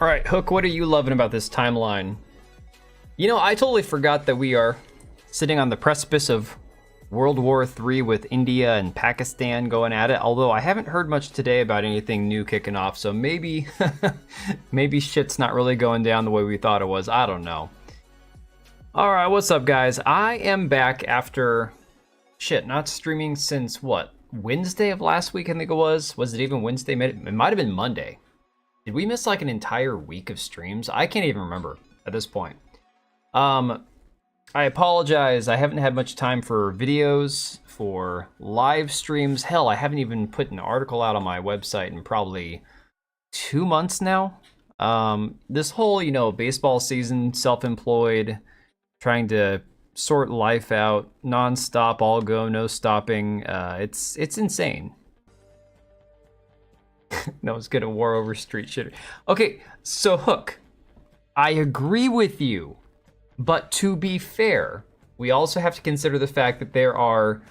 All right, Hook, what are you loving about this timeline? You know, I totally forgot that we are sitting on the precipice of World War III with India and Pakistan going at it, although I haven't heard much today about anything new kicking off, so maybe maybe shit's not really going down the way we thought it was. I don't know. All right, what's up, guys? I am back after, not streaming since, what, Wednesday of last week, I think it was? Was it even Wednesday? It might have been Monday. Did we miss like an entire week of streams? I can't even remember at this point. I apologize. I haven't had much time for videos, for live streams. Hell, I haven't even put an article out on my website in probably 2 months now. This whole, baseball season, self-employed, trying to sort life out, non-stop, all go, no stopping. It's insane. No one's gonna war over street shit. Okay, so Hook, I agree with you, but to be fair, we also have to consider the fact that there are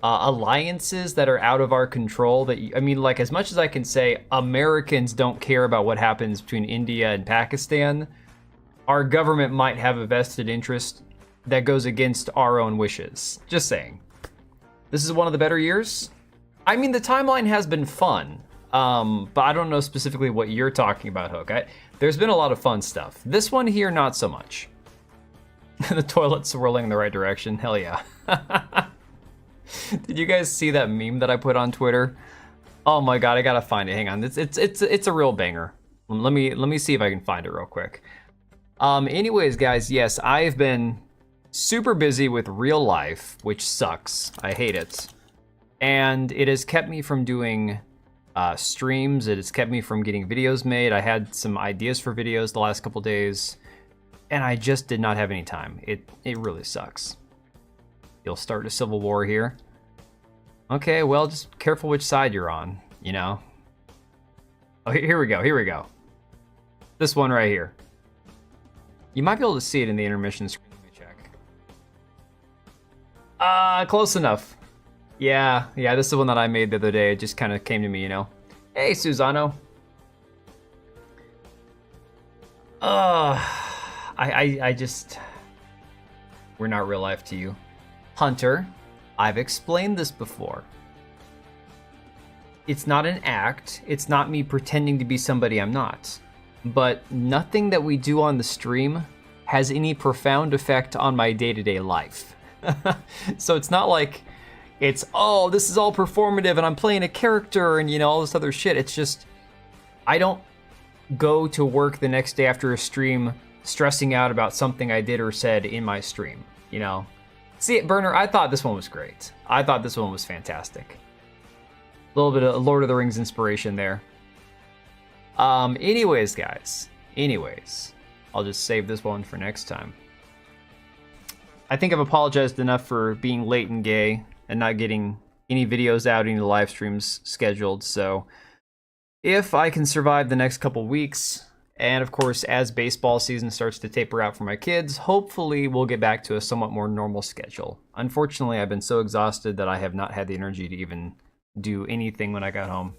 alliances that are out of our control. That like, as much as I can say Americans don't care about what happens between India and Pakistan, our government might have a vested interest that goes against our own wishes. Just saying. This is one of the better years. I mean, the timeline has been fun. But I don't know specifically what you're talking about, Hook. There's been a lot of fun stuff. This one here, not so much. The toilet's swirling in the right direction. Hell yeah. Did you guys see that meme that I put on Twitter? Oh my god, I gotta find it. Hang on. It's a real banger. Let me see if I can find it real quick. Anyways, guys, yes, I've been super busy with real life, which sucks. I hate it. And it has kept me from doing streams. It has kept me from getting videos made. I had some ideas for videos the last couple days, and I just did not have any time. It really sucks. You'll start a civil war here. Okay, well, just careful which side you're on, you know? Oh, here we go. This one right here. You might be able to see it in the intermission screen. Let me check. Close enough. Yeah, this is the one that I made the other day. It just kind of came to me, you know. Hey, Susano. I just... We're not real life to you. Hunter, I've explained this before. It's not an act. It's not me pretending to be somebody I'm not. But nothing that we do on the stream has any profound effect on my day-to-day life. So it's not like... It's, oh, this is all performative and I'm playing a character and, all this other shit. It's just, I don't go to work the next day after a stream stressing out about something I did or said in my stream, See it, Burner, I thought this one was great. I thought this one was fantastic. A little bit of Lord of the Rings inspiration there. Anyways, guys. I'll just save this one for next time. I think I've apologized enough for being late and gay and not getting any videos out, any live streams scheduled. So if I can survive the next couple weeks, and of course, as baseball season starts to taper out for my kids, hopefully we'll get back to a somewhat more normal schedule. Unfortunately, I've been so exhausted that I have not had the energy to even do anything when I got home.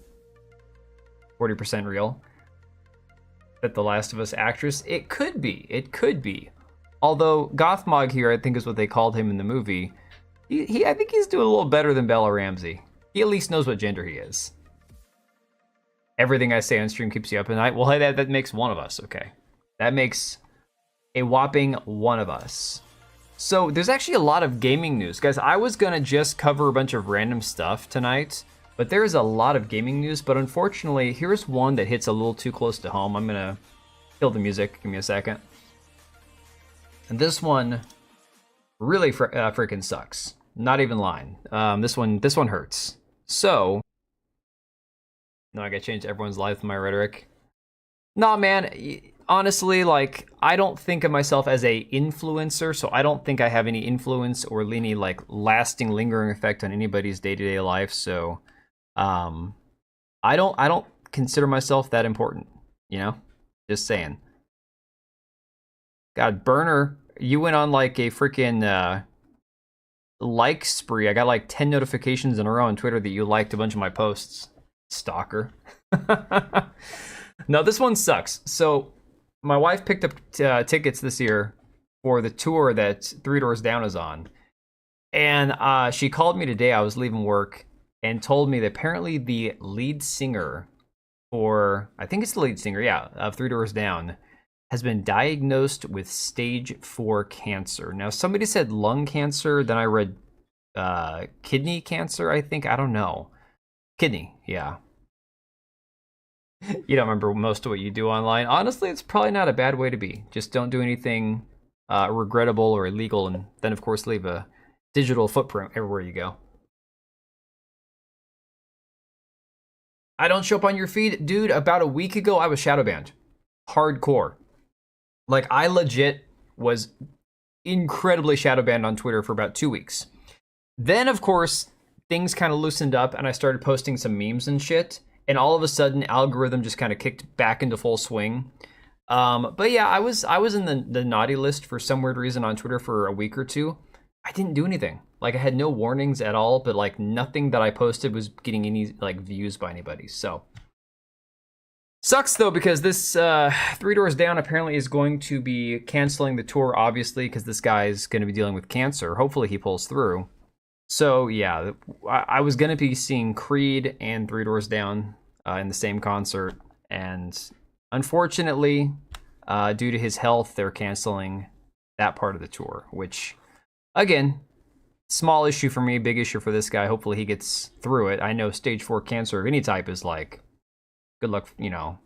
40% real. That The Last of Us actress? It could be. Although Gothmog here, I think is what they called him in the movie, I think he's doing a little better than Bella Ramsey. He at least knows what gender he is. Everything I say on stream keeps you up at night. Well, hey, that makes one of us, okay. That makes a whopping one of us. So there's actually a lot of gaming news. Guys, I was gonna just cover a bunch of random stuff tonight, but there is a lot of gaming news, but unfortunately, here's one that hits a little too close to home. I'm gonna kill the music, give me a second. And this one really freaking sucks. Not even lying. This one hurts. So, no, I gotta change everyone's life with my rhetoric. Nah, man, honestly, like, I don't think of myself as a influencer, so I don't think I have any influence or any, like, lasting, lingering effect on anybody's day-to-day life, so, I don't consider myself that important, Just saying. God, Burner, you went on, like, a freaking, like spree. I got like 10 notifications in a row on Twitter that you liked a bunch of my posts. Stalker. No, this one sucks. So my wife picked up tickets this year for the tour that Three Doors Down is on. And she called me today. I was leaving work and told me that apparently the lead singer for, I think it's the lead singer, yeah, of Three Doors Down, has been diagnosed with stage 4 cancer. Now, somebody said lung cancer, then I read kidney cancer, I think. I don't know. Kidney, yeah. You don't remember most of what you do online. Honestly, it's probably not a bad way to be. Just don't do anything regrettable or illegal, and then, of course, leave a digital footprint everywhere you go. I don't show up on your feed. Dude, about a week ago, I was shadow banned. Hardcore. Like, I legit was incredibly shadow banned on Twitter for about 2 weeks. Then, of course, things kind of loosened up, and I started posting some memes and shit. And all of a sudden, algorithm just kind of kicked back into full swing. But yeah, I was in the naughty list for some weird reason on Twitter for a week or two. I didn't do anything. Like, I had no warnings at all, but like nothing that I posted was getting any like views by anybody. So sucks though, because this Three Doors Down apparently is going to be canceling the tour, obviously, because this guy is going to be dealing with cancer. Hopefully he pulls through. So yeah, I was going to be seeing Creed and Three Doors Down in the same concert, and unfortunately, due to his health, they're canceling that part of the tour, which, again, small issue for me, big issue for this guy. Hopefully he gets through it. I know stage 4 cancer of any type is like, good luck, you know.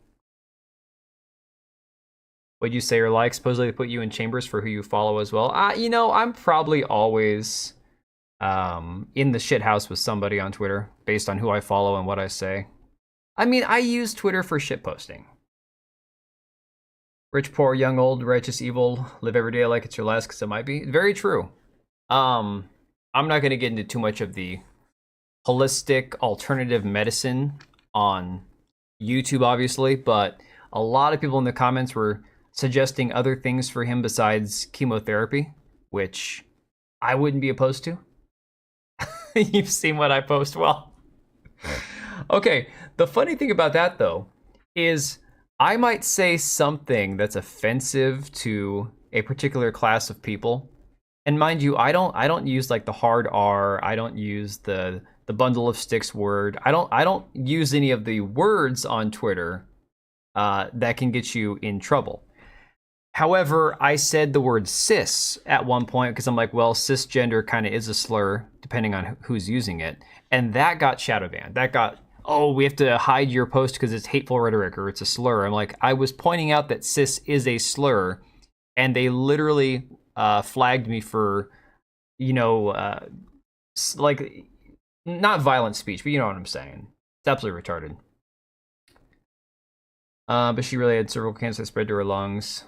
What'd you say or like? Supposedly they put you in chambers for who you follow as well. You know, I'm probably always in the shit house with somebody on Twitter based on who I follow and what I say. I mean, I use Twitter for shit posting. Rich, poor, young, old, righteous, evil, live every day like it's your last, because it might be. Very true. I'm not going to get into too much of the holistic alternative medicine on YouTube, obviously, but a lot of people in the comments were suggesting other things for him besides chemotherapy, which I wouldn't be opposed to. You've seen what I post. Well, okay. The funny thing about that, though, is I might say something that's offensive to a particular class of people. And mind you, I don't use like the hard R. I don't use the bundle of sticks word. I don't use any of the words on Twitter that can get you in trouble. However, I said the word cis at one point because I'm like, well, cisgender kind of is a slur depending on who's using it. And that got shadow banned. That got, oh, we have to hide your post because it's hateful rhetoric or it's a slur. I'm like, I was pointing out that cis is a slur, and they literally flagged me for, you know, like, not violent speech, but you know what I'm saying. It's absolutely retarded. But she really had cervical cancer that spread to her lungs.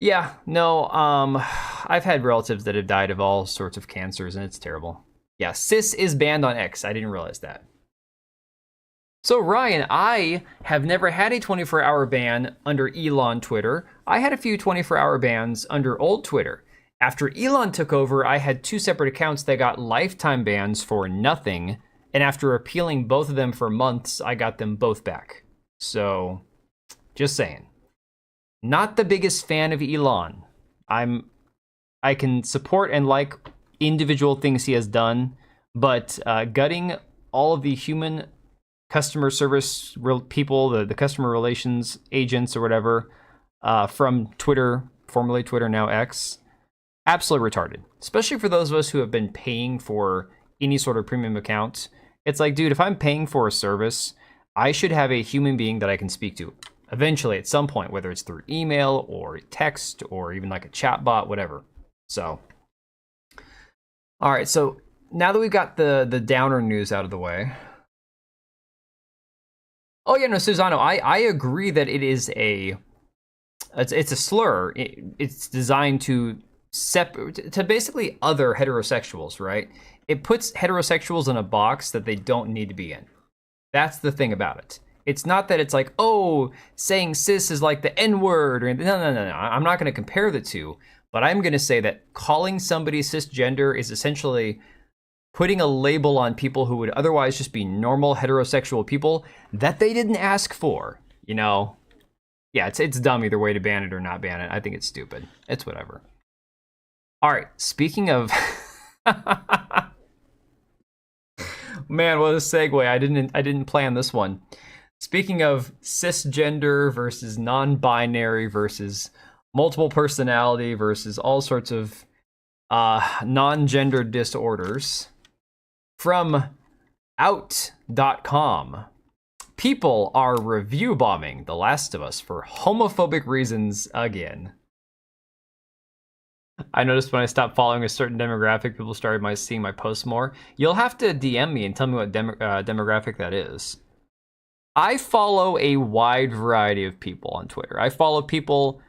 Yeah, no, I've had relatives that have died of all sorts of cancers, and it's terrible. Yeah, cis is banned on X. I didn't realize that. So Ryan, I have never had a 24-hour ban under Elon Twitter. I had a few 24-hour bans under old Twitter. After Elon took over, I had 2 separate accounts that got lifetime bans for nothing, and after appealing both of them for months, I got them both back. So, just saying. Not the biggest fan of Elon. I can support and like individual things he has done, but gutting all of the human customer service people, the customer relations agents or whatever, from Twitter, formerly Twitter, now X, absolutely retarded. Especially for those of us who have been paying for any sort of premium account. It's like, dude, if I'm paying for a service, I should have a human being that I can speak to eventually at some point, whether it's through email or text or even like a chat bot, whatever. So, all right, so now that we've got the downer news out of the way. Oh yeah, no, Susano, I agree that it is it's a slur. It's designed to basically other heterosexuals, right? It puts heterosexuals in a box that they don't need to be in. That's the thing about it. It's not that it's like, oh, saying cis is like the N-word. Or, no. I'm not going to compare the two. But I'm going to say that calling somebody cisgender is essentially putting a label on people who would otherwise just be normal heterosexual people that they didn't ask for, you know? Yeah, it's dumb either way to ban it or not ban it. I think it's stupid. It's whatever. All right, speaking of man, what a segue. I didn't plan this one. Speaking of cisgender versus non-binary versus multiple personality versus all sorts of non-gender disorders, from out.com, people are review bombing The Last of Us for homophobic reasons again. I noticed when I stopped following a certain demographic, people started seeing my posts more. You'll have to DM me and tell me what demographic that is. I follow a wide variety of people on Twitter. I follow people...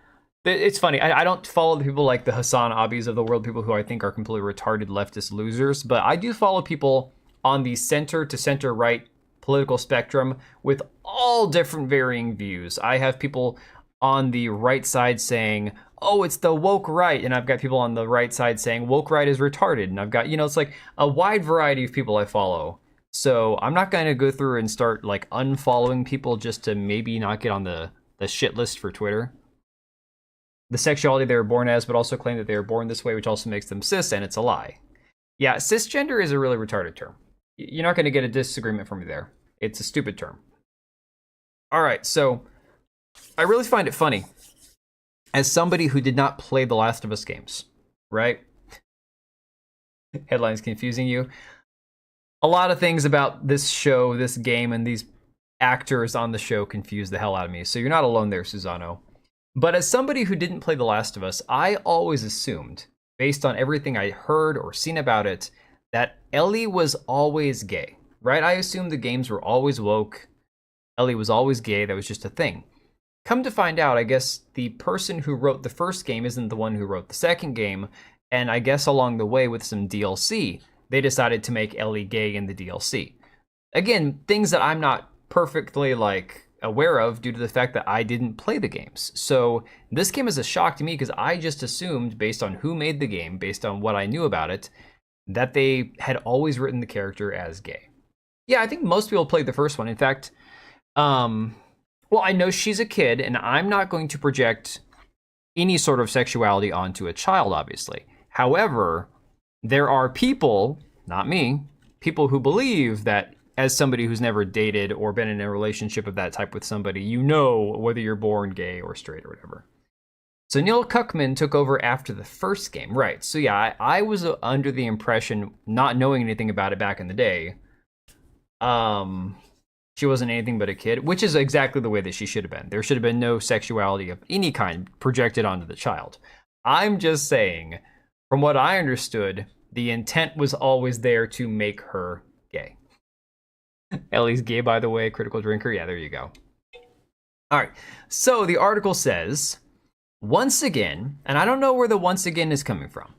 It's funny, I don't follow the people like the Hassan Abis of the world, people who I think are completely retarded leftist losers, but I do follow people on the center to center right political spectrum with all different varying views. I have people on the right side saying, oh, it's the woke right, and I've got people on the right side saying woke right is retarded, and I've got, it's like a wide variety of people I follow. So I'm not going to go through and start like unfollowing people just to maybe not get on the shit list for Twitter. The sexuality they were born as, but also claim that they were born this way, which also makes them cis, and it's a lie. Yeah, cisgender is a really retarded term. You're not going to get a disagreement from me there. It's a stupid term. All right, so I really find it funny. As somebody who did not play the Last of Us games, right? Headlines confusing you. A lot of things about this show, this game, and these actors on the show confuse the hell out of me. So you're not alone there, Susano. But as somebody who didn't play The Last of Us, I always assumed, based on everything I heard or seen about it, that Ellie was always gay, right? I assumed the games were always woke. Ellie was always gay. That was just a thing. Come to find out, I guess the person who wrote the first game isn't the one who wrote the second game. And I guess along the way with some DLC, they decided to make Ellie gay in the DLC. Again, things that I'm not perfectly aware of due to the fact that I didn't play the games. So this came as a shock to me because I just assumed, based on who made the game, based on what I knew about it, that they had always written the character as gay. Yeah, I think most people played the first one. In fact, well, I know she's a kid, and I'm not going to project any sort of sexuality onto a child, obviously. However, there are people, not me, people who believe that as somebody who's never dated or been in a relationship of that type with somebody, you know whether you're born gay or straight or whatever. So Neil Cuckman took over after the first game. Right, so yeah, I was under the impression, not knowing anything about it back in the day, she wasn't anything but a kid, which is exactly the way that she should have been. There should have been no sexuality of any kind projected onto the child. I'm just saying, from what I understood, the intent was always there to make her gay. Ellie's gay, by the way, critical drinker. Yeah, there you go. All right, so the article says, once again, and I don't know where the once again is coming from,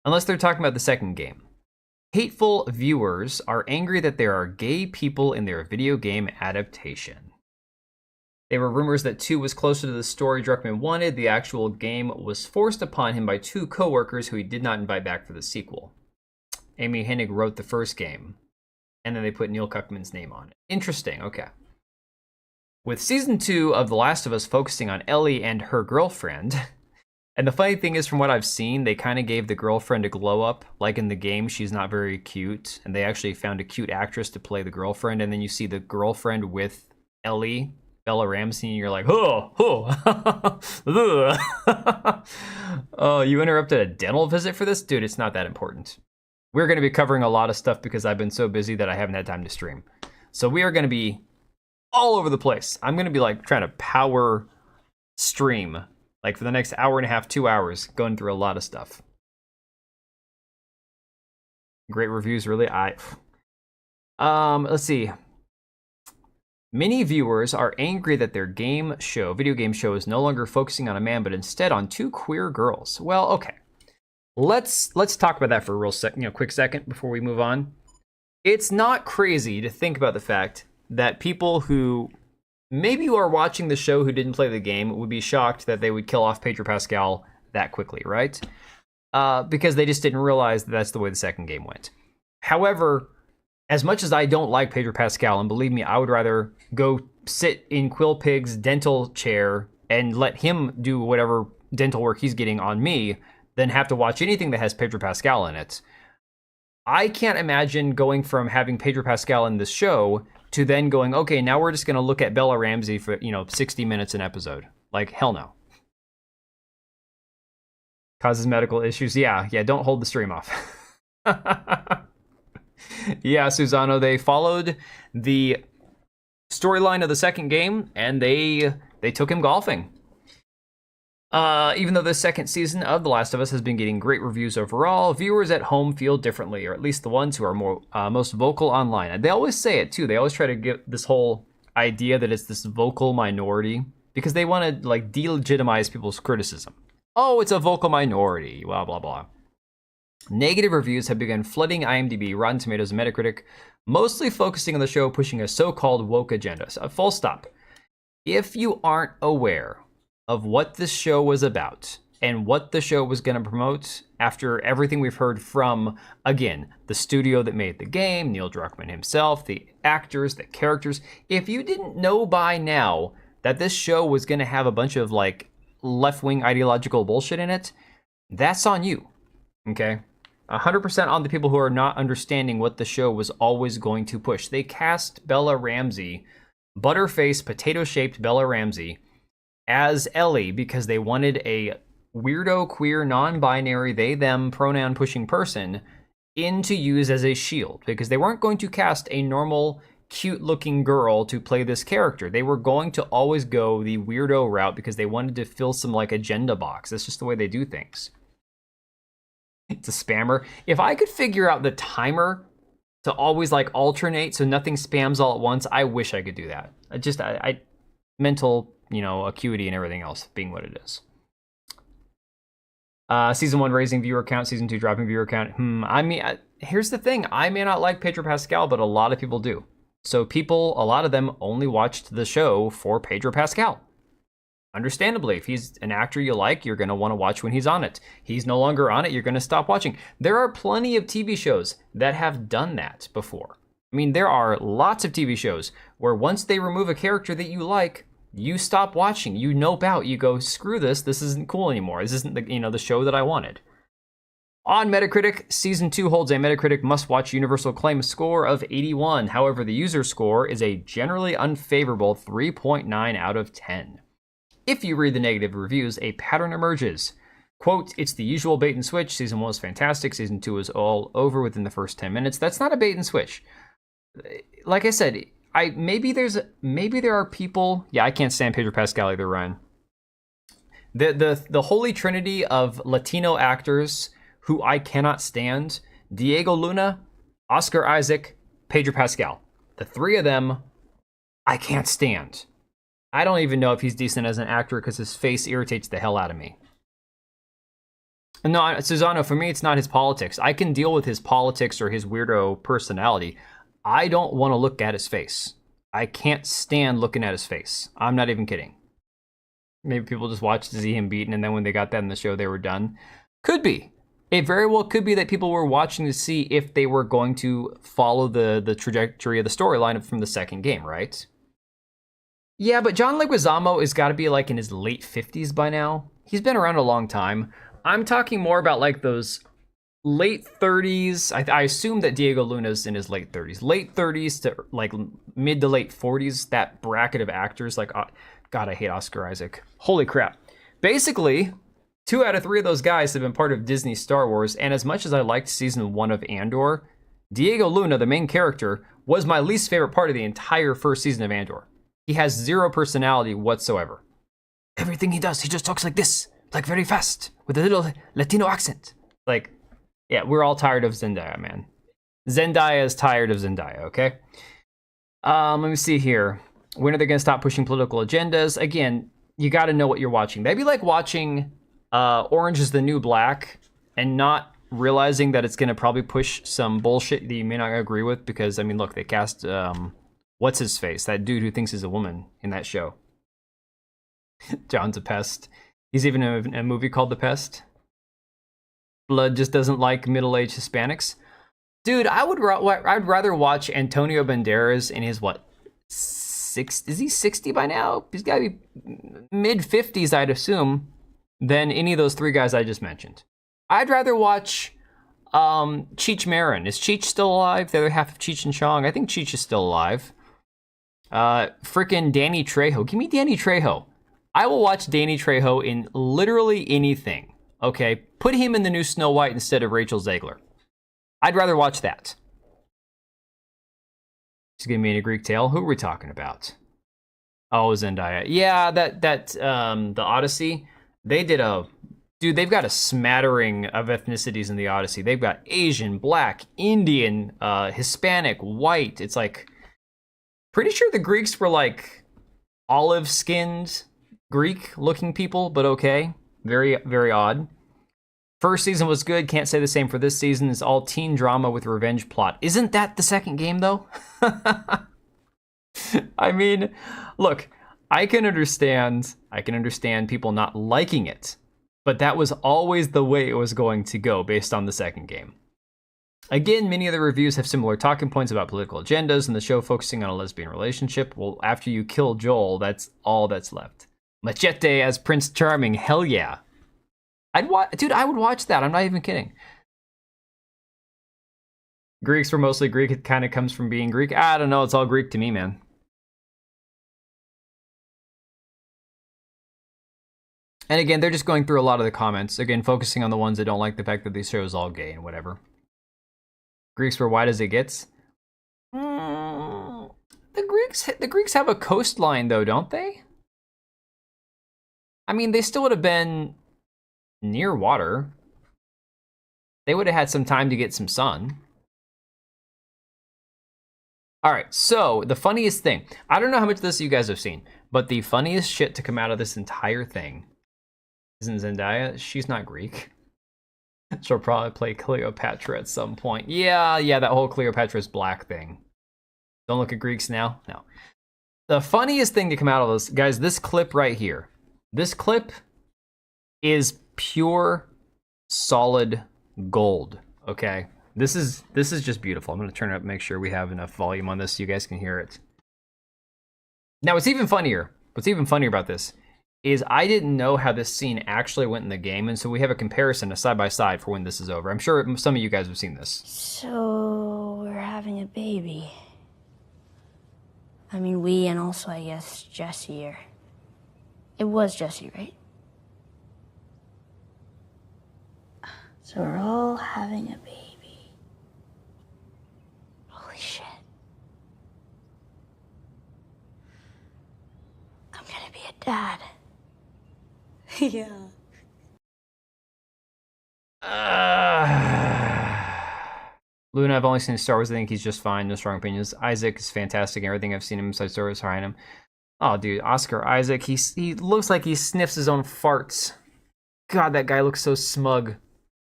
unless they're talking about the second game. Hateful viewers are angry that there are gay people in their video game adaptation. There were rumors that 2 was closer to the story Druckmann wanted. The actual game was forced upon him by 2 co-workers who he did not invite back for the sequel. Amy Hennig wrote the first game, and then they put Neil Cuckman's name on it. Interesting, okay. With Season 2 of The Last of Us focusing on Ellie and her girlfriend, and the funny thing is, from what I've seen, they kind of gave the girlfriend a glow up. Like in the game, she's not very cute, and they actually found a cute actress to play the girlfriend, and then you see the girlfriend with Ellie, Bella Ramsey, and you're like, oh, oh, you interrupted a dental visit for this? Dude, it's not that important. We're going to be covering a lot of stuff because I've been so busy that I haven't had time to stream. So we are going to be all over the place. I'm going to be trying to power stream for the next hour and a half, 2 hours, going through a lot of stuff. Great reviews, really. Let's see. Many viewers are angry that their video game show is no longer focusing on a man, but instead on 2 queer girls. Well, okay. Let's talk about that for a real quick second before we move on. It's not crazy to think about the fact that people who maybe are watching the show who didn't play the game would be shocked that they would kill off Pedro Pascal that quickly, right? Because they just didn't realize that that's the way the second game went. However, as much as I don't like Pedro Pascal, and believe me, I would rather go sit in Quill Pig's dental chair and let him do whatever dental work he's getting on me than have to watch anything that has Pedro Pascal in it. I can't imagine going from having Pedro Pascal in this show to then going, okay, now we're just going to look at Bella Ramsey for, 60 minutes an episode. Like, hell no. Causes medical issues. Yeah, don't hold the stream off. Yeah, Susano, they followed the storyline of the second game, and they took him golfing. Even though the second season of The Last of Us has been getting great reviews overall, viewers at home feel differently, or at least the ones who are most vocal online. And they always say it, too. They always try to get this whole idea that it's this vocal minority, because they want to, like, delegitimize people's criticism. Oh, it's a vocal minority, blah, blah, blah. Negative reviews have begun flooding IMDb, Rotten Tomatoes, and Metacritic, mostly focusing on the show pushing a so-called woke agenda. So, full stop. If you aren't aware of what this show was about and what the show was going to promote after everything we've heard from, again, the studio that made the game, Neil Druckmann himself, the actors, the characters, if you didn't know by now that this show was going to have a bunch of, like, left-wing ideological bullshit in it, that's on you, okay? 100% on the people who are not understanding what the show was always going to push. They cast Bella Ramsey, butterface, potato-shaped Bella Ramsey, as Ellie because they wanted a weirdo, queer, non-binary, they-them pronoun-pushing person in to use as a shield, because they weren't going to cast a normal, cute-looking girl to play this character. They were going to always go the weirdo route because they wanted to fill some, like, agenda box. That's just the way they do things. It's a spammer. If I could figure out the timer to always, like, alternate so nothing spams all at once, I wish I could do that. I mental, acuity and everything else being what it is. Season 1 raising viewer count, Season 2 dropping viewer count. Here's the thing. I may not like Pedro Pascal, but a lot of people do. So a lot of them only watched the show for Pedro Pascal. Understandably, if he's an actor you like, you're going to want to watch when he's on it. He's no longer on it, you're going to stop watching. There are plenty of TV shows that have done that before. I mean, there are lots of TV shows where once they remove a character that you like, you stop watching, you nope out, you go, screw this isn't cool anymore. This isn't the show that I wanted. On Metacritic, Season 2 holds a Metacritic must-watch universal acclaim score of 81. However, the user score is a generally unfavorable 3.9 out of 10. If you read the negative reviews, a pattern emerges. Quote, it's the usual bait and switch. Season 1 was fantastic. Season 2 was all over within the first 10 minutes. That's not a bait and switch. Like I said, maybe there are people. Yeah, I can't stand Pedro Pascal either, Ryan. The holy trinity of Latino actors who I cannot stand: Diego Luna, Oscar Isaac, Pedro Pascal. The three of them I can't stand. I don't even know if he's decent as an actor because his face irritates the hell out of me. No, Susano, for me, it's not his politics. I can deal with his politics or his weirdo personality. I don't want to look at his face. I can't stand looking at his face. I'm not even kidding. Maybe people just watched to see him beaten, and then when they got that in the show, they were done. Could be. It very well could be that people were watching to see if they were going to follow the trajectory of the storyline from the second game, right? Yeah, but John Leguizamo has got to be like in his late 50s by now. He's been around a long time. I'm talking more about like those late 30s. I assume that Diego Luna's in his late 30s. Late 30s to like mid to late 40s, that bracket of actors. Like, God, I hate Oscar Isaac. Holy crap. Basically, 2 out of 3 of those guys have been part of Disney's Star Wars, and as much as I liked Season 1 of Andor, Diego Luna, the main character, was my least favorite part of the entire first season of Andor. He has zero personality whatsoever. Everything he does, he just talks like this, like very fast, with a little Latino accent. Like, yeah, we're all tired of Zendaya, man. Zendaya is tired of Zendaya, okay? Let me see here. When are they going to stop pushing political agendas? Again, you got to know what you're watching. That'd be like watching Orange is the New Black and not realizing that it's going to probably push some bullshit that you may not agree with because, I mean, look, they cast... what's his face? That dude who thinks he's a woman in that show. John's a pest. He's even in a movie called The Pest. Blood just doesn't like middle-aged Hispanics. Dude, I'd rather watch Antonio Banderas in his, 70s, Is he 60 by now? He's got to be mid-50s, I'd assume, than any of those three guys I just mentioned. I'd rather watch Cheech Marin. Is Cheech still alive? The other half of Cheech and Chong? I think Cheech is still alive. Frickin' Danny Trejo. Give me Danny Trejo. I will watch Danny Trejo in literally anything. Okay? Put him in the new Snow White instead of Rachel Zegler. I'd rather watch that. She's gonna be in a Greek tale. Who are we talking about? Oh, Zendaya. Yeah, the Odyssey. They did dude, they've got a smattering of ethnicities in the Odyssey. They've got Asian, Black, Indian, Hispanic, white. It's like, pretty sure the Greeks were like olive-skinned Greek-looking people, but okay. Very, very odd. First season was good. Can't say the same for this season. It's all teen drama with revenge plot. Isn't that the second game, though? I mean, look, I can understand people not liking it, but that was always the way it was going to go based on the second game. Again, many of the reviews have similar talking points about political agendas and the show focusing on a lesbian relationship. Well, after you kill Joel, that's all that's left. Machete as Prince Charming, hell yeah. Dude, I would watch that. I'm not even kidding. Greeks were mostly Greek. It kind of comes from being Greek. I don't know. It's all Greek to me, man. And again, they're just going through a lot of the comments. Again, focusing on the ones that don't like the fact that this show is all gay and whatever. Greeks were white as it gets. The Greeks have a coastline, though, don't they? I mean, they still would have been near water. They would have had some time to get some sun. All right, so the funniest thing. I don't know how much of this you guys have seen, but the funniest shit to come out of this entire thing isn't Zendaya. She's not Greek. She'll probably play Cleopatra at some point. Yeah, that whole Cleopatra's black thing. Don't look at Greeks now. No. The funniest thing to come out of this, guys, this clip right here. This clip is pure, solid gold, okay? This is just beautiful. I'm going to turn it up, make sure we have enough volume on this so you guys can hear it. Now, what's even funnier about this is I didn't know how this scene actually went in the game, and so we have a comparison, a side-by-side for when this is over. I'm sure some of you guys have seen this. So, we're having a baby. I mean, we and also, I guess, Jesse, or... It was Jesse, right? So we're all having a baby. Holy shit. I'm gonna be a dad. Yeah. Luna, I've only seen Star Wars. I think he's just fine. No strong opinions. Isaac is fantastic. Everything I've seen him besides Star Wars, high on him. Oh, dude, Oscar Isaac. He looks like he sniffs his own farts. God, that guy looks so smug.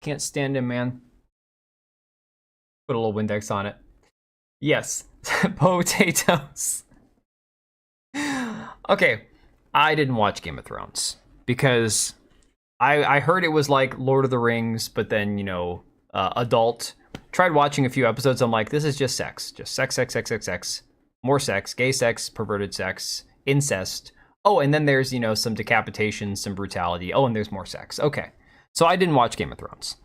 Can't stand him, man. Put a little Windex on it. Yes, potatoes. Okay, I didn't watch Game of Thrones because I heard it was like Lord of the Rings, but then, you know, adult. Tried watching a few episodes. I'm like, this is just sex. Just sex, sex, sex, sex, sex. More sex, gay sex, perverted sex, incest. Oh, and then there's, you know, some decapitation, some brutality. Oh, and there's more sex. Okay. So I didn't watch Game of Thrones.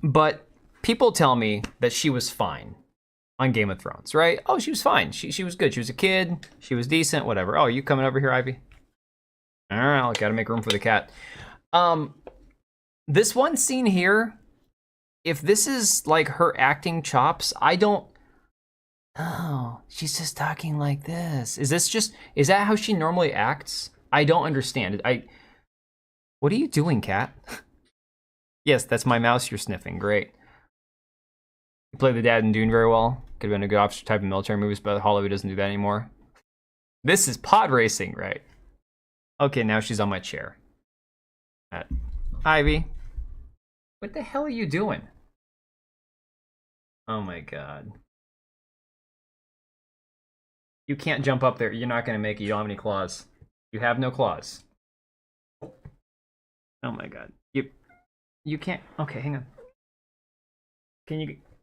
But people tell me that she was fine on Game of Thrones, right? Oh, she was fine. She was good. She was a kid. She was decent, whatever. Oh, you coming over here, Ivy? All right, I'll gotta make room for the cat. This one scene here, if this is like her acting chops, I don't... Oh, she's just talking like this. Is that how she normally acts? I don't understand it. What are you doing, cat? Yes, that's my mouse you're sniffing. Great. You play the dad in Dune very well. Could have been a good officer type of military movies, but Hollywood doesn't do that anymore. This is pod racing, right? Okay, now she's on my chair. Ivy. What the hell are you doing? Oh my god. You can't jump up there. You're not going to make it. You don't have any claws. You have no claws. Oh my god. You can't. Okay, hang on.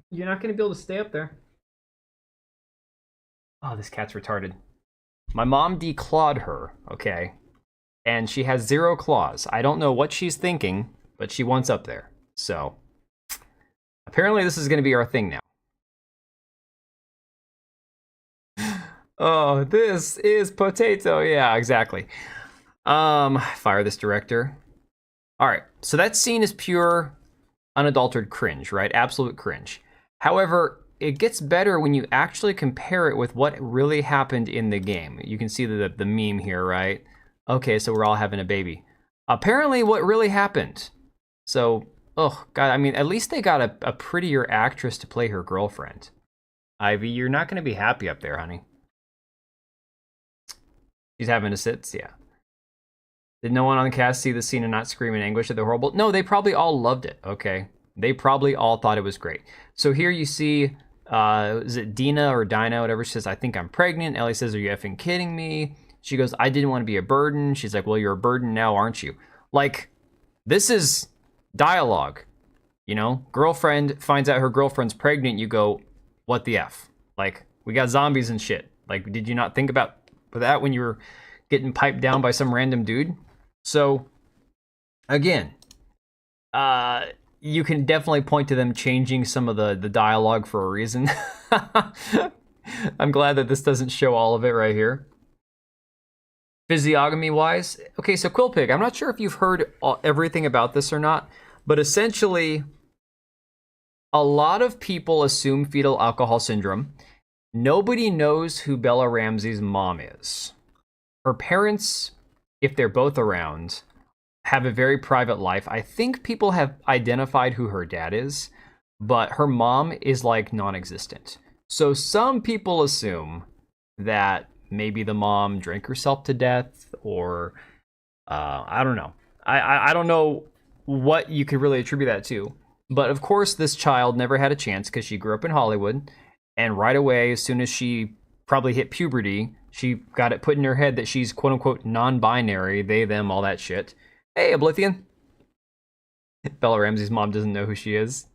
You're not going to be able to stay up there. Oh, this cat's retarded. My mom declawed her, okay? And she has 0 claws. I don't know what she's thinking, but she wants up there. So, apparently this is going to be our thing now. Oh, this is potato. Yeah, exactly. Fire this director. All right, so that scene is pure, unadulterated cringe, right? Absolute cringe. However, it gets better when you actually compare it with what really happened in the game. You can see the meme here, right? Okay, so we're all having a baby. Apparently, what really happened. So, oh, God, I mean, at least they got a prettier actress to play her girlfriend. Ivy, you're not going to be happy up there, honey. She's having a sit, yeah. Did no one on the cast see the scene and not scream in anguish at the horrible? No, they probably all loved it, okay? They probably all thought it was great. So here you see, is it Dina or Dinah, whatever, she says, I think I'm pregnant. Ellie says, are you effing kidding me? She goes, I didn't want to be a burden. She's like, well, you're a burden now, aren't you? Like, this is dialogue, you know? Girlfriend finds out her girlfriend's pregnant, you go, what the F? Like, we got zombies and shit. Like, did you not think about that when you were getting piped down by some random dude? So, again, you can definitely point to them changing some of the dialogue for a reason. I'm glad that this doesn't show all of it right here. Physiognomy-wise, okay, so Quillpig, I'm not sure if you've heard everything about this or not, but essentially, a lot of people assume fetal alcohol syndrome. Nobody knows who Bella Ramsey's mom is. Her parents, if they're both around, have a very private life. I think people have identified who her dad is, but her mom is like non-existent. So some people assume that maybe the mom drank herself to death, or I don't know. I don't know what you could really attribute that to. But of course, this child never had a chance because she grew up in Hollywood, and right away, as soon as she probably hit puberty, she got it put in her head that she's quote-unquote non-binary, they, them, all that shit. Hey, Oblivion. Bella Ramsey's mom doesn't know who she is.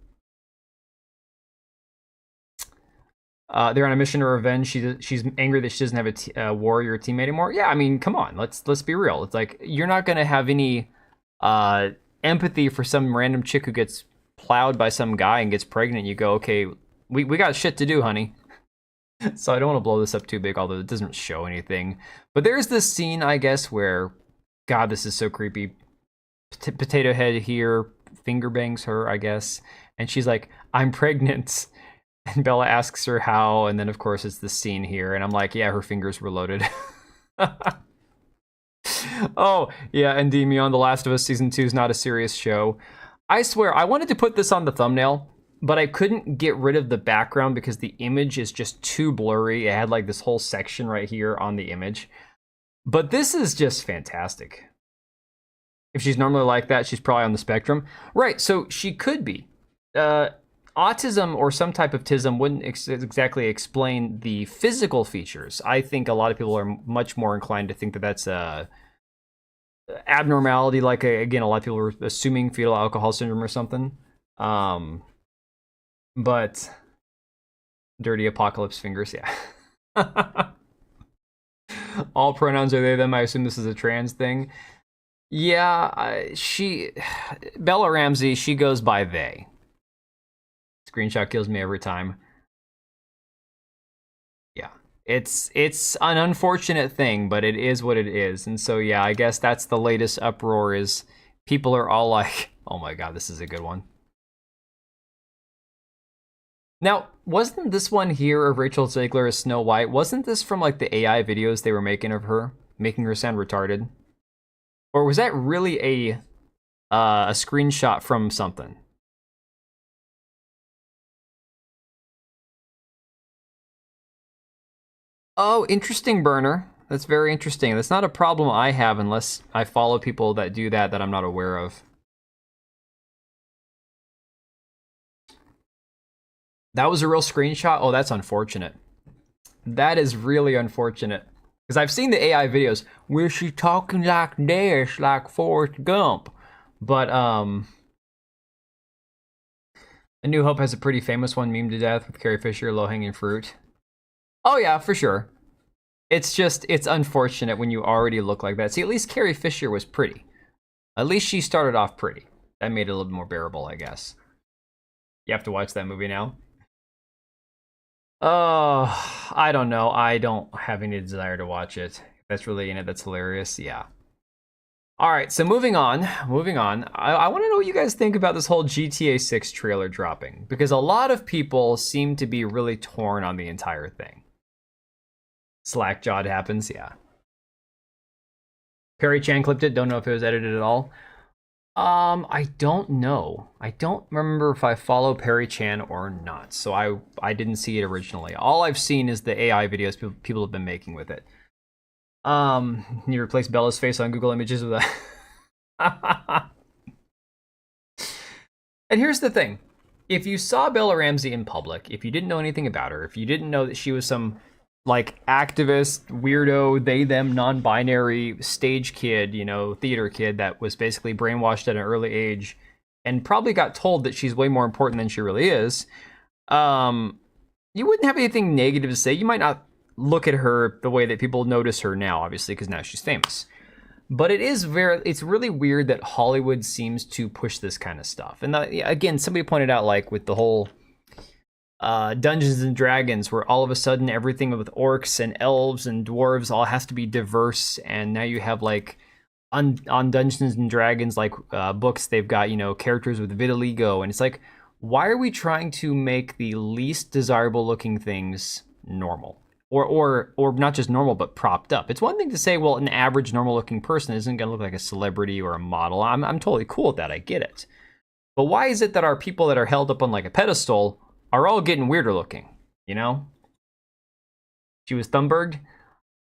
They're on a mission of revenge. She's angry that she doesn't have a warrior teammate anymore. Yeah, I mean, come on, let's be real. It's like, you're not gonna have any empathy for some random chick who gets plowed by some guy and gets pregnant. You go, okay, we got shit to do, honey. So I don't want to blow this up too big, although it doesn't show anything. But there's this scene, I guess, where, God, this is so creepy. Potato Head here finger bangs her, I guess, and she's like, I'm pregnant. And Bella asks her how, and then of course it's this scene here, and I'm like, yeah, her fingers were loaded. Oh, yeah, and Endymion, The Last of Us Season 2 is not a serious show. I swear, I wanted to put this on the thumbnail, but I couldn't get rid of the background because the image is just too blurry. It had like this whole section right here on the image. But this is just fantastic. If she's normally like that, she's probably on the spectrum. Right, so she could be. Autism or some type of tism wouldn't exactly explain the physical features. I think a lot of people are much more inclined to think that that's a abnormality, like, again, a lot of people are assuming fetal alcohol syndrome or something. But dirty apocalypse fingers, yeah. All pronouns are they, them. I assume this is a trans thing. Yeah, Bella Ramsey, she goes by they. Screenshot kills me every time. Yeah, it's an unfortunate thing, but it is what it is. And so, yeah, I guess that's the latest uproar is people are all like, oh my God, this is a good one. Now, wasn't this one here of Rachel Zegler as Snow White, wasn't this from like the AI videos they were making of her, making her sound retarded? Or was that really a screenshot from something? Oh, interesting, Burner. That's very interesting. That's not a problem I have unless I follow people that do that I'm not aware of. That was a real screenshot? Oh, that's unfortunate. That is really unfortunate. Because I've seen the AI videos where she's talking like this, like Forrest Gump. But, A New Hope has a pretty famous one, meme to death, with Carrie Fisher, low-hanging fruit. Oh yeah, for sure. It's unfortunate when you already look like that. See, at least Carrie Fisher was pretty. At least she started off pretty. That made it a little more bearable, I guess. You have to watch that movie now? Oh, I don't know. I don't have any desire to watch it. If that's really in it, that's hilarious. Yeah. All right, so moving on. I want to know what you guys think about this whole GTA 6 trailer dropping, because a lot of people seem to be really torn on the entire thing. Slackjawed happens, yeah. Perry Chan clipped it. Don't know if it was edited at all. I don't know. I don't remember if I follow Perry Chan or not. So I didn't see it originally. All I've seen is the AI videos people have been making with it. You replace Bella's face on Google Images with a. And here's the thing: if you saw Bella Ramsey in public, if you didn't know anything about her, if you didn't know that she was some like activist, weirdo, they, them, non-binary stage kid, you know, theater kid that was basically brainwashed at an early age and probably got told that she's way more important than she really is, you wouldn't have anything negative to say. You might not look at her the way that people notice her now, obviously, because now she's famous. But it's really weird that Hollywood seems to push this kind of stuff. And again, somebody pointed out, like, with the whole Dungeons and Dragons, where all of a sudden everything with orcs and elves and dwarves all has to be diverse, and now you have like on Dungeons and Dragons like books, they've got, you know, characters with vitiligo, and it's like, why are we trying to make the least desirable looking things normal, or not just normal but propped up? It's one thing to say, well, an average normal looking person isn't going to look like a celebrity or a model. I'm totally cool with that. I get it. But why is it that our people that are held up on like a pedestal are all getting weirder looking, you know? She was Thunberg.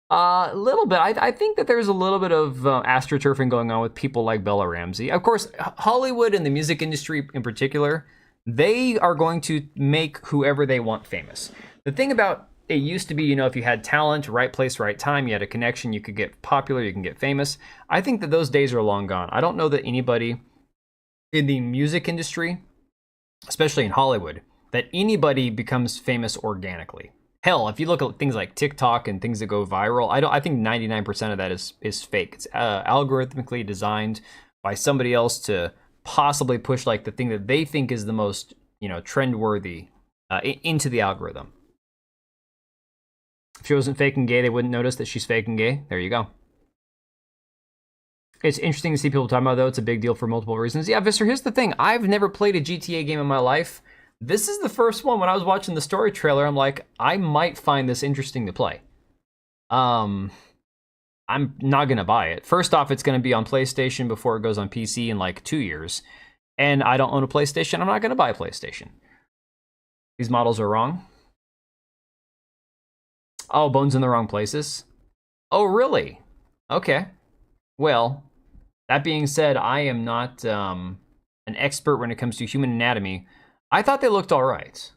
A little bit. I think that there's a little bit of astroturfing going on with people like Bella Ramsey. Of course, Hollywood and the music industry in particular, they are going to make whoever they want famous. The thing about it used to be, you know, if you had talent, right place, right time, you had a connection, you could get popular, you can get famous. I think that those days are long gone. I don't know that anybody in the music industry, especially in Hollywood, that anybody becomes famous organically. Hell, if you look at things like TikTok and things that go viral, I think 99% of that is fake. It's algorithmically designed by somebody else to possibly push like the thing that they think is the most, you know, trend worthy into the algorithm. If she wasn't fake and gay, they wouldn't notice that she's fake and gay. There you go. It's interesting to see people talking about, though. It's a big deal for multiple reasons. Yeah, Visser, here's the thing. I've never played a GTA game in my life. This is the first one. When I was watching the story trailer, I'm like, I might find this interesting to play. I'm not going to buy it. First off, it's going to be on PlayStation before it goes on PC in like 2 years. And I don't own a PlayStation. I'm not going to buy a PlayStation. These models are wrong. Oh, bones in the wrong places. Oh, really? Okay. Well, that being said, I am not an expert when it comes to human anatomy. I thought they looked all right.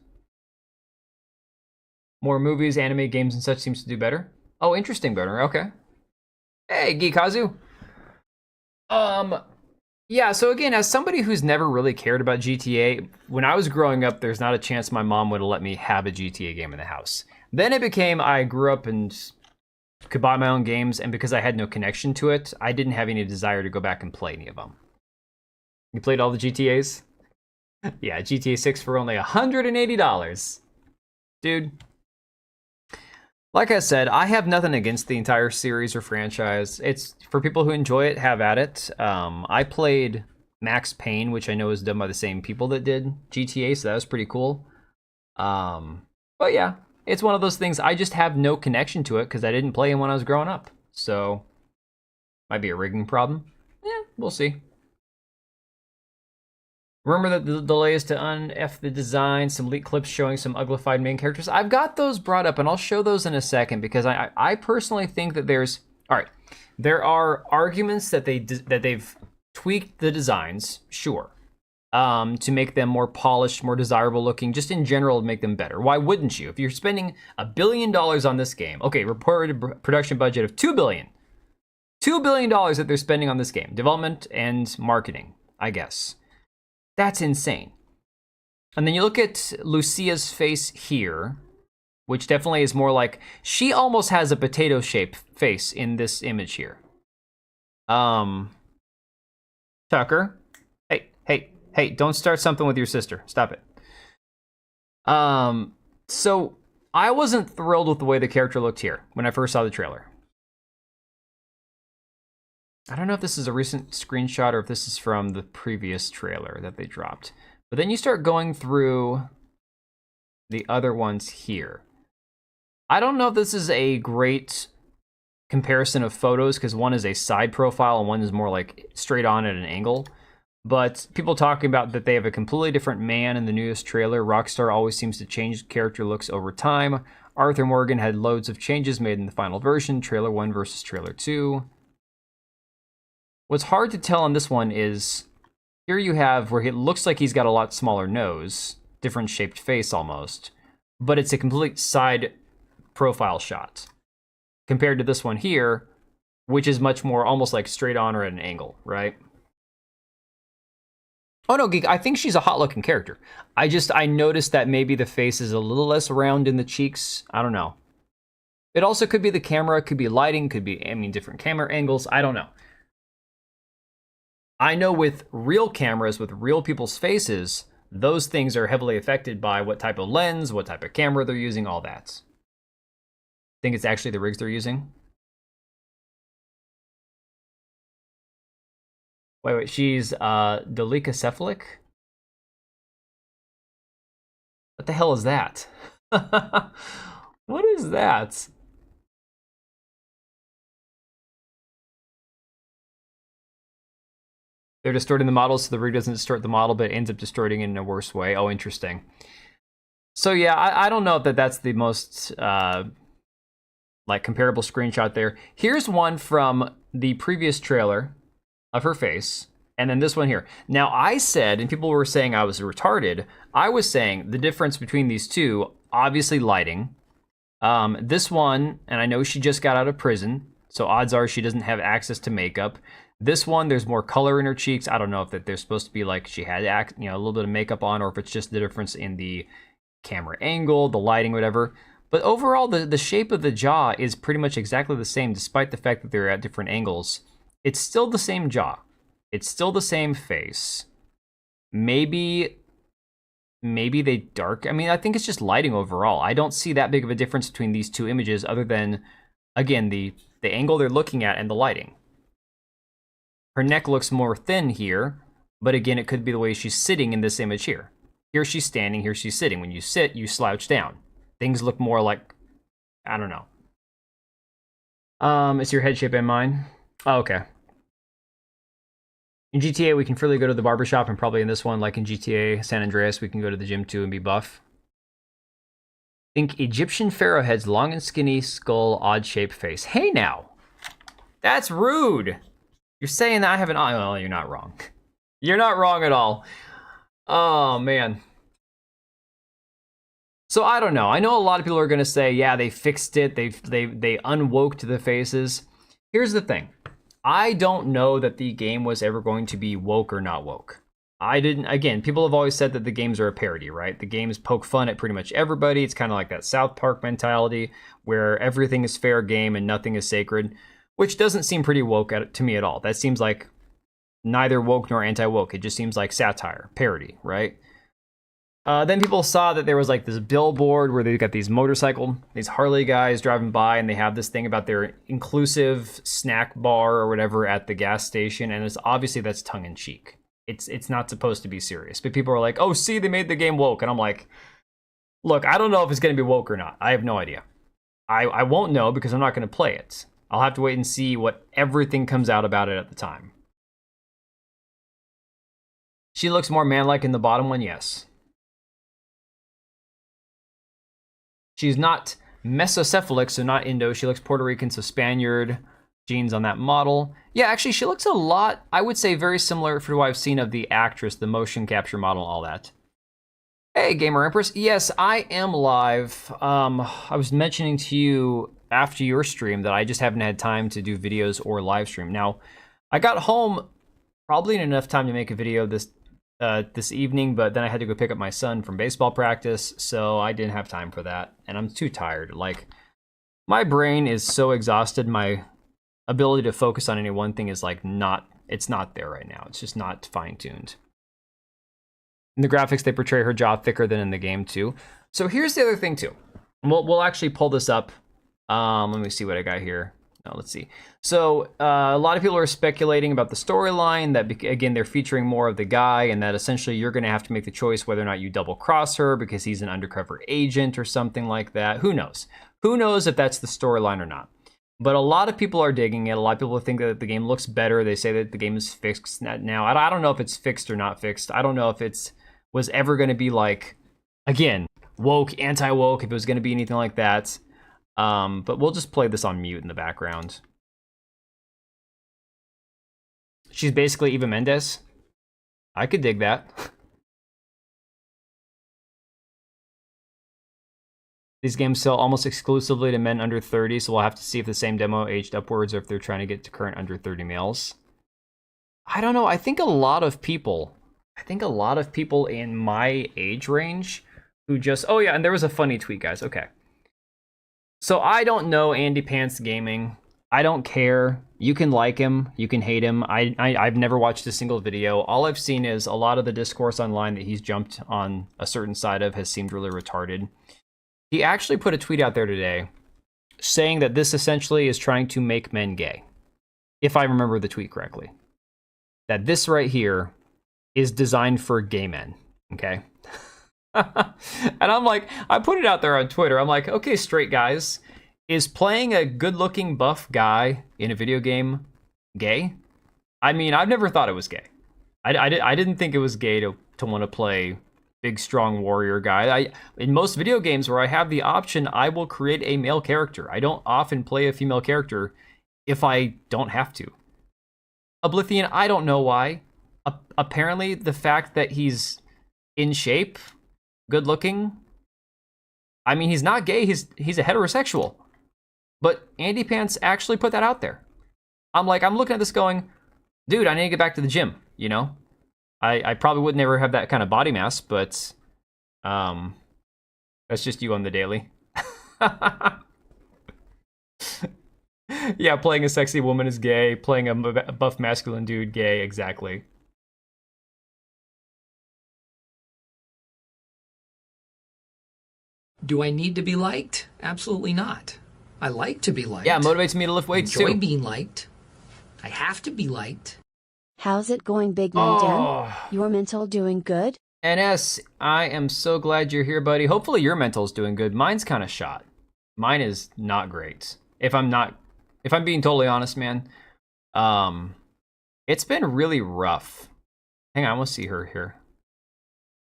More movies, anime, games, and such seems to do better. Oh, interesting, better. Okay. Hey, Geekazu. Yeah, so again, as somebody who's never really cared about GTA, when I was growing up, there's not a chance my mom would have let me have a GTA game in the house. Then it became, I grew up and could buy my own games, and because I had no connection to it, I didn't have any desire to go back and play any of them. You played all the GTAs? Yeah, GTA 6 for only $180. Dude. Like I said, I have nothing against the entire series or franchise. It's for people who enjoy it, have at it. I played Max Payne, which I know is done by the same people that did GTA, so that was pretty cool. But yeah, it's one of those things. I just have no connection to it because I didn't play it when I was growing up. So, might be a rigging problem. Yeah, we'll see. Remember that the delay is to un-F the design, some leaked clips showing some uglified main characters. I've got those brought up, and I'll show those in a second, because I personally think that there are arguments that they've tweaked the designs, sure, to make them more polished, more desirable looking, just in general to make them better. Why wouldn't you? If you're spending $1 billion on this game, okay, reported production budget of $2 billion. $2 billion that they're spending on this game. Development and marketing, I guess. That's insane. And then you look at Lucia's face here, which definitely is more like, she almost has a potato-shaped face in this image here. Tucker, hey, don't start something with your sister. Stop it. So I wasn't thrilled with the way the character looked here when I first saw the trailer. I don't know if this is a recent screenshot or if this is from the previous trailer that they dropped. But then you start going through the other ones here. I don't know if this is a great comparison of photos because one is a side profile and one is more like straight on at an angle. But people talking about that they have a completely different man in the newest trailer. Rockstar always seems to change character looks over time. Arthur Morgan had loads of changes made in the final version, trailer 1 versus trailer 2. What's hard to tell on this one is, here you have where it looks like he's got a lot smaller nose, different shaped face almost, but it's a complete side profile shot. Compared to this one here, which is much more almost like straight on or at an angle, right? Oh no, Geek, I think she's a hot looking character. I noticed that maybe the face is a little less round in the cheeks. I don't know. It also could be the camera, could be lighting, could be, different camera angles. I don't know. I know with real cameras, with real people's faces, those things are heavily affected by what type of lens, what type of camera they're using, all that. I think it's actually the rigs they're using. Wait, she's dolichocephalic? What the hell is that? What is that? They're distorting the model so the rig doesn't distort the model, but it ends up distorting it in a worse way. Oh, interesting. So yeah, I don't know if that's the most like comparable screenshot there. Here's one from the previous trailer of her face, and then this one here. Now I said, and people were saying I was retarded, I was saying the difference between these two, obviously lighting. This one, and I know she just got out of prison, so odds are she doesn't have access to makeup. This one, there's more color in her cheeks. I don't know if that they're supposed to be like she had a little bit of makeup on, or if it's just the difference in the camera angle, the lighting, whatever. But overall, the shape of the jaw is pretty much exactly the same, despite the fact that they're at different angles. It's still the same jaw. It's still the same face. Maybe they dark. I think it's just lighting overall. I don't see that big of a difference between these two images other than, again, the angle they're looking at and the lighting. Her neck looks more thin here, but again, it could be the way she's sitting in this image here. Here she's standing, here she's sitting. When you sit, you slouch down. Things look more like, I don't know. Is your head shape and mine? Oh, okay. In GTA, we can freely go to the barbershop, and probably in this one, like in GTA San Andreas, we can go to the gym too and be buff. Think Egyptian pharaoh heads, long and skinny, skull, odd-shaped face. Hey now! That's rude! You're saying that I have an eye. Well, you're not wrong. You're not wrong at all. Oh, man. So I don't know. I know a lot of people are going to say, yeah, they fixed it. They unwoke to the faces. Here's the thing. I don't know that the game was ever going to be woke or not woke. Again, people have always said that the games are a parody, right? The games poke fun at pretty much everybody. It's kind of like that South Park mentality where everything is fair game and nothing is sacred, which doesn't seem pretty woke to me at all. That seems like neither woke nor anti-woke. It just seems like satire, parody, right? Then people saw that there was like this billboard where they've got these Harley guys driving by, and they have this thing about their inclusive snack bar or whatever at the gas station, and it's obviously that's tongue-in-cheek. It's not supposed to be serious, but people are like, oh, see, they made the game woke, and I'm like, look, I don't know if it's going to be woke or not. I have no idea. I won't know because I'm not going to play it. I'll have to wait and see what everything comes out about it at the time. She looks more man-like in the bottom one, yes. She's not mesocephalic, so not Indo. She looks Puerto Rican, so Spaniard genes on that model. Yeah, actually, she looks a lot, I would say, very similar to what I've seen of the actress, the motion capture model, all that. Hey, Gamer Empress. Yes, I am live. I was mentioning to you after your stream that I just haven't had time to do videos or live stream. Now, I got home probably in enough time to make a video this evening, but then I had to go pick up my son from baseball practice, so I didn't have time for that, and I'm too tired. Like, my brain is so exhausted, my ability to focus on any one thing is like it's not there right now. It's just not fine-tuned. In the graphics, they portray her jaw thicker than in the game too. So here's the other thing too. We'll actually pull this up. Let me see what I got here. No, let's see. So a lot of people are speculating about the storyline that, again, they're featuring more of the guy, and that essentially you're going to have to make the choice whether or not you double cross her because he's an undercover agent or something like that. Who knows? Who knows if that's the storyline or not? But a lot of people are digging it. A lot of people think that the game looks better. They say that the game is fixed now. I don't know if it's fixed or not fixed. I don't know if it's was ever going to be like, again, woke, anti-woke, if it was going to be anything like that. But we'll just play this on mute in the background. She's basically Eva Mendes. I could dig that. These games sell almost exclusively to men under 30, so we'll have to see if the same demo aged upwards or if they're trying to get to current under 30 males. I don't know. I think a lot of people in my age range who just... Oh, yeah, and there was a funny tweet, guys. Okay. So I don't know Andy Pants Gaming. I don't care. You can like him. You can hate him. I've never watched a single video. All I've seen is a lot of the discourse online that he's jumped on a certain side of has seemed really retarded. He actually put a tweet out there today saying that this essentially is trying to make men gay. If I remember the tweet correctly. That this right here is designed for gay men. Okay? And I'm like, I put it out there on Twitter. I'm like, okay, straight guys, is playing a good-looking buff guy in a video game gay? I mean, I've never thought it was gay. I didn't think it was gay to want to play big, strong warrior guy. In most video games where I have the option, I will create a male character. I don't often play a female character if I don't have to. Oblivion, I don't know why. Apparently, the fact that he's in shape, good looking. I mean, he's not gay. He's a heterosexual. But Andy Pants actually put that out there. I'm looking at this going, dude, I need to get back to the gym, you know? I probably would never have that kind of body mass, but that's just you on the daily. Yeah, playing a sexy woman is gay. Playing a buff masculine dude, gay, exactly. Do I need to be liked? Absolutely not. I like to be liked. Yeah, it motivates me to lift weights too. I enjoy too. being liked. I have to be liked. How's it going, Big Man Dan? Your mental doing good? NS, I am so glad you're here, buddy. Hopefully your mental's doing good. Mine's kind of shot. Mine is not great. If I'm being totally honest, man, it's been really rough. Hang on, we'll see her here.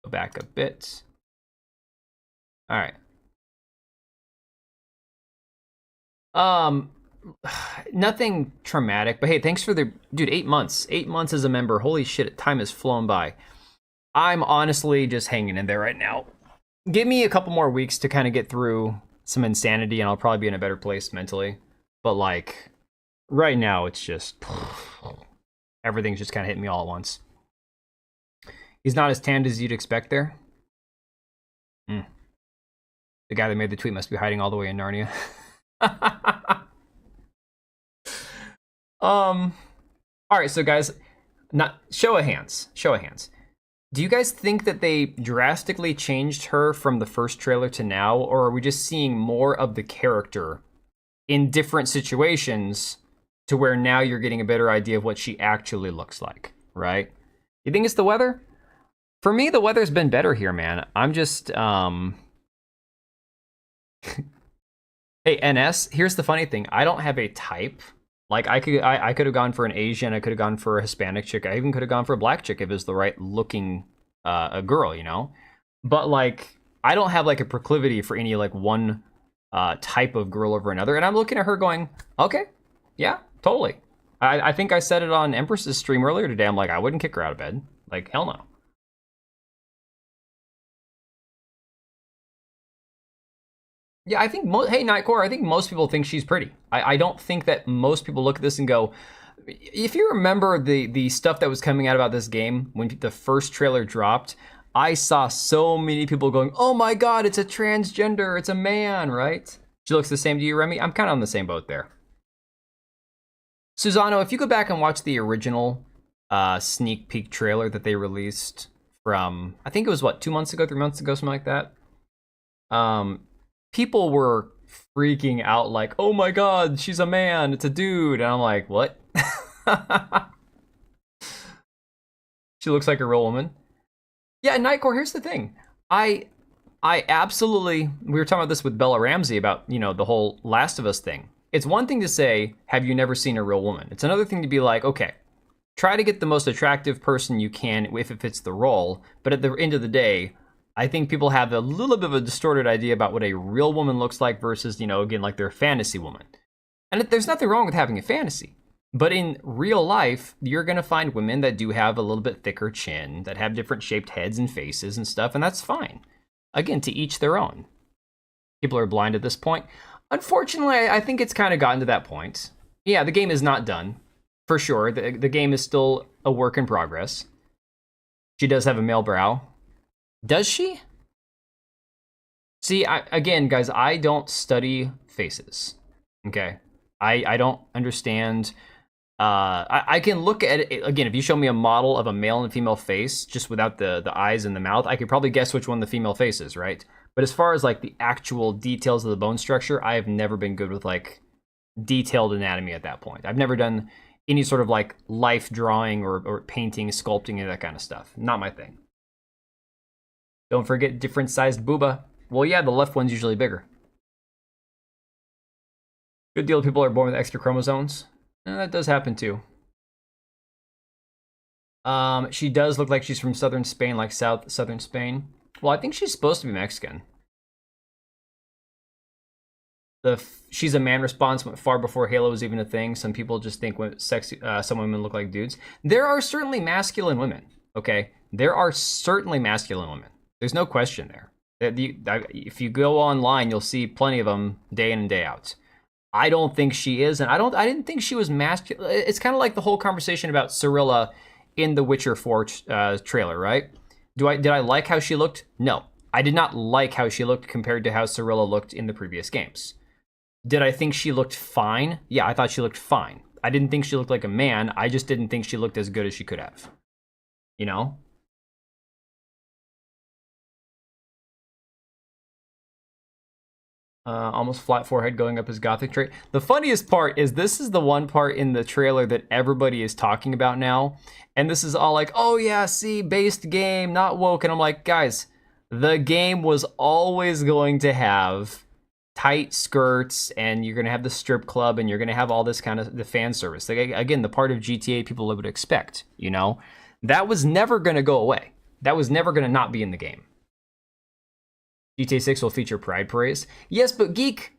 Go back a bit. All right. Nothing traumatic, but hey, thanks for the dude. 8 months. 8 months as a member. Holy shit, time has flown by. I'm honestly just hanging in there right now. Give me a couple more weeks to kind of get through some insanity, and I'll probably be in a better place mentally. But like, right now, it's just everything's just kind of hitting me all at once. He's not as tanned as you'd expect there. The guy that made the tweet must be hiding all the way in Narnia. All right, so guys, show of hands. Do you guys think that they drastically changed her from the first trailer to now, or are we just seeing more of the character in different situations to where now you're getting a better idea of what she actually looks like, right? You think it's the weather? For me, the weather's been better here, man. I'm just, Hey, NS, here's the funny thing. I don't have a type. Like, I could have gone for an Asian, I could have gone for a Hispanic chick, I even could have gone for a black chick if it was the right looking a girl, you know? But, like, I don't have, like, a proclivity for any, like, one type of girl over another. And I'm looking at her going, okay, yeah, totally. I think I said it on Empress's stream earlier today. I'm like, I wouldn't kick her out of bed. Like, hell no. Yeah, I think, hey, Nightcore, I think most people think she's pretty. I don't think that most people look at this and go, If you remember the stuff that was coming out about this game when the first trailer dropped, I saw so many people going, "Oh my god, it's a transgender, it's a man," right? She looks the same to you, Remy? I'm kind of on the same boat there. Susano, if you go back and watch the original sneak peek trailer that they released from, I think it was what, 2 months ago, 3 months ago, something like that. People were freaking out like, "Oh my god, she's a man, it's a dude," and I'm like, what? She looks like a real woman. Yeah, Nightcore, here's the thing. I absolutely, we were talking about this with Bella Ramsey about, you know, the whole Last of Us thing. It's one thing to say, have you never seen a real woman? It's another thing to be like, okay, try to get the most attractive person you can if it fits the role. But at the end of the day, I think people have a little bit of a distorted idea about what a real woman looks like versus, you know, again, like their fantasy woman. And there's nothing wrong with having a fantasy. But in real life, you're going to find women that do have a little bit thicker chin, that have different shaped heads and faces and stuff, and that's fine. Again, to each their own. People are blind at this point. Unfortunately, I think it's kind of gotten to that point. Yeah, the game is not done. For sure, the game is still a work in progress. She does have a male brow. Does she? See, again, guys, I don't study faces. Okay? I don't understand. I can look at it, again, if you show me a model of a male and female face, just without the eyes and the mouth, I could probably guess which one the female face is, right? But as far as like the actual details of the bone structure, I have never been good with like detailed anatomy at that point. I've never done any sort of like life drawing or painting, sculpting, and that kind of stuff. Not my thing. Don't forget different sized booba. Well, yeah, the left one's usually bigger. Good deal, people are born with extra chromosomes. That does happen too. She does look like she's from southern Spain, like southern Spain. Well, I think she's supposed to be Mexican. She's a man response went far before Halo was even a thing. Some people just think some women look like dudes. There are certainly masculine women, okay? There are certainly masculine women. There's no question there. If you go online, you'll see plenty of them day in and day out. I don't think she is, and I didn't think she was masculine. It's kind of like the whole conversation about Cirilla in the Witcher 4 trailer, right? Did I like how she looked? No. I did not like how she looked compared to how Cirilla looked in the previous games. Did I think she looked fine? Yeah, I thought she looked fine. I didn't think she looked like a man. I just didn't think she looked as good as she could have. You know? Almost flat forehead going up his gothic trait. The funniest part is this is the one part in the trailer that everybody is talking about now. And this is all like, oh yeah, see, based game, not woke. And I'm like, guys, the game was always going to have tight skirts, and you're going to have the strip club, and you're going to have all this kind of the fan service. Like, again, the part of GTA people would expect, you know? That was never going to go away. That was never going to not be in the game. GTA 6 will feature pride parades. Yes, but Geek,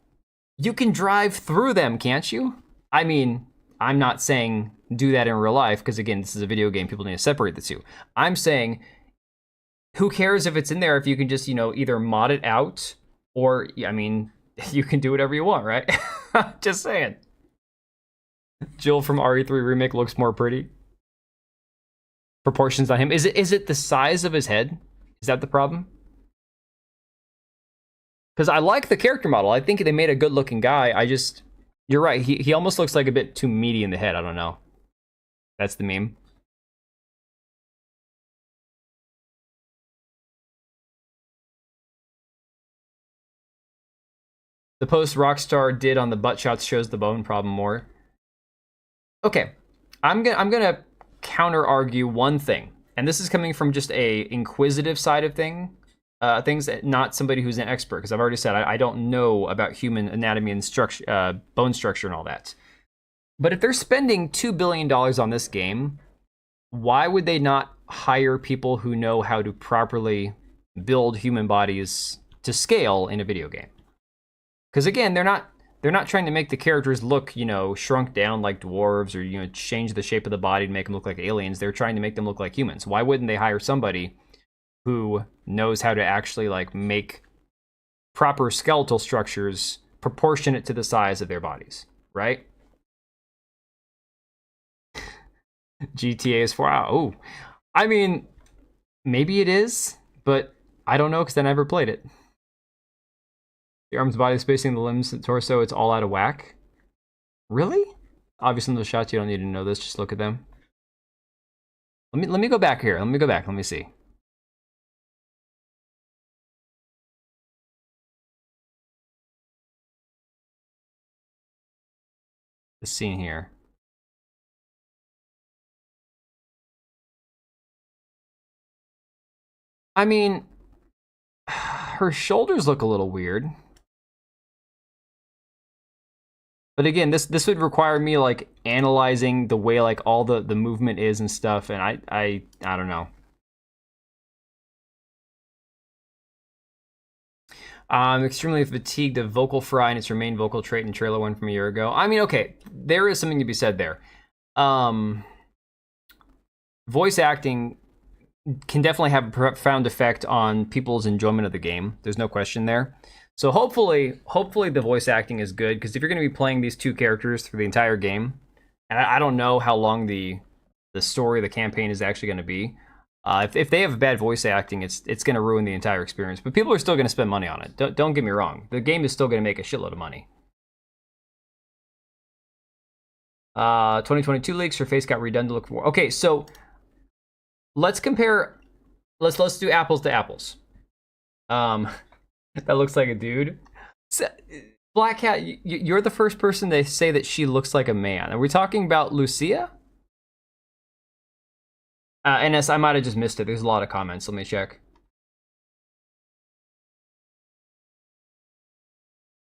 you can drive through them, can't you? I mean, I'm not saying do that in real life, because again, this is a video game. People need to separate the two. I'm saying, who cares if it's in there if you can just, you know, either mod it out or, I mean, you can do whatever you want, right? Just saying. Jill from RE3 Remake looks more pretty. Proportions on him. Is it the size of his head? Is that the problem? Because I like the character model. I think they made a good looking guy. You're right. He almost looks like a bit too meaty in the head. I don't know. That's the meme. The post Rockstar did on the butt shots shows the bone problem more. Okay, I'm gonna counter argue one thing, and this is coming from just a inquisitive side of things, not somebody who's an expert, because I've already said I don't know about human anatomy and structure, bone structure and all that. But if they're spending $2 billion on this game, why would they not hire people who know how to properly build human bodies to scale in a video game? Because again, they're not trying to make the characters look, you know, shrunk down like dwarves, or, you know, change the shape of the body to make them look like aliens. They're trying to make them look like humans. Why wouldn't they hire somebody who knows how to actually like make proper skeletal structures proportionate to the size of their bodies, right? GTA is 4 hours. Oh, I mean, maybe it is, but I don't know because I never played it. The arms, body spacing, the limbs, the torso, it's all out of whack. Really? Obviously, in those shots, you don't need to know this. Just look at them. Let me go back here. Let me go back. Let me see. The scene here. I mean, her shoulders look a little weird. But again, this would require me like analyzing the way like all the movement is and stuff, and I don't know. I'm extremely fatigued of vocal fry, and its your main vocal trait in trailer one from a year ago. I mean, okay, there is something to be said there. Voice acting can definitely have a profound effect on people's enjoyment of the game. There's no question there. So hopefully the voice acting is good, because if you're going to be playing these two characters through the entire game, and I don't know how long the story, the campaign is actually going to be. If they have bad voice acting, it's going to ruin the entire experience. But people are still going to spend money on it. Don't get me wrong. The game is still going to make a shitload of money. 2022 leaks. Her face got redone to look for. Okay, so let's compare. Let's do apples to apples. That looks like a dude. So, Black Cat, you're the first person to say that she looks like a man. Are we talking about Lucia? NS, I might have just missed it. There's a lot of comments. Let me check.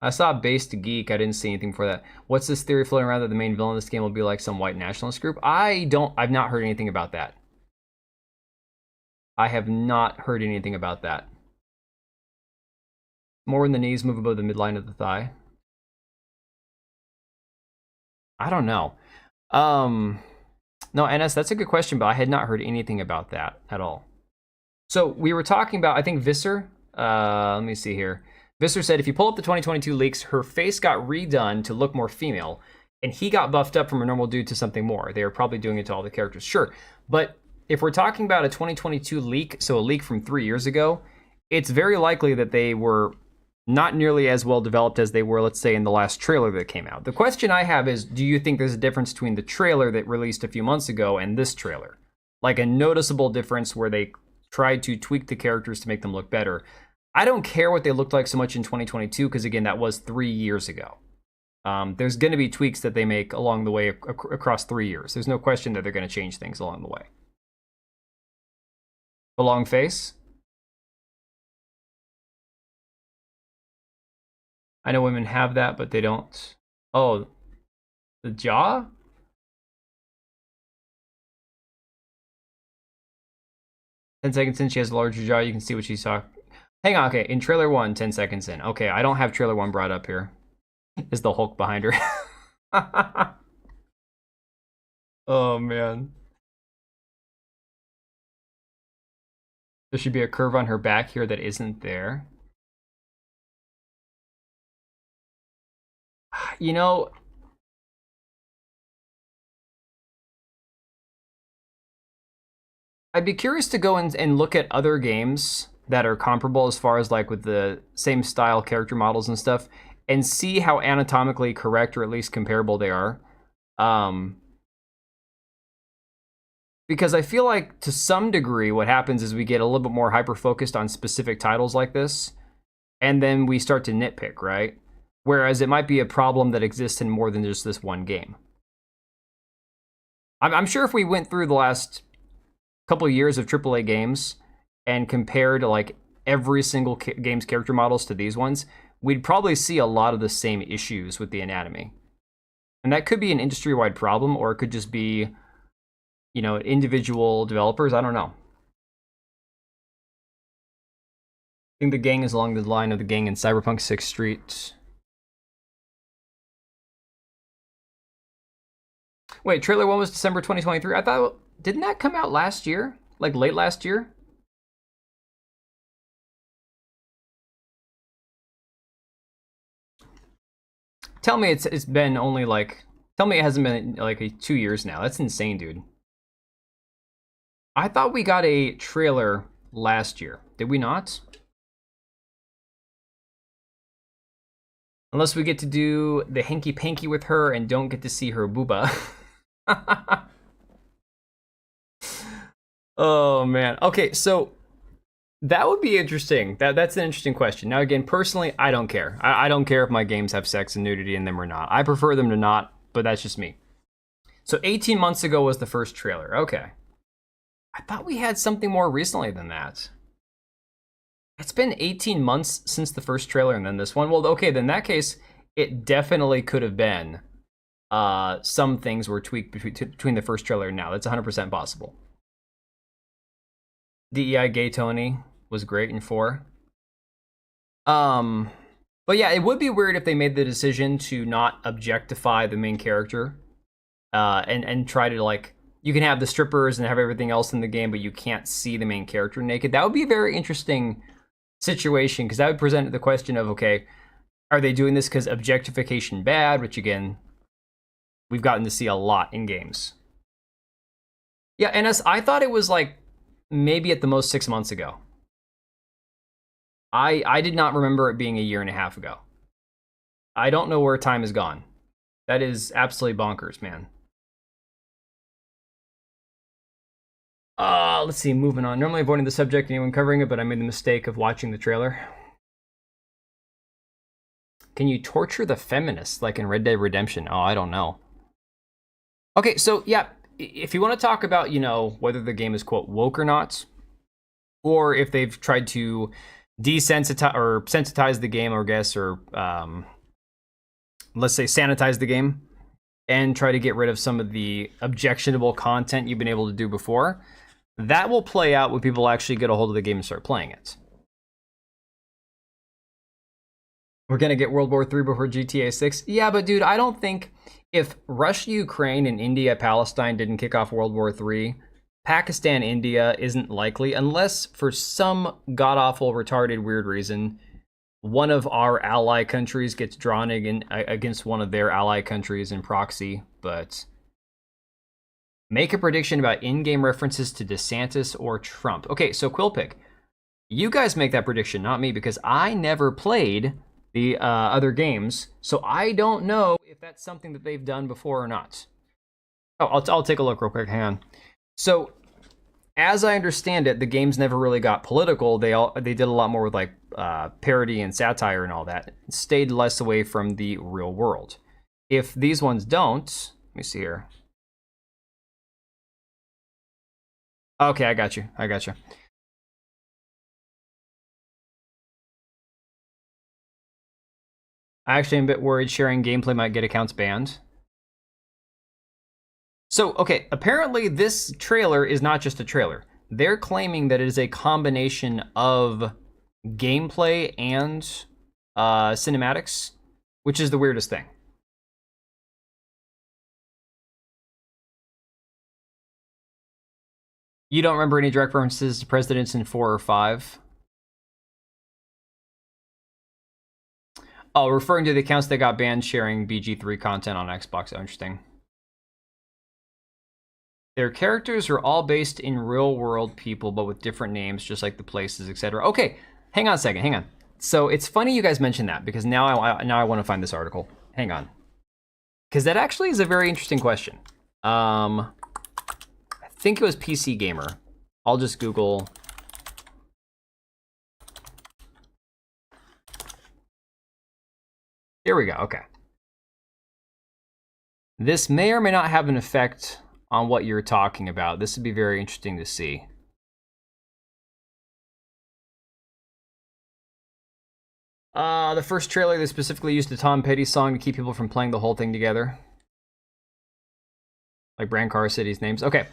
I saw Based Geek. I didn't see anything for that. What's this theory floating around that the main villain of this game will be like some white nationalist group? I've not heard anything about that. I have not heard anything about that. More when the knees move above the midline of the thigh. I don't know. No, NS, that's a good question, but I had not heard anything about that at all. So we were talking about, I think Visser, let me see here. Visser said if you pull up the 2022 leaks, her face got redone to look more female, and he got buffed up from a normal dude to something more. They were probably doing it to all the characters. Sure, but if we're talking about a 2022 leak, so a leak from 3 years ago, it's very likely that they were not nearly as well developed as they were, let's say, in the last trailer that came out. The question I have is, do you think there's a difference between the trailer that released a few months ago and this trailer? Like a noticeable difference where they tried to tweak the characters to make them look better. I don't care what they looked like so much in 2022, because again, that was 3 years ago. There's going to be tweaks that they make along the way across 3 years. There's no question that they're going to change things along the way. The long face. I know women have that, but they don't. Oh, the jaw? Ten seconds in, she has a larger jaw. You can see what she's talking. Hang on, okay. In trailer 1, 10 seconds in. Okay, I don't have trailer 1 brought up here. Is the Hulk behind her? Oh, man. There should be a curve on her back here that isn't there. You know, I'd be curious to go and look at other games that are comparable as far as like with the same style character models and stuff, and see how anatomically correct or at least comparable they are. Because I feel like to some degree what happens is we get a little bit more hyper-focused on specific titles like this, and then we start to nitpick, right? Whereas it might be a problem that exists in more than just this one game. I'm sure if we went through the last couple of years of AAA games and compared like every single game's character models to these ones, we'd probably see a lot of the same issues with the anatomy. And that could be an industry-wide problem, or it could just be, you know, individual developers. I don't know. I think the gang is along the line of the gang in Cyberpunk 6th Street. Wait, trailer 1 was December 2023? I thought, didn't that come out last year? Like late last year? Tell me it's been only like, tell me it hasn't been like 2 years now. That's insane, dude. I thought we got a trailer last year. Did we not? Unless we get to do the hanky-panky with her and don't get to see her booba. Oh, man. Okay, so that would be interesting. That's an interesting question. Now, again, personally, I don't care. I don't care if my games have sex and nudity in them or not. I prefer them to not, but that's just me. So 18 months ago was the first trailer. Okay. I thought we had something more recently than that. It's been 18 months since the first trailer and then this one. Well, okay, then in that case, it definitely could have been some things were tweaked between the first trailer and now. That's 100% possible. DEI Gay Tony was great in 4. But yeah, it would be weird if they made the decision to not objectify the main character and try to, like, you can have the strippers and have everything else in the game, but you can't see the main character naked. That would be a very interesting situation, because that would present the question of, okay, are they doing this because objectification bad, which again, we've gotten to see a lot in games. Yeah, and I thought it was like maybe at the most 6 months ago. I did not remember it being a year and a half ago. I don't know where time has gone. That is absolutely bonkers, man. Let's see, moving on. Normally avoiding the subject, anyone covering it, but I made the mistake of watching the trailer. Can you torture the feminists like in Red Dead Redemption? Oh, I don't know. Okay, so yeah, if you want to talk about, you know, whether the game is, quote, woke or not, or if they've tried to desensitize or sensitize the game, or guess, or let's say sanitize the game and try to get rid of some of the objectionable content you've been able to do before, that will play out when people actually get a hold of the game and start playing it. We're gonna get World War III before GTA 6? Yeah, but dude, I don't think if Russia, Ukraine, and India, Palestine didn't kick off World War III, Pakistan, India isn't likely, unless for some god-awful, retarded, weird reason, one of our ally countries gets drawn against one of their ally countries in proxy. But make a prediction about in-game references to DeSantis or Trump. Okay, so Quillpig, you guys make that prediction, not me, because I never played the other games, so I don't know if that's something that they've done before or not. Oh, I'll take a look real quick. Hang on. So, as I understand it, the games never really got political. They did a lot more with like parody and satire and all that. It stayed less away from the real world. If these ones don't, let me see here. Okay, I got you. I actually am a bit worried sharing gameplay might get accounts banned. So, okay, apparently this trailer is not just a trailer. They're claiming that it is a combination of gameplay and cinematics, which is the weirdest thing. You don't remember any direct references to presidents in 4 or 5? Oh, referring to the accounts that got banned sharing BG3 content on Xbox. Oh, interesting. Their characters are all based in real-world people, but with different names, just like the places, etc. Okay, hang on a second. Hang on. So it's funny you guys mentioned that, because now I want to find this article. Hang on, because that actually is a very interesting question. I think it was PC Gamer. I'll just Google. Here we go. Okay. This may or may not have an effect on what you're talking about. This would be very interesting to see. The first trailer, they specifically used a Tom Petty song to keep people from playing the whole thing together. Like Brand Car City's names. Okay.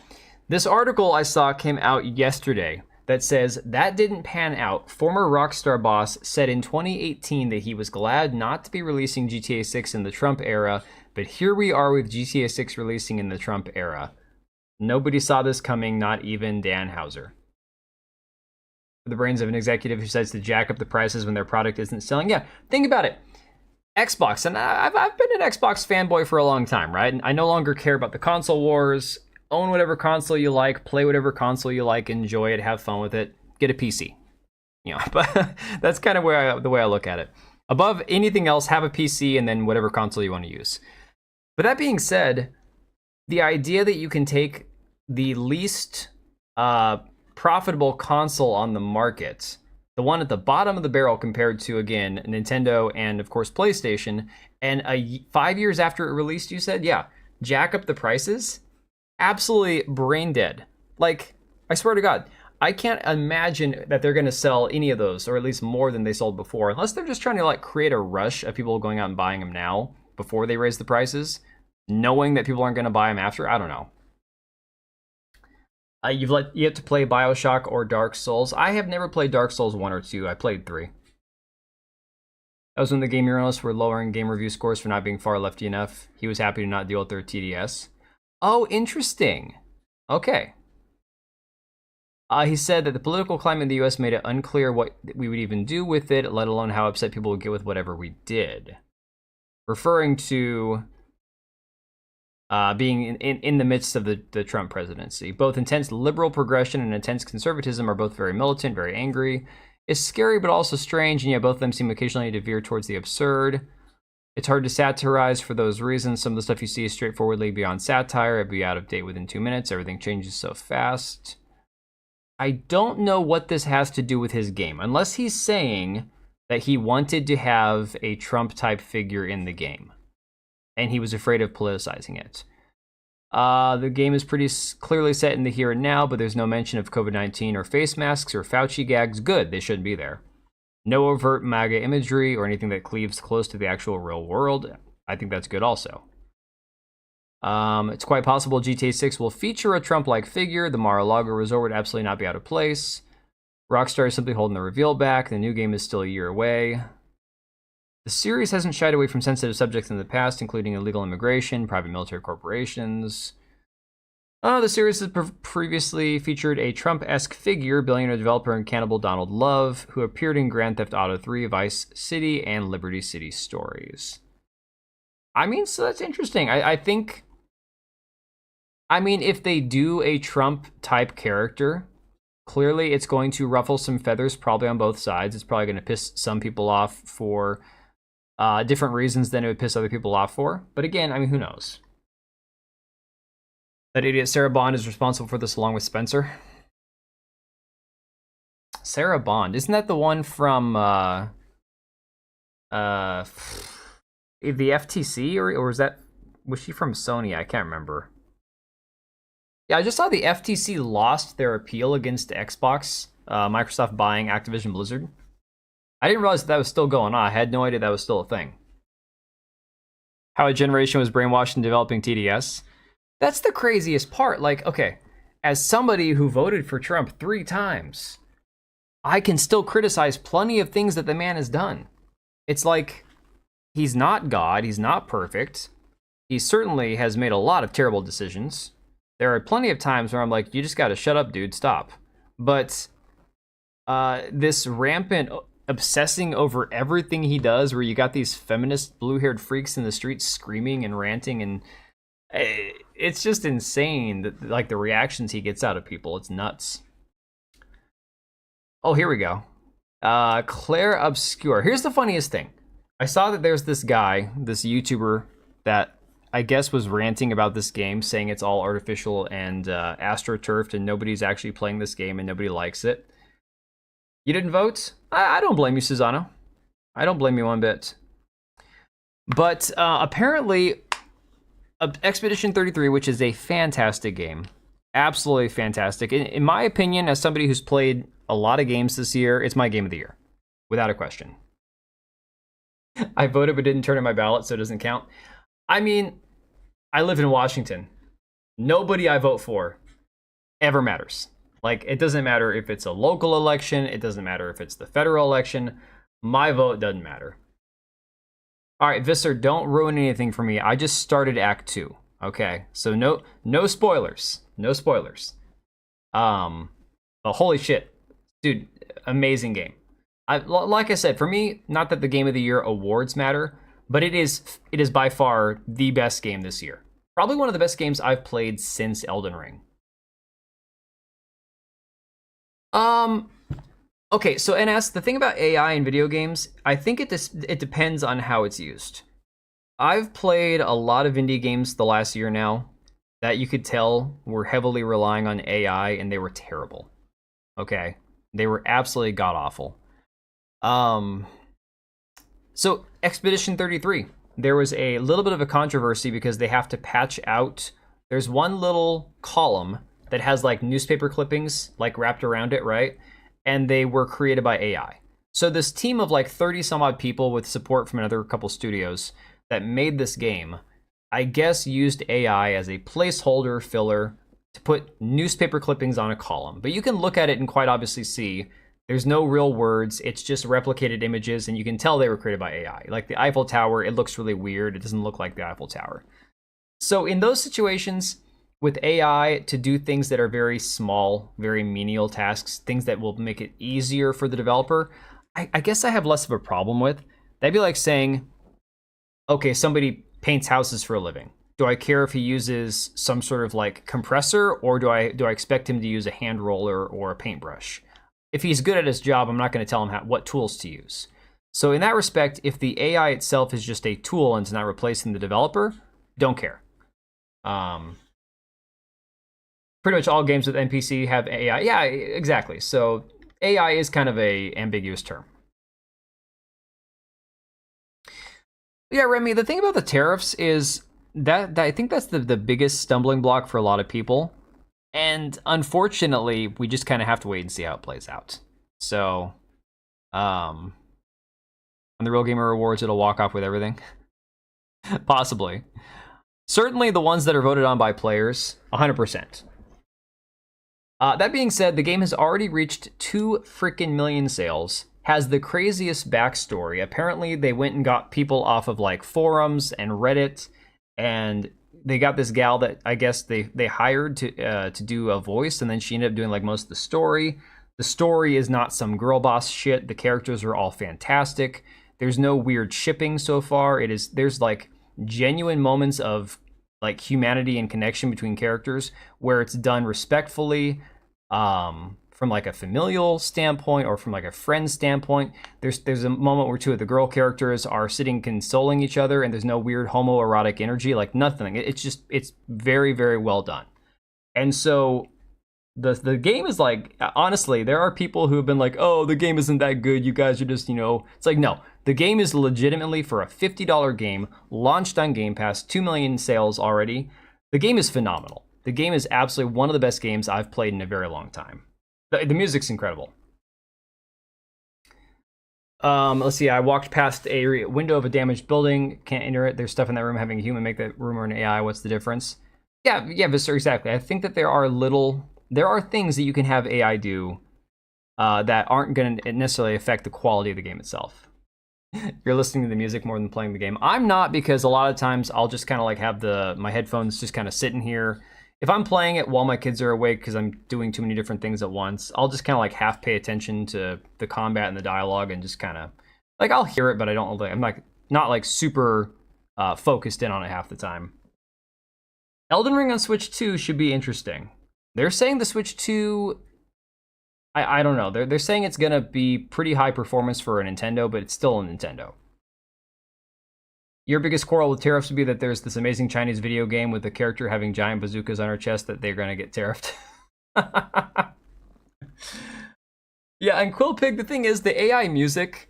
This article I saw came out yesterday that says that didn't pan out. Former Rockstar boss said in 2018 that he was glad not to be releasing GTA 6 in the Trump era, but here we are with GTA 6 releasing in the Trump era. Nobody saw this coming, not even Dan Houser. The brains of an executive who decides to jack up the prices when their product isn't selling. Yeah, think about it. Xbox, and I've been an Xbox fanboy for a long time, right? And I no longer care about the console wars. own whatever console you like, play whatever console you like, enjoy it, have fun with it, get a PC. You know, but that's kind of the way I look at it. Above anything else, have a PC and then whatever console you want to use. But that being said, the idea that you can take the least profitable console on the market, the one at the bottom of the barrel compared to, again, Nintendo and, of course, PlayStation, and 5 years after it released, you said, yeah, jack up the prices? Absolutely brain dead. Like, I swear to God, I can't imagine that they're going to sell any of those, or at least more than they sold before, unless they're just trying to, like, create a rush of people going out and buying them now before they raise the prices, knowing that people aren't going to buy them after. I don't know. You've yet to play BioShock or Dark Souls. I have never played Dark Souls 1 or 2. I played 3. That was when the game journalists were lowering game review scores for not being far lefty enough. He was happy to not deal with their TDS. Oh, interesting. Okay. He said that the political climate in the US made it unclear what we would even do with it, let alone how upset people would get with whatever we did. Referring to being in the midst of the Trump presidency. Both intense liberal progression and intense conservatism are both very militant, very angry. It's scary, but also strange, and yet both of them seem occasionally to veer towards the absurd. It's hard to satirize for those reasons. Some of the stuff you see is straightforwardly beyond satire. It'd be out of date within 2 minutes. Everything changes so fast. I don't know what this has to do with his game, unless he's saying that he wanted to have a Trump-type figure in the game, and he was afraid of politicizing it. The game is pretty clearly set in the here and now, but there's no mention of COVID-19 or face masks or Fauci gags. Good, they shouldn't be there. No overt MAGA imagery or anything that cleaves close to the actual real world. I think that's good also. It's quite possible GTA 6 will feature a Trump-like figure. The Mar-a-Lago resort would absolutely not be out of place. Rockstar is simply holding the reveal back. The new game is still a year away. The series hasn't shied away from sensitive subjects in the past, including illegal immigration, private military corporations. The series has previously featured a Trump-esque figure, billionaire developer and cannibal Donald Love, who appeared in Grand Theft Auto 3, Vice City, and Liberty City Stories. I mean, so that's interesting. I think... I mean, if they do a Trump-type character, clearly it's going to ruffle some feathers, probably on both sides. It's probably going to piss some people off for different reasons than it would piss other people off for. But again, I mean, who knows? That idiot Sarah Bond is responsible for this along with Spencer. Sarah Bond, isn't that the one from the FTC, or was she from Sony? I can't remember. Yeah, I just saw the FTC lost their appeal against Xbox, Microsoft buying Activision Blizzard. I didn't realize that was still going on. I had no idea that was still a thing. How a generation was brainwashed in developing TDS. That's the craziest part. Like, okay, as somebody who voted for Trump 3 times, I can still criticize plenty of things that the man has done. It's like, he's not God, he's not perfect. He certainly has made a lot of terrible decisions. There are plenty of times where I'm like, you just gotta shut up, dude, stop. But this rampant obsessing over everything he does, where you got these feminist blue-haired freaks in the streets screaming and ranting, and it's just insane, that, like, the reactions he gets out of people. It's nuts. Oh, here we go. Claire Obscure. Here's the funniest thing. I saw that there's this guy, this YouTuber, that I guess was ranting about this game, saying it's all artificial and astroturfed, and nobody's actually playing this game and nobody likes it. You didn't vote? I don't blame you, Susano. I don't blame you one bit. But apparently, Expedition 33, which is a fantastic game, absolutely fantastic. In my opinion, as somebody who's played a lot of games this year, it's my game of the year, without a question. I voted but didn't turn in my ballot, so it doesn't count. I mean, I live in Washington. Nobody I vote for ever matters. Like, it doesn't matter if it's a local election. It doesn't matter if it's the federal election. My vote doesn't matter. All right, Visser, don't ruin anything for me. I just started Act 2. Okay, so no spoilers. No spoilers. But holy shit. Dude, amazing game. Like I said, for me, not that the Game of the Year awards matter, but it is by far the best game this year. Probably one of the best games I've played since Elden Ring. Okay, so NS, the thing about AI in video games, I think it depends on how it's used. I've played a lot of indie games the last year now that you could tell were heavily relying on AI, and they were terrible. Okay, they were absolutely god awful. So Expedition 33, there was a little bit of a controversy because they have to patch out. There's one little column that has like newspaper clippings like wrapped around it, right? And they were created by AI. So this team of like 30 some odd people with support from another couple studios that made this game, I guess used AI as a placeholder filler to put newspaper clippings on a column. But you can look at it and quite obviously see there's no real words. It's just replicated images, and you can tell they were created by AI. Like the Eiffel Tower, it looks really weird. It doesn't look like the Eiffel Tower. So in those situations, with AI to do things that are very small, very menial tasks, things that will make it easier for the developer, I guess I have less of a problem with. That'd be like saying, okay, somebody paints houses for a living. Do I care if he uses some sort of like compressor, or do I expect him to use a hand roller or a paintbrush? If he's good at his job, I'm not going to tell him what tools to use. So in that respect, if the AI itself is just a tool and it's not replacing the developer, don't care. Pretty much all games with NPC have AI. Yeah, exactly. So AI is kind of a ambiguous term. Yeah, Remy, the thing about the tariffs is that I think that's the biggest stumbling block for a lot of people. And unfortunately, we just kind of have to wait and see how it plays out. So, on the Real Gamer Awards, it'll walk off with everything. Possibly. Certainly the ones that are voted on by players, 100%. That being said, the game has already reached 2 freaking million sales, has the craziest backstory. Apparently, they went and got people off of like forums and Reddit, and they got this gal that I guess they hired to do a voice, and then she ended up doing like most of the story. The story is not some girl boss shit. The characters are all fantastic. There's no weird shipping so far. There's like genuine moments of like humanity and connection between characters where it's done respectfully, from like a familial standpoint or from like a friend standpoint. There's a moment where two of the girl characters are sitting consoling each other, and there's no weird homoerotic energy, like nothing. It's very, very well done. And so the game is like, honestly, there are people who have been like, oh, the game isn't that good, you guys are just, it's like, no, the game is legitimately, for a $50 game launched on Game Pass, 2 million sales already. The game is phenomenal. The game is absolutely one of the best games I've played in a very long time. The music's incredible. Let's see. I walked past a window of a damaged building. Can't enter it. There's stuff in that room. Having a human make that room or an AI. What's the difference? Yeah, Visser, exactly. I think that there are things that you can have AI do that aren't going to necessarily affect the quality of the game itself. You're listening to the music more than playing the game. I'm not, because a lot of times I'll just kind of like have my headphones just kind of sitting here. If I'm playing it while my kids are awake because I'm doing too many different things at once, I'll just kind of like half pay attention to the combat and the dialogue, and just kind of like, I'll hear it, but I'm like not like super focused in on it half the time. Elden Ring on Switch 2 should be interesting. They're saying the Switch 2, I don't know. They're saying it's gonna be pretty high performance for a Nintendo, but it's still a Nintendo. Your biggest quarrel with tariffs would be that there's this amazing Chinese video game with the character having giant bazookas on her chest that they're going to get tariffed. Yeah, and Quillpig, the thing is, the AI music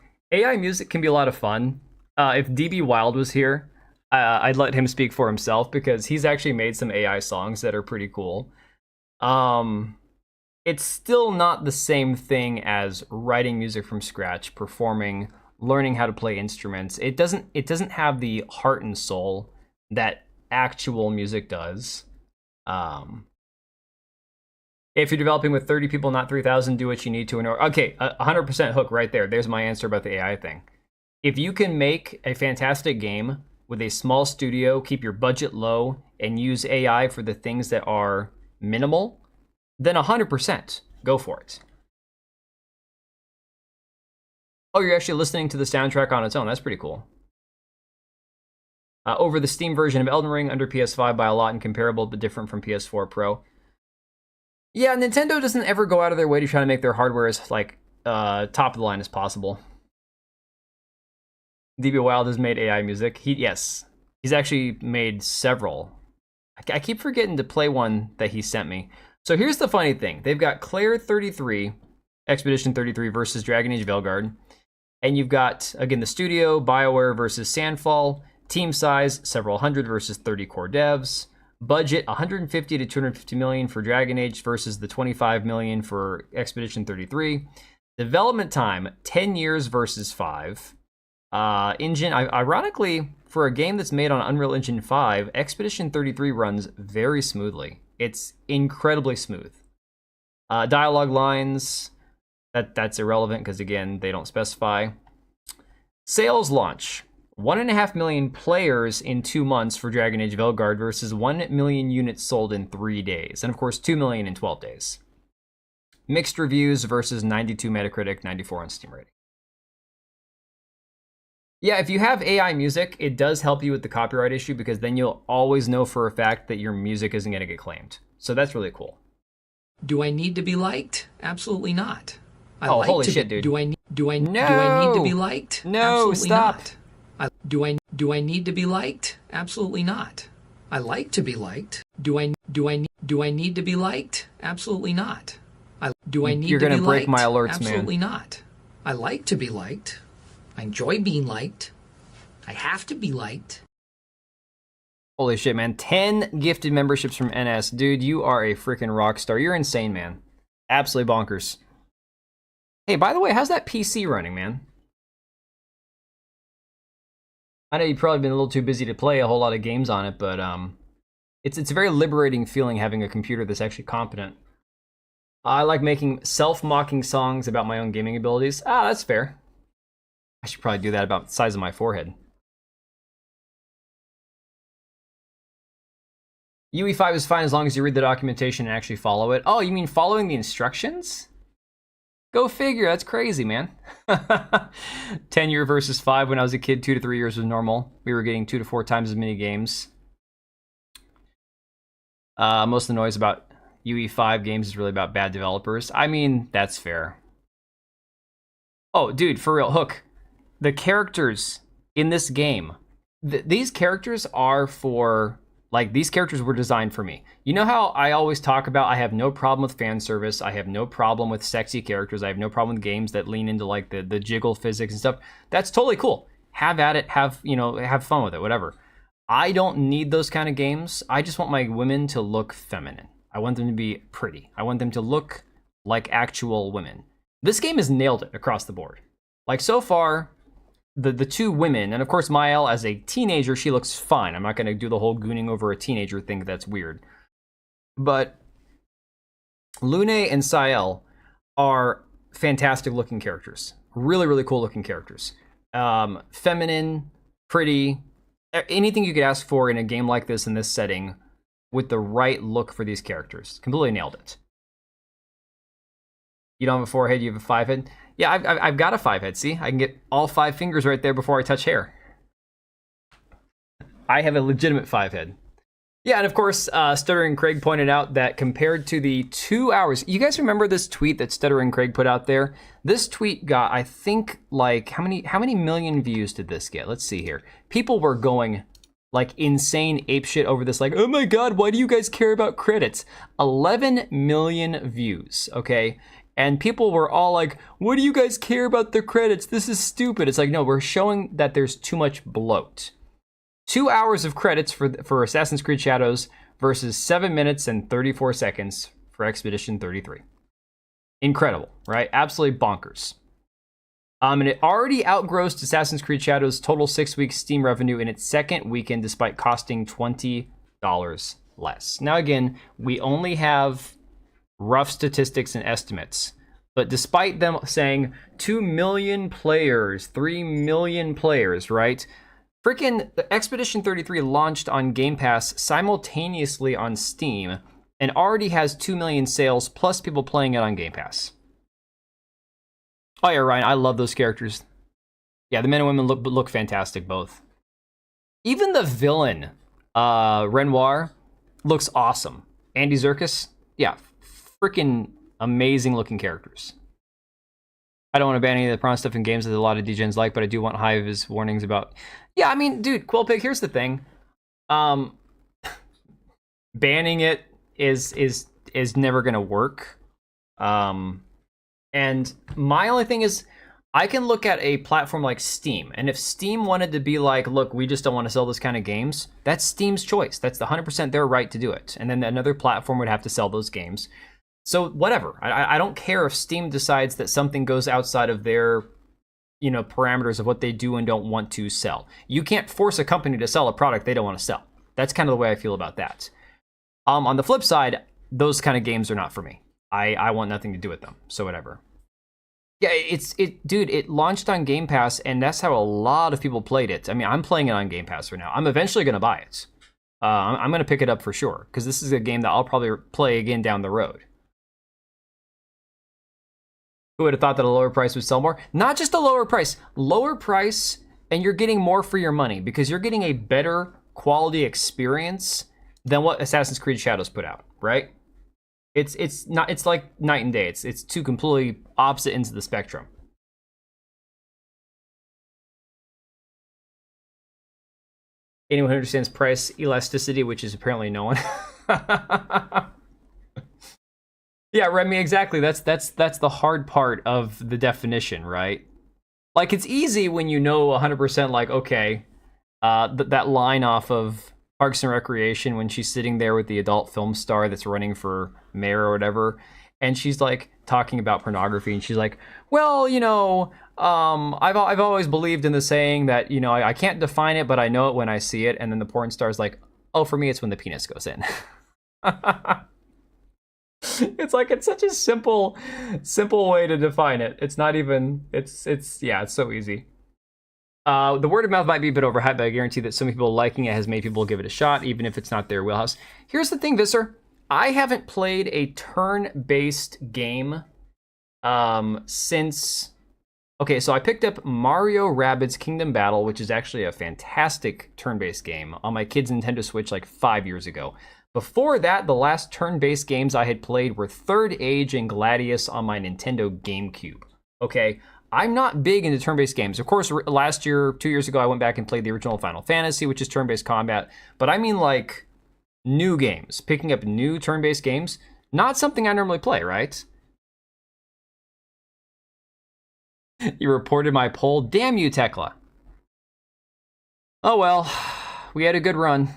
can be a lot of fun. If DB Wild was here, I'd let him speak for himself, because he's actually made some AI songs that are pretty cool. It's still not the same thing as writing music from scratch, performing, learning how to play instruments. It doesn't have the heart and soul that actual music does. If you're developing with 30 people, not 3,000, do what you need to in order. Okay, 100% hook right there. There's my answer about the AI thing. If you can make a fantastic game with a small studio, keep your budget low, and use AI for the things that are minimal, then 100% go for it. Oh, you're actually listening to the soundtrack on its own. That's pretty cool. over the Steam version of Elden Ring under PS5 by a lot and comparable but different from PS4 Pro. Yeah, Nintendo doesn't ever go out of their way to try to make their hardware as like top of the line as possible. DB Wild has made AI music. He's actually made several. I keep forgetting to play one that he sent me. So here's the funny thing. They've got Claire 33, Expedition 33 versus Dragon Age Veilguard. And you've got, again, the studio, BioWare versus Sandfall. Team size, several hundred versus 30 core devs. Budget, 150 to 250 million for Dragon Age versus the 25 million for Expedition 33. Development time, 10 years versus 5. Engine, ironically, for a game that's made on Unreal Engine 5, Expedition 33 runs very smoothly. It's incredibly smooth. Dialogue lines, that's irrelevant because, again, they don't specify. Sales launch. 1.5 million players in 2 months for Dragon Age Veilguard versus 1 million units sold in 3 days. And of course, 2 million in 12 days. Mixed reviews versus 92 Metacritic, 94 on Steam rating. Yeah, if you have AI music, it does help you with the copyright issue because then you'll always know for a fact that your music isn't going to get claimed. So that's really cool. Do I need to be liked? Absolutely not. Holy shit, dude. Do I need to be liked? No, Absolutely stop. Not. Do I need to be liked? Absolutely not. I like to be liked. Do I need to be liked? Absolutely not. Do I need to be liked? You're gonna break my alerts, man. Absolutely not. I like to be liked. I enjoy being liked. I have to be liked. Holy shit, man. 10 gifted memberships from NS. Dude, you are a freaking rock star. You're insane, man. Absolutely bonkers. Hey, by the way, how's that PC running, man? I know you've probably been a little too busy to play a whole lot of games on it, but it's a very liberating feeling having a computer that's actually competent. I like making self-mocking songs about my own gaming abilities. That's fair. I should probably do that about the size of my forehead. UE5 is fine as long as you read the documentation and actually follow it. Oh, you mean following the instructions? Go figure, that's crazy, man. 10-year versus 5 when I was a kid, 2 to 3 years was normal. We were getting 2 to 4 times as many games. Most of the noise about UE5 games is really about bad developers. I mean, that's fair. Oh, dude, for real, Hook. The characters in this game, these characters are for... Like, these characters were designed for me. You know how I always talk about I have no problem with fan service, I have no problem with sexy characters, I have no problem with games that lean into, like, the jiggle physics and stuff. That's totally cool. Have at it, have fun with it, whatever. I don't need those kind of games. I just want my women to look feminine. I want them to be pretty. I want them to look like actual women. This game has nailed it across the board. Like, so far... The two women, and of course Mael as a teenager, she looks fine. I'm not going to do the whole gooning over a teenager thing, that's weird. But Lune and Sael are fantastic looking characters. Really, really cool looking characters. Feminine, pretty, anything you could ask for in a game like this in this setting with the right look for these characters. Completely nailed it. You don't have a 4-head, you have a 5-head? Yeah, I've got a 5-head, see? I can get all 5 fingers right there before I touch hair. I have a legitimate 5-head. Yeah, and of course, Stuttering Craig pointed out that compared to the 2 hours... You guys remember this tweet that Stuttering Craig put out there? This tweet got, I think, like... How many million views did this get? Let's see here. People were going... like insane apeshit over this, like, oh my god, why do you guys care about credits? 11 million views, okay? And people were all like, what do you guys care about the credits? This is stupid. It's like, no, we're showing that there's too much bloat. 2 hours of credits for Assassin's Creed Shadows versus 7 minutes and 34 seconds for Expedition 33. Incredible, right? Absolutely bonkers. And it already outgrossed Assassin's Creed Shadows' total 6-week Steam revenue in its second weekend, despite costing $20 less. Now, again, we only have rough statistics and estimates, but despite them saying 2 million players, 3 million players, right? Freaking Expedition 33 launched on Game Pass simultaneously on Steam and already has 2 million sales plus people playing it on Game Pass. Oh yeah, Ryan, I love those characters. Yeah, the men and women look fantastic both. Even the villain, Renoir, looks awesome. Andy Serkis, yeah, freaking amazing looking characters. I don't want to ban any of the prawn stuff in games that a lot of degens like, but I do want Hive's warnings about. Yeah, I mean, dude, Quillpig. Here's the thing, banning it is never gonna work. And my only thing is, I can look at a platform like Steam, and if Steam wanted to be like, look, we just don't want to sell this kind of games, that's Steam's choice. That's the 100% their right to do it. And then another platform would have to sell those games. So whatever. I don't care if Steam decides that something goes outside of their, parameters of what they do and don't want to sell. You can't force a company to sell a product they don't want to sell. That's kind of the way I feel about that. On the flip side, those kind of games are not for me. I want nothing to do with them. So whatever. Yeah, dude, it launched on Game Pass, and that's how a lot of people played it. I mean, I'm playing it on Game Pass right now. I'm eventually going to buy it. I'm going to pick it up for sure, because this is a game that I'll probably play again down the road. Who would have thought that a lower price would sell more? Not just a lower price, and you're getting more for your money, because you're getting a better quality experience than what Assassin's Creed Shadows put out, right? It's like night and day. It's two completely opposite ends of the spectrum. Anyone who understands price elasticity, which is apparently no one. Yeah, Remy, exactly. That's the hard part of the definition, right? Like, it's easy when you know 100%, like, okay, that line off of Parks and Recreation when she's sitting there with the adult film star that's running for mayor or whatever, and she's like talking about pornography, and she's like, well, I've always believed in the saying that, I can't define it, but I know it when I see it. And then the porn star's like, oh, for me, it's when the penis goes in. It's like, it's such a simple way to define it. It's not even, it's so easy. The word of mouth might be a bit overhyped, but I guarantee that some people liking it has made people give it a shot, even if it's not their wheelhouse. Here's the thing, Visser. I haven't played a turn-based game since... Okay, so I picked up Mario Rabbids Kingdom Battle, which is actually a fantastic turn-based game, on my kid's Nintendo Switch like 5 years ago. Before that, the last turn-based games I had played were Third Age and Gladius on my Nintendo GameCube. Okay, I'm not big into turn-based games. Of course, last year, 2 years ago, I went back and played the original Final Fantasy, which is turn-based combat. But I mean, like, new games. Picking up new turn-based games. Not something I normally play, right? You reported my poll. Damn you, Tekla. Oh, well. We had a good run.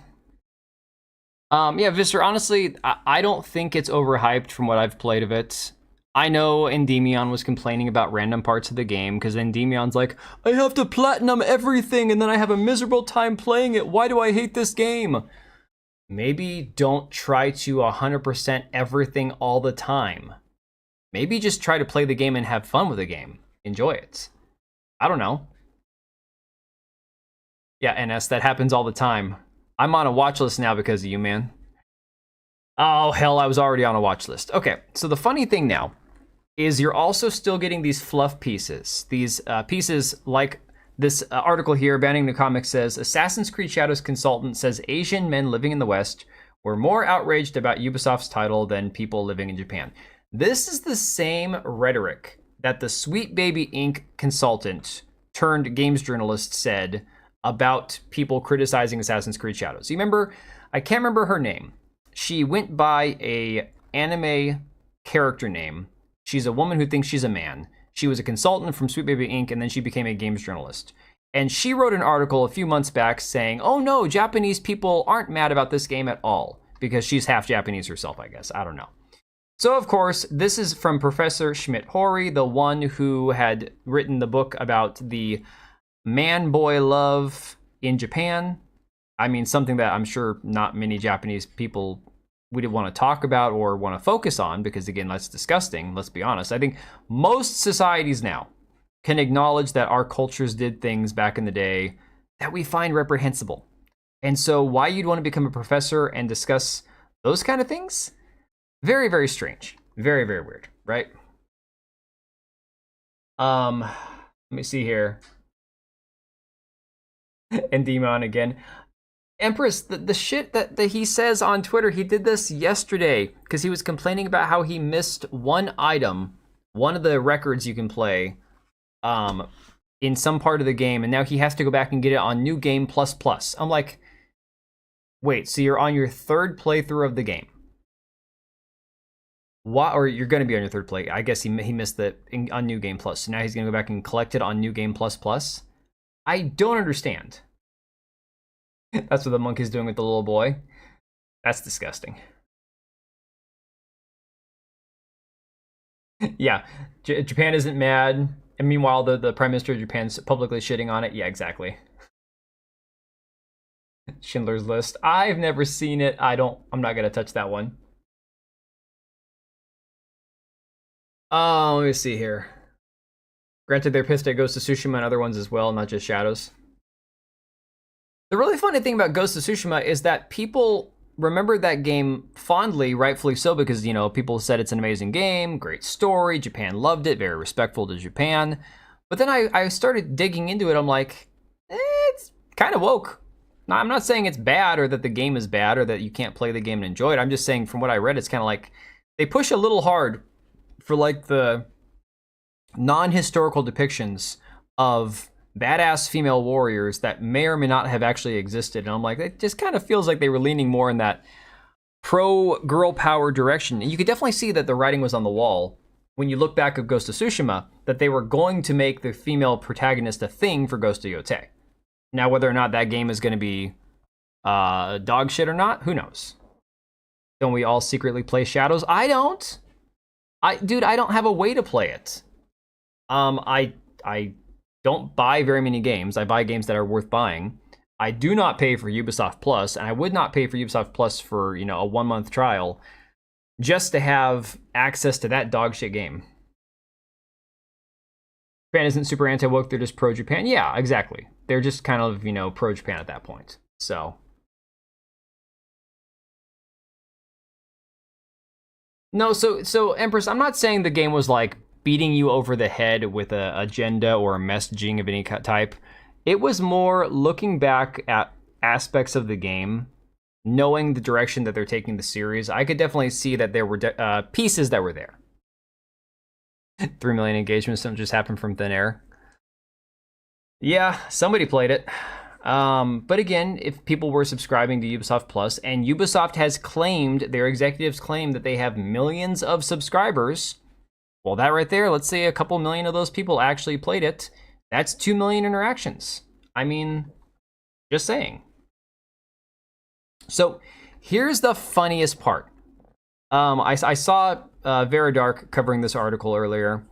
Yeah, Visser, honestly, I don't think it's overhyped from what I've played of it. I know Endymion was complaining about random parts of the game, because Endymion's like, I have to platinum everything, and then I have a miserable time playing it. Why do I hate this game? Maybe don't try to 100% everything all the time. Maybe just try to play the game and have fun with the game. Enjoy it. I don't know. Yeah, NS, that happens all the time. I'm on a watch list now because of you, man. Oh, hell, I was already on a watch list. Okay, so the funny thing now is you're also still getting these fluff pieces. These pieces like this article here, Banning the Comics says, Assassin's Creed Shadows consultant says Asian men living in the West were more outraged about Ubisoft's title than people living in Japan. This is the same rhetoric that the Sweet Baby Inc. consultant turned games journalist said about people criticizing Assassin's Creed Shadows. You remember, I can't remember her name. She went by a anime character name. She's a woman who thinks she's a man. She was a consultant from Sweet Baby Inc., and then she became a games journalist. And she wrote an article a few months back saying, oh no, Japanese people aren't mad about this game at all, because she's half Japanese herself, I guess. I don't know. So, of course, this is from Professor Schmidt-Hori, the one who had written the book about the man-boy love in Japan. I mean, something that I'm sure not many Japanese people would want to talk about or want to focus on, because, again, that's disgusting, let's be honest. I think most societies now can acknowledge that our cultures did things back in the day that we find reprehensible. And so why you'd want to become a professor and discuss those kind of things? Very, very strange. Very, very weird, right? Let me see here. And Demon again. Empress, the shit that he says on Twitter, he did this yesterday because he was complaining about how he missed one item, one of the records you can play, in some part of the game, and now he has to go back and get it on New Game Plus Plus. I'm like, wait, so you're on your third playthrough of the game? What? Or you're going to be on your third play? I guess he missed it on New Game Plus, so now he's going to go back and collect it on New Game Plus Plus. I don't understand. That's what the monkey's doing with the little boy. That's disgusting. Yeah, Japan isn't mad. And meanwhile, the Prime Minister of Japan's publicly shitting on it. Yeah, exactly. Schindler's List. I've never seen it. I'm not going to touch that one. Oh, let me see here. Granted, they're pissed at Ghost of Tsushima and other ones as well, not just Shadows. The really funny thing about Ghost of Tsushima is that people remember that game fondly, rightfully so, because, you know, people said it's an amazing game, great story, Japan loved it, very respectful to Japan. But then I started digging into it. I'm like, it's kind of woke. Now, I'm not saying it's bad or that the game is bad or that you can't play the game and enjoy it. I'm just saying from what I read, it's kind of like they push a little hard for like the non-historical depictions of badass female warriors that may or may not have actually existed. And I'm like, it just kind of feels like they were leaning more in that pro girl power direction. And you could definitely see that the writing was on the wall when you look back at Ghost of Tsushima, that they were going to make the female protagonist a thing for Ghost of Yotei. Now, whether or not that game is going to be dog shit or not, who knows? Don't we all secretly play Shadows? I don't. Dude, I don't have a way to play it. I don't buy very many games. I buy games that are worth buying. I do not pay for Ubisoft Plus, and I would not pay for Ubisoft Plus for, you know, a 1-month trial just to have access to that dog shit game. Japan isn't super anti-woke, they're just pro-Japan. Yeah, exactly. They're just kind of, you know, pro-Japan at that point. So. No, so Empress, I'm not saying the game was like beating you over the head with an agenda or a messaging of any type. It was more looking back at aspects of the game, knowing the direction that they're taking the series. I could definitely see that there were pieces that were there. 3 million engagements don't just happen from thin air. Yeah, somebody played it. But again, if people were subscribing to Ubisoft Plus, and Ubisoft has claimed, their executives claim that they have millions of subscribers, well, that right there, let's say a couple million of those people actually played it. That's 2 million interactions. I mean, just saying. So here's the funniest part. I saw Vera Dark covering this article earlier,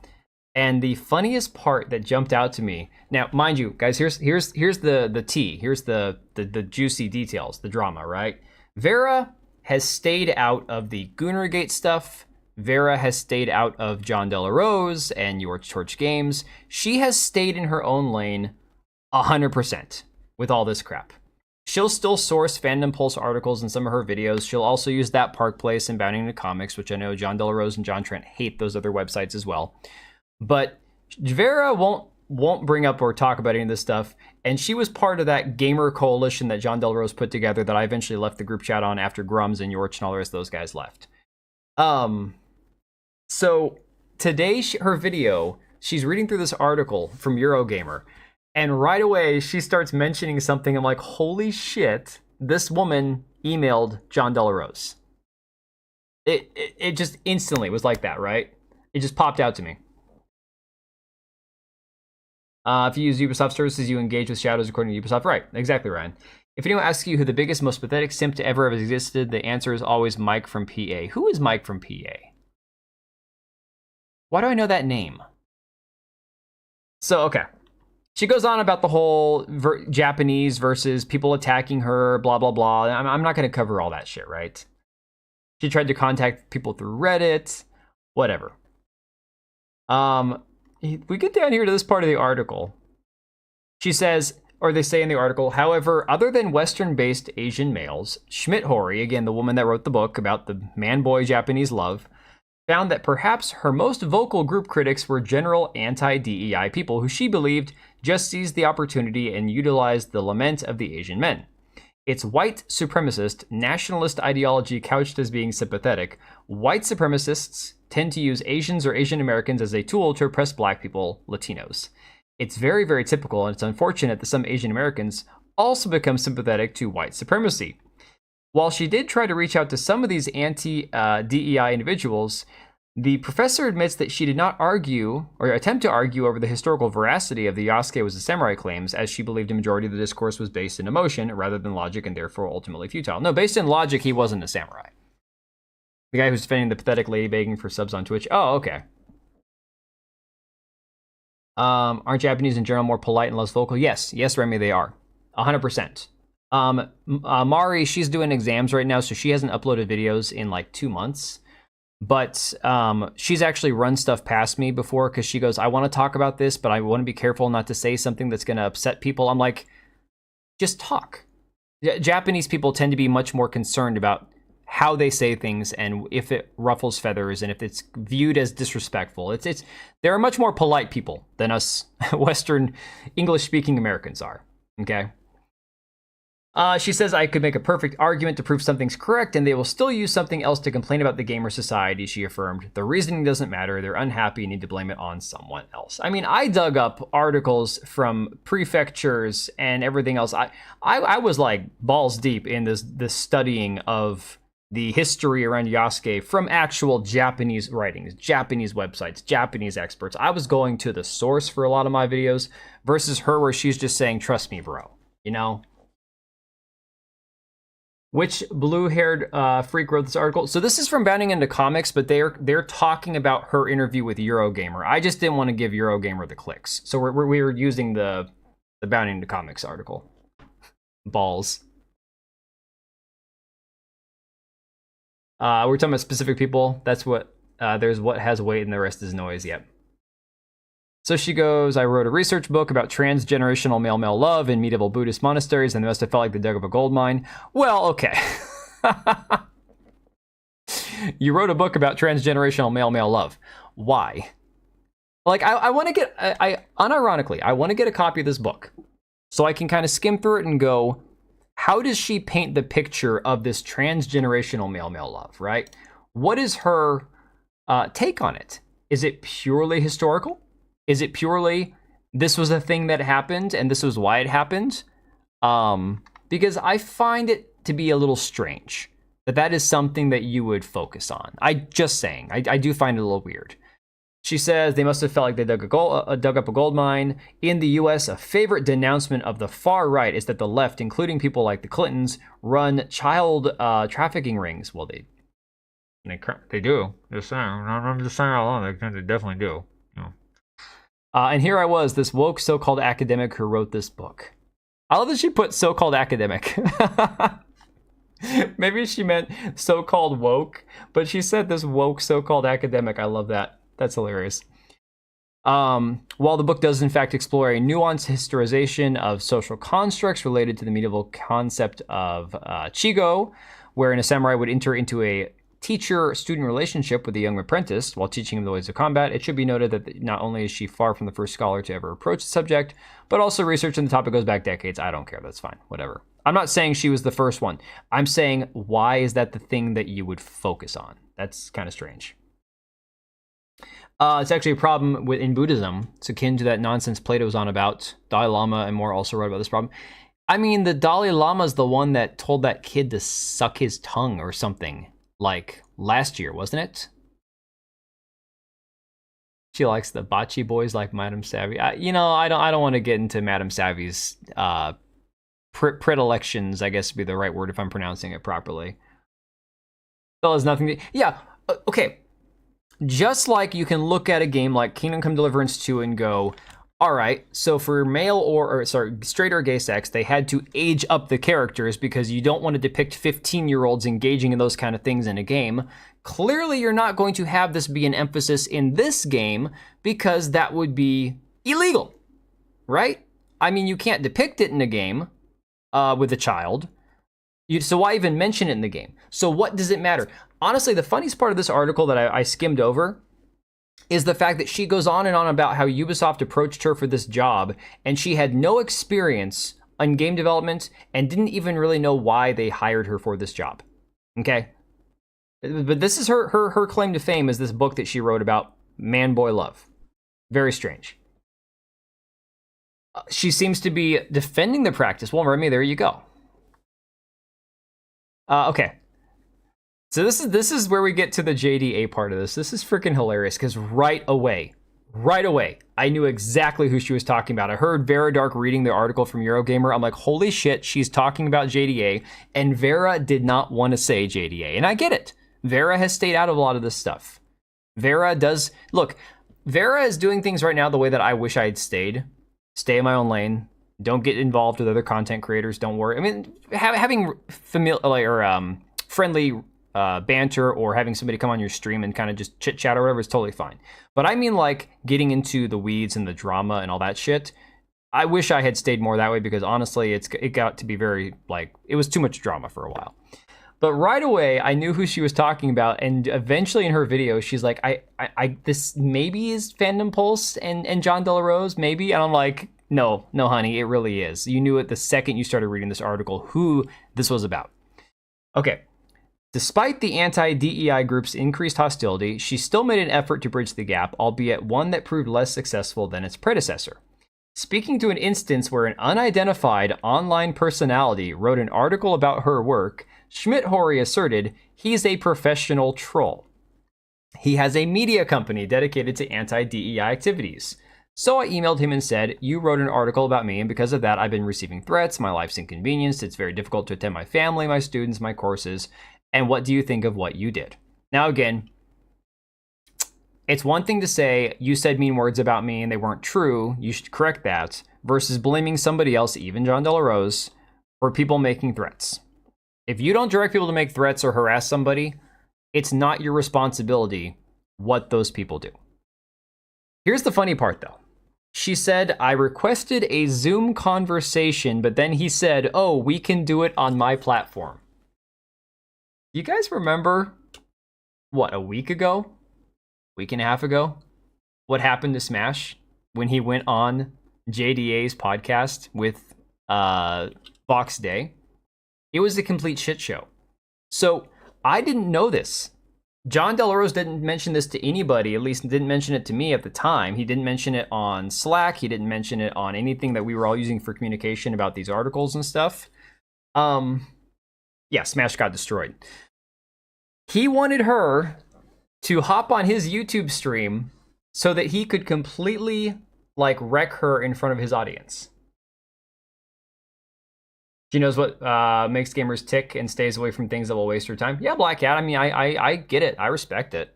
and the funniest part that jumped out to me. Now, mind you, guys, here's the tea. Here's the juicy details, the drama, right? Vera has stayed out of the Goonergate stuff. Vera has stayed out of John Della Rose and Your Torch Games. She has stayed in her own lane 100% with all this crap. She'll still source Fandom Pulse articles in some of her videos. She'll also use that Park Place and Bounding into Comics, which I know John Della Rose and John Trent hate those other websites as well. But Vera won't bring up or talk about any of this stuff, and she was part of that gamer coalition that John Della Rose put together that I eventually left the group chat on after Grums and Yorch and all the rest of those guys left. So today, her video, she's reading through this article from Eurogamer, and right away she starts mentioning something. I'm like, holy shit, this woman emailed John Della Rose. It just instantly was like that, right? It just popped out to me. If you use Ubisoft services, you engage with Shadows according to Ubisoft. Right, exactly, Ryan. If anyone asks you who the biggest, most pathetic simp to ever have existed, the answer is always Mike from PA. Who is Mike from PA? Why do I know that name? So, okay. She goes on about the whole Japanese versus people attacking her, blah, blah, blah. I'm not going to cover all that shit, right? She tried to contact people through Reddit, whatever. We get down here to this part of the article. She says, or they say in the article, however, other than Western-based Asian males, Schmidt-Hori, again, the woman that wrote the book about the man-boy Japanese love, found that perhaps her most vocal group critics were general anti-DEI people who she believed just seized the opportunity and utilized the lament of the Asian men. It's white supremacist, nationalist ideology couched as being sympathetic. White supremacists tend to use Asians or Asian Americans as a tool to oppress black people, Latinos. It's very, very typical, and it's unfortunate that some Asian Americans also become sympathetic to white supremacy. While she did try to reach out to some of these anti-DEI individuals, the professor admits that she did not argue or attempt to argue over the historical veracity of the Yasuke was a samurai claims, as she believed a majority of the discourse was based in emotion rather than logic and therefore ultimately futile. No, based in logic, he wasn't a samurai. The guy who's defending the pathetic lady begging for subs on Twitch. Oh, okay. Aren't Japanese in general more polite and less vocal? Yes, Remy, they are. 100%. Mari, she's doing exams right now, so she hasn't uploaded videos in like 2 months. But she's actually run stuff past me before because she goes, I want to talk about this, but I want to be careful not to say something that's going to upset people. I'm like, just talk. Japanese people tend to be much more concerned about how they say things and if it ruffles feathers and if it's viewed as disrespectful. They're much more polite people than us Western English-speaking Americans are, okay? She says, I could make a perfect argument to prove something's correct, and they will still use something else to complain about the gamer society, she affirmed. The reasoning doesn't matter. They're unhappy and need to blame it on someone else. I mean, I dug up articles from prefectures and everything else. I was like balls deep in this studying of the history around Yasuke from actual Japanese writings, Japanese websites, Japanese experts. I was going to the source for a lot of my videos versus her where she's just saying, trust me, bro, you know? Which blue-haired freak wrote this article? So this is from Bounding into Comics, but they're talking about her interview with Eurogamer. I just didn't want to give Eurogamer the clicks, so we were using the Bounding into Comics article. Balls. We're talking about specific people. That's what there's what has weight and the rest is noise. Yep. So she goes, I wrote a research book about transgenerational male-male love in medieval Buddhist monasteries, and they must have felt like they dug up a gold mine. Well, okay. You wrote a book about transgenerational male-male love. Why? Like, I want to get, unironically, I want to get a copy of this book so I can kind of skim through it and go, how does she paint the picture of this transgenerational male-male love, right? What is her take on it? Is it purely historical? Is it purely, this was a thing that happened and this was why it happened? Because I find it to be a little strange that is something that you would focus on. I do find it a little weird. She says they must have felt like they dug up a gold mine. In the US, a favorite denouncement of the far right is that the left, including people like the Clintons, run child trafficking rings. Well, they do. Just saying. I'm just saying all along. They definitely do. And here I was, this woke so-called academic who wrote this book. I love that she put so-called academic. Maybe she meant so-called woke, but she said this woke so-called academic. I love that. That's hilarious. While the book does in fact explore a nuanced historization of social constructs related to the medieval concept of chigo, wherein a samurai would enter into a teacher-student relationship with a young apprentice while teaching him the ways of combat, it should be noted that not only is she far from the first scholar to ever approach the subject, but also research on the topic goes back decades. I don't care. That's fine. Whatever. I'm not saying she was the first one. I'm saying, why is that the thing that you would focus on? That's kind of strange. It's actually a problem in Buddhism. It's akin to that nonsense Plato was on about. Dalai Lama and more also wrote about this problem. I mean, the Dalai Lama's the one that told that kid to suck his tongue or something. Like last year, wasn't it? She likes the bocce boys like Madame Savvy. I don't want to get into Madame Savvy's predilections, I guess would be the right word if I'm pronouncing it properly. Still has nothing to... Yeah, okay. Just like you can look at a game like Kingdom Come Deliverance 2 and go, all right, so for straight or gay sex, they had to age up the characters because you don't want to depict 15-year-olds engaging in those kind of things in a game. Clearly, you're not going to have this be an emphasis in this game because that would be illegal, right? I mean, you can't depict it in a game with a child. So why even mention it in the game? So what does it matter? Honestly, the funniest part of this article that I skimmed over is the fact that she goes on and on about how Ubisoft approached her for this job and she had no experience on game development and didn't even really know why they hired her for this job. Okay? But this is her claim to fame, is this book that she wrote about man boy love. Very strange. She seems to be defending the practice. Well, Remy, there you go. Okay. So this is where we get to the JDA part of this. This is freaking hilarious because right away, I knew exactly who she was talking about. I heard Vera Dark reading the article from Eurogamer. I'm like, holy shit, she's talking about JDA. And Vera did not want to say JDA. And I get it. Vera has stayed out of a lot of this stuff. Vera does... Look, Vera is doing things right now the way that I wish I had stayed. Stay in my own lane. Don't get involved with other content creators. Don't worry. I mean, having friendly banter or having somebody come on your stream and kind of just chit chat or whatever is totally fine. But I mean, like, getting into the weeds and the drama and all that shit. I wish I had stayed more that way because honestly, it got to be very, like, it was too much drama for a while. But right away, I knew who she was talking about, and eventually in her video, she's like, this maybe is Fandom Pulse and John De La Rose, maybe? And I'm like, no, honey, it really is. You knew it the second you started reading this article, who this was about. Okay. Despite the anti-DEI group's increased hostility, she still made an effort to bridge the gap, albeit one that proved less successful than its predecessor. Speaking to an instance where an unidentified online personality wrote an article about her work, Schmidt-Horry asserted he's a professional troll. He has a media company dedicated to anti-DEI activities. So I emailed him and said, you wrote an article about me, and because of that, I've been receiving threats, my life's inconvenienced, it's very difficult to attend my family, my students, my courses, and what do you think of what you did? Now again, it's one thing to say, you said mean words about me and they weren't true, you should correct that, versus blaming somebody else, even John De La Rose, for people making threats. If you don't direct people to make threats or harass somebody, it's not your responsibility what those people do. Here's the funny part, though. She said, I requested a Zoom conversation, but then he said, oh, we can do it on my platform. You guys remember, what, a week and a half ago, what happened to Smash when he went on JDA's podcast with Fox Day? It was a complete shit show. So I didn't know this. John De La Rose didn't mention this to anybody, at least didn't mention it to me at the time. He didn't mention it on Slack. He didn't mention it on anything that we were all using for communication about these articles and stuff. Yeah, Smash got destroyed. He wanted her to hop on his YouTube stream so that he could completely, like, wreck her in front of his audience. She knows what makes gamers tick and stays away from things that will waste her time. Yeah, Black Cat, I mean, I get it. I respect it.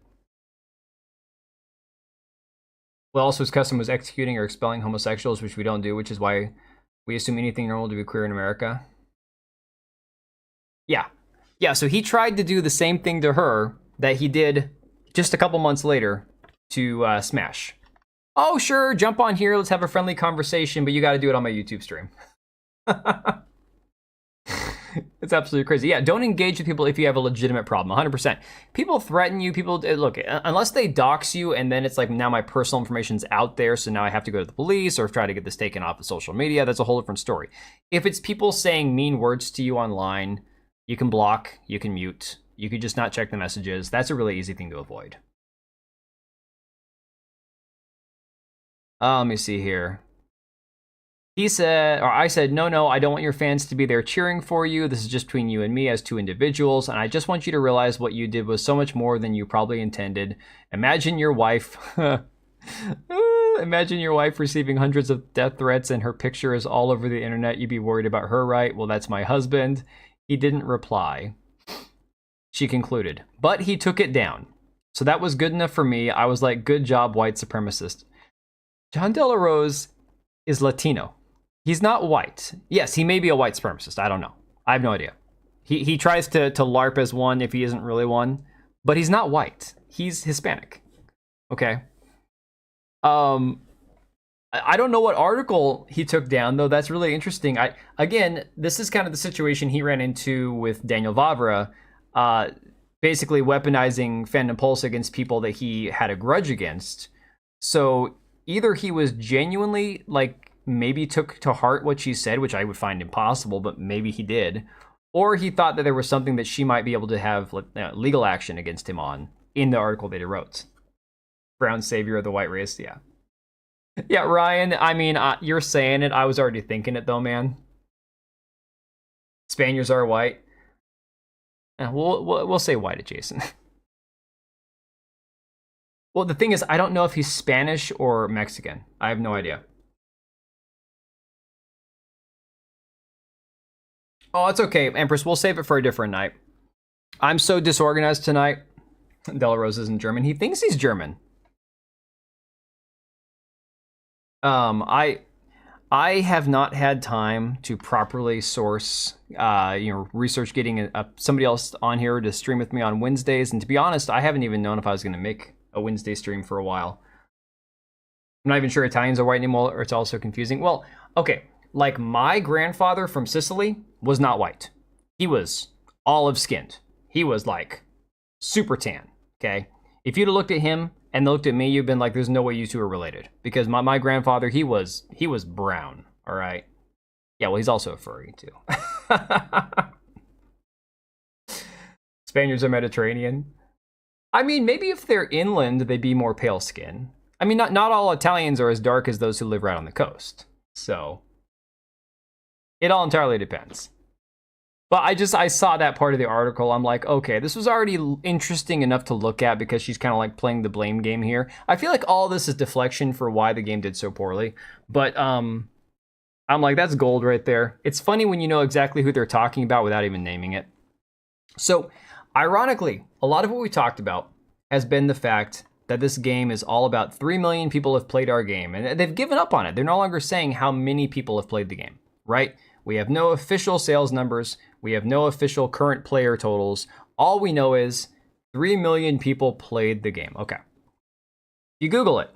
Well, also his custom was executing or expelling homosexuals, which we don't do, which is why we assume anything normal to be queer in America. Yeah. Yeah, so he tried to do the same thing to her that he did just a couple months later to Smash. Oh, sure, jump on here, let's have a friendly conversation, but you gotta do it on my YouTube stream. It's absolutely crazy. Yeah, don't engage with people if you have a legitimate problem, 100%. People threaten you, people, look, unless they dox you and then it's like, now my personal information's out there, so now I have to go to the police or try to get this taken off of social media, that's a whole different story. If it's people saying mean words to you online, you can block, you can mute, you could just not check the messages. That's a really easy thing to avoid. Let me see here. He said, or I said, no, I don't want your fans to be there cheering for you. This is just between you and me as two individuals, and I just want you to realize what you did was so much more than you probably intended. Imagine your wife, imagine your wife receiving hundreds of death threats and her picture is all over the internet. You'd be worried about her, right? Well, that's my husband. He didn't reply. She concluded, but he took it down. So that was good enough for me. I was like, good job, white supremacist. John De La Rose is Latino. He's not white. Yes, he may be a white supremacist. I don't know. I have no idea. He tries to LARP as one if he isn't really one, but he's not white. He's Hispanic. Okay. I don't know what article he took down, though. That's really interesting. Again, this is kind of the situation he ran into with Daniel Vavra. basically weaponizing Phantom Pulse against people that he had a grudge against. So either he was genuinely, like, maybe took to heart what she said, which I would find impossible, but maybe he did, or he thought that there was something that she might be able to have legal action against him on in the article that he wrote. Brown savior of the white race, yeah. Yeah, Ryan, I mean, you're saying it. I was already thinking it, though, man. Spaniards are white. We'll say white adjacent. Well, the thing is, I don't know if he's Spanish or Mexican. I have no idea. Oh, it's okay, Empress. We'll save it for a different night. I'm so disorganized tonight. Della Rose isn't German. He thinks he's German. I have not had time to properly source, research getting somebody else on here to stream with me on Wednesdays. And to be honest, I haven't even known if I was going to make a Wednesday stream for a while. I'm not even sure Italians are white anymore, or it's also confusing. Well, okay, like my grandfather from Sicily was not white. He was olive-skinned. He was like super tan, okay? If you'd have looked at him and looked at me, you've been like, there's no way you two are related. Because my grandfather, he was brown, all right? Yeah, well, he's also a furry, too. Spaniards are Mediterranean. I mean, maybe if they're inland, they'd be more pale skin. I mean, not all Italians are as dark as those who live right on the coast. So, it all entirely depends. But I saw that part of the article. I'm like, okay, this was already interesting enough to look at because she's kind of like playing the blame game here. I feel like all this is deflection for why the game did so poorly. But I'm like, that's gold right there. It's funny when you know exactly who they're talking about without even naming it. So, ironically, a lot of what we talked about has been the fact that this game is all about 3 million people have played our game. And they've given up on it. They're no longer saying how many people have played the game, right? We have no official sales numbers. We have no official current player totals. All we know is 3 million people played the game. Okay. You Google it.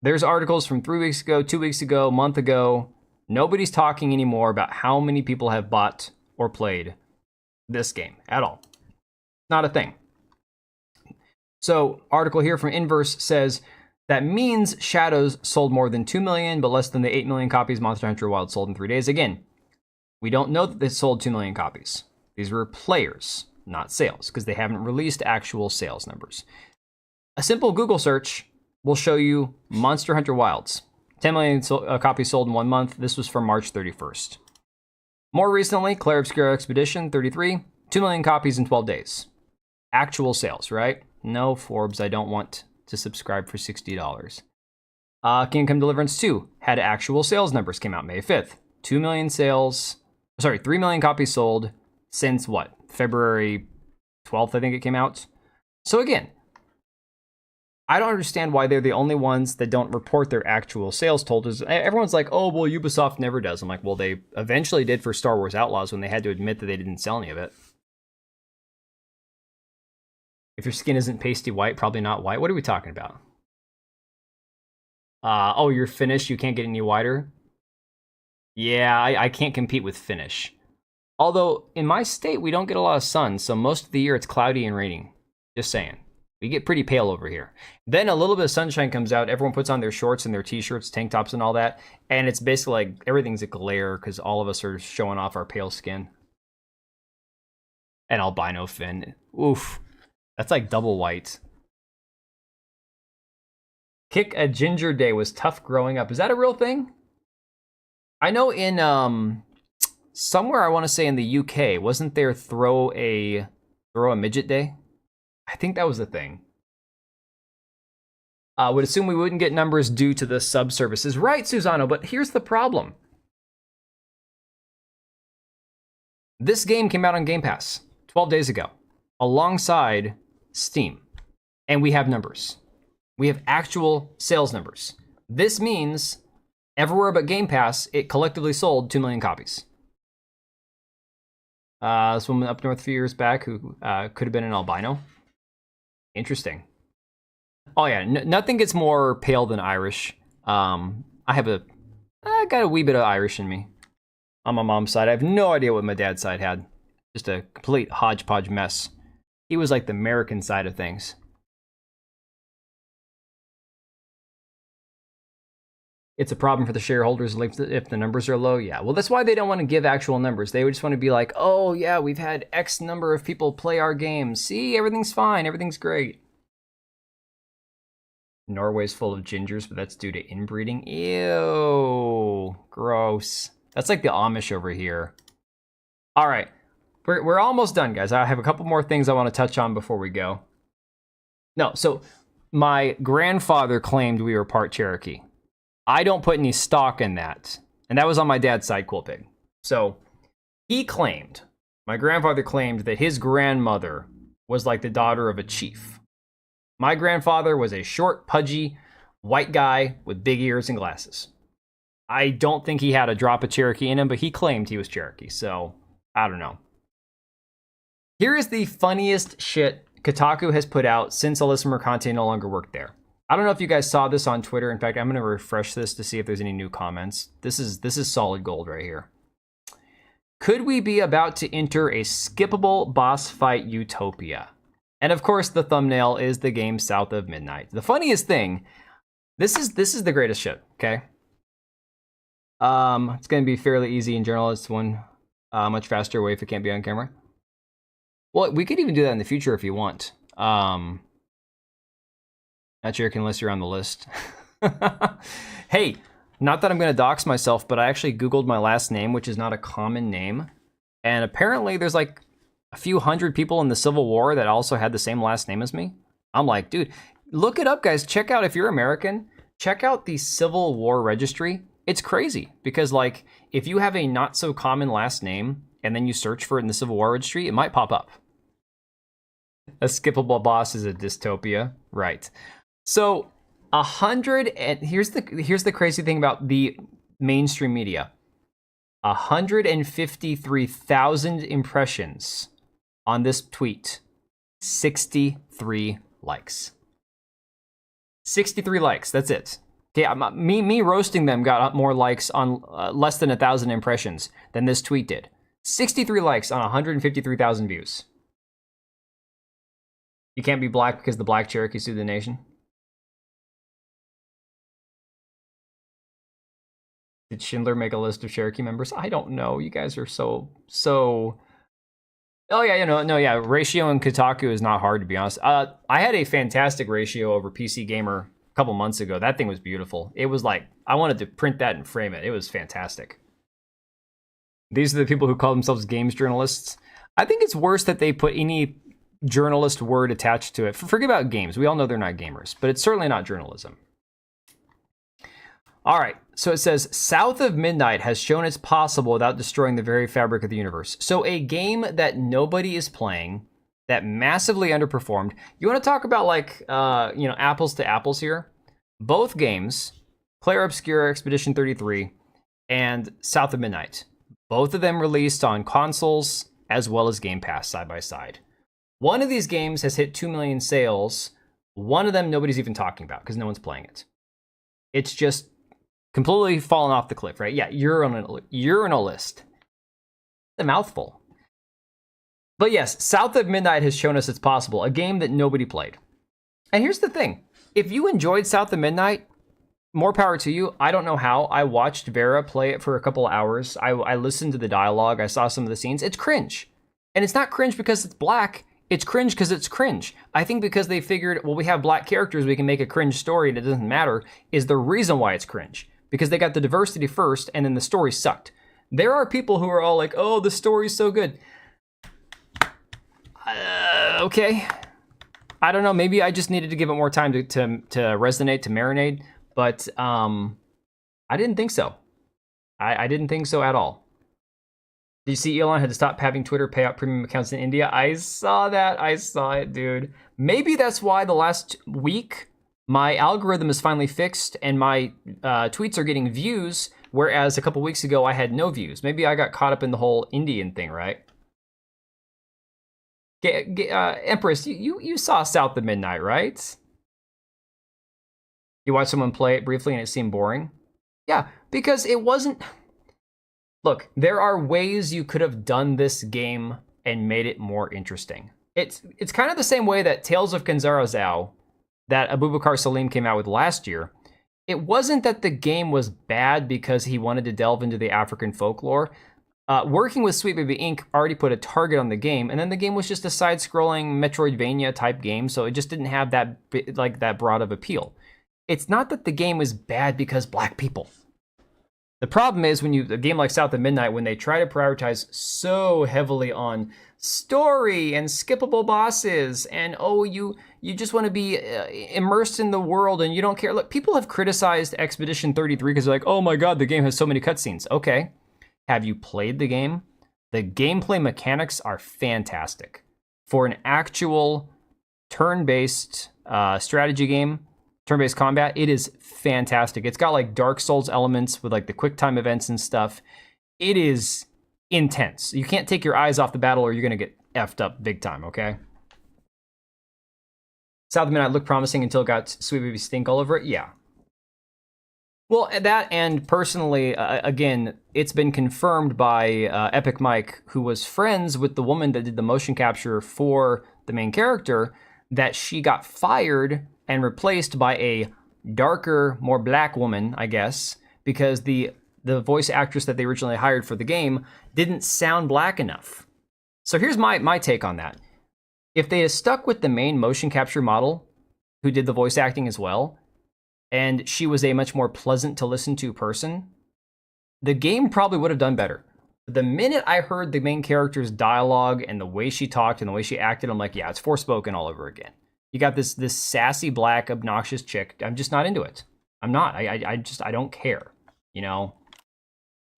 There's articles from 3 weeks ago, 2 weeks ago, a month ago. Nobody's talking anymore about how many people have bought or played this game at all. Not a thing. So, article here from Inverse says, that means Shadows sold more than 2 million, but less than the 8 million copies Monster Hunter Wilds sold in 3 days. Again, we don't know that they sold 2 million copies. These were players, not sales, because they haven't released actual sales numbers. A simple Google search will show you Monster Hunter Wilds. 10 million copies sold in 1 month. This was from March 31st. More recently, Clair Obscura Expedition 33, 2 million copies in 12 days. Actual sales, right? No, Forbes, I don't want to subscribe for $60. Kingdom Come Deliverance 2 had actual sales numbers, came out May 5th. 2 million sales, 3 million copies sold since what? February 12th, I think it came out. So again, I don't understand why they're the only ones that don't report their actual sales totals. Everyone's like, oh, well, Ubisoft never does. I'm like, well, they eventually did for Star Wars Outlaws when they had to admit that they didn't sell any of it. If your skin isn't pasty white, probably not white. What are we talking about? Oh, you're Finnish, you can't get any whiter? Yeah, I can't compete with Finnish. Although, in my state, we don't get a lot of sun, so most of the year it's cloudy and raining. Just saying. We get pretty pale over here. Then a little bit of sunshine comes out, everyone puts on their shorts and their t-shirts, tank tops and all that, and it's basically like everything's a glare because all of us are showing off our pale skin. And albino Finn. Oof. That's like double white. Kick a Ginger Day was tough growing up. Is that a real thing? I know in somewhere, I want to say in the UK, wasn't there throw a midget day? I think that was the thing. Would assume we wouldn't get numbers due to the sub services. Right, Susano, but here's the problem. This game came out on Game Pass 12 days ago, alongside Steam. And we have numbers. We have actual sales numbers. This means everywhere but Game Pass, it collectively sold 2 million copies. This woman up north a few years back who could have been an albino. Interesting. Oh yeah, nothing gets more pale than Irish. I got a wee bit of Irish in me. On my mom's side, I have no idea what my dad's side had. Just a complete hodgepodge mess. He was like the American side of things. It's a problem for the shareholders if the numbers are low. Yeah, well, that's why they don't want to give actual numbers. They just want to be like, oh, yeah, we've had X number of people play our games. See, everything's fine. Everything's great. Norway's full of gingers, but that's due to inbreeding. Ew, gross. That's like the Amish over here. All right, we're almost done, guys. I have a couple more things I want to touch on before we go. No, so my grandfather claimed we were part Cherokee. I don't put any stock in that. And that was on my dad's side, Cool Pig. So he claimed, my grandfather claimed that his grandmother was like the daughter of a chief. My grandfather was a short, pudgy, white guy with big ears and glasses. I don't think he had a drop of Cherokee in him, but he claimed he was Cherokee. So I don't know. Here is the funniest shit Kotaku has put out since Alyssa Mercante no longer worked there. I don't know if you guys saw this on Twitter. In fact, I'm going to refresh this to see if there's any new comments. This is solid gold right here. Could we be about to enter a skippable boss fight utopia? And of course, the thumbnail is the game South of Midnight. The funniest thing, this is the greatest shit, okay? It's going to be fairly easy in general. It's one much faster way if it can't be on camera. Well, we could even do that in the future if you want. Not Cherokee unless you're on the list. Hey, not that I'm going to dox myself, but I actually Googled my last name, which is not a common name. And apparently there's like a few hundred people in the Civil War that also had the same last name as me. I'm like, dude, look it up, guys. Check out, if you're American, check out the Civil War registry. It's crazy because, like, if you have a not so common last name and then you search for it in the Civil War registry, it might pop up. A skippable boss is a dystopia, right? So 100, and here's the crazy thing about the mainstream media. 153,000 impressions on this tweet, 63 likes. 63 likes, that's it. Okay, me roasting them got more likes on less than 1,000 impressions than this tweet did. 63 likes on 153,000 views. You can't be black because the black Cherokee sued the nation. Did Schindler make a list of Cherokee members? I don't know. You guys are so. Oh yeah, no, ratio in Kotaku is not hard, to be honest. I had a fantastic ratio over PC Gamer a couple months ago. That thing was beautiful. It was like, I wanted to print that and frame it. It was fantastic. These are the people who call themselves games journalists. I think it's worse that they put any journalist word attached to it. Forget about games. We all know they're not gamers, but it's certainly not journalism. All right, so it says, South of Midnight has shown it's possible without destroying the very fabric of the universe. So a game that nobody is playing, that massively underperformed. You want to talk about, like, apples to apples here? Both games, Clair Obscura Expedition 33 and South of Midnight, both of them released on consoles as well as Game Pass side by side. One of these games has hit 2 million sales. One of them nobody's even talking about because no one's playing it. It's just completely fallen off the cliff, right? Yeah, urinalist. A mouthful. But yes, South of Midnight has shown us it's possible, a game that nobody played. And here's the thing. If you enjoyed South of Midnight, more power to you. I don't know how. I watched Vera play it for a couple of hours. I listened to the dialogue. I saw some of the scenes. It's cringe. And it's not cringe because it's black. It's cringe because it's cringe. I think because they figured, well, we have black characters, we can make a cringe story and it doesn't matter, is the reason why it's cringe. Because they got the diversity first and then the story sucked. There are people who are all like, oh, the story's so good. Okay. I don't know. Maybe I just needed to give it more time to resonate, to marinate. But I didn't think so. I didn't think so at all. Did you see Elon had to stop having Twitter pay out premium accounts in India? I saw that. I saw it, dude. Maybe that's why the last week my algorithm is finally fixed and my tweets are getting views, whereas a couple weeks ago I had no views. Maybe I got caught up in the whole Indian thing, right? Empress, you saw South of Midnight, right? You watched someone play it briefly and it seemed boring? Yeah, because it wasn't... Look, there are ways you could have done this game and made it more interesting. It's kind of the same way that Tales of Kenzara Zhao, that Abubakar Salim came out with last year. It wasn't that the game was bad because he wanted to delve into the African folklore. Working with Sweet Baby Inc. already put a target on the game, and then the game was just a side-scrolling Metroidvania type game, so it just didn't have that broad of appeal. It's not that the game was bad because black people. The problem is when a game like South of Midnight, when they try to prioritize so heavily on story and skippable bosses, and you just want to be immersed in the world and you don't care. Look, people have criticized Expedition 33 because they're like, oh my god, the game has so many cutscenes. Okay. Have you played the game? The gameplay mechanics are fantastic. For an actual turn-based strategy game, turn-based combat, it is fantastic. It's got like Dark Souls elements with like the quick time events and stuff. It is intense. You can't take your eyes off the battle or you're going to get effed up big time, okay? South of Midnight looked promising until it got Sweet Baby Stink all over it. Yeah. Well, that, and personally, again, it's been confirmed by Epic Mike, who was friends with the woman that did the motion capture for the main character, that she got fired and replaced by a darker, more black woman, I guess, because the voice actress that they originally hired for the game didn't sound black enough. So here's my take on that. If they had stuck with the main motion capture model, who did the voice acting as well, and she was a much more pleasant to listen to person, the game probably would have done better. The minute I heard the main character's dialogue and the way she talked and the way she acted, I'm like, yeah, it's Forspoken all over again. You got this sassy, black, obnoxious chick. I'm just not into it. I'm not. I don't care, you know?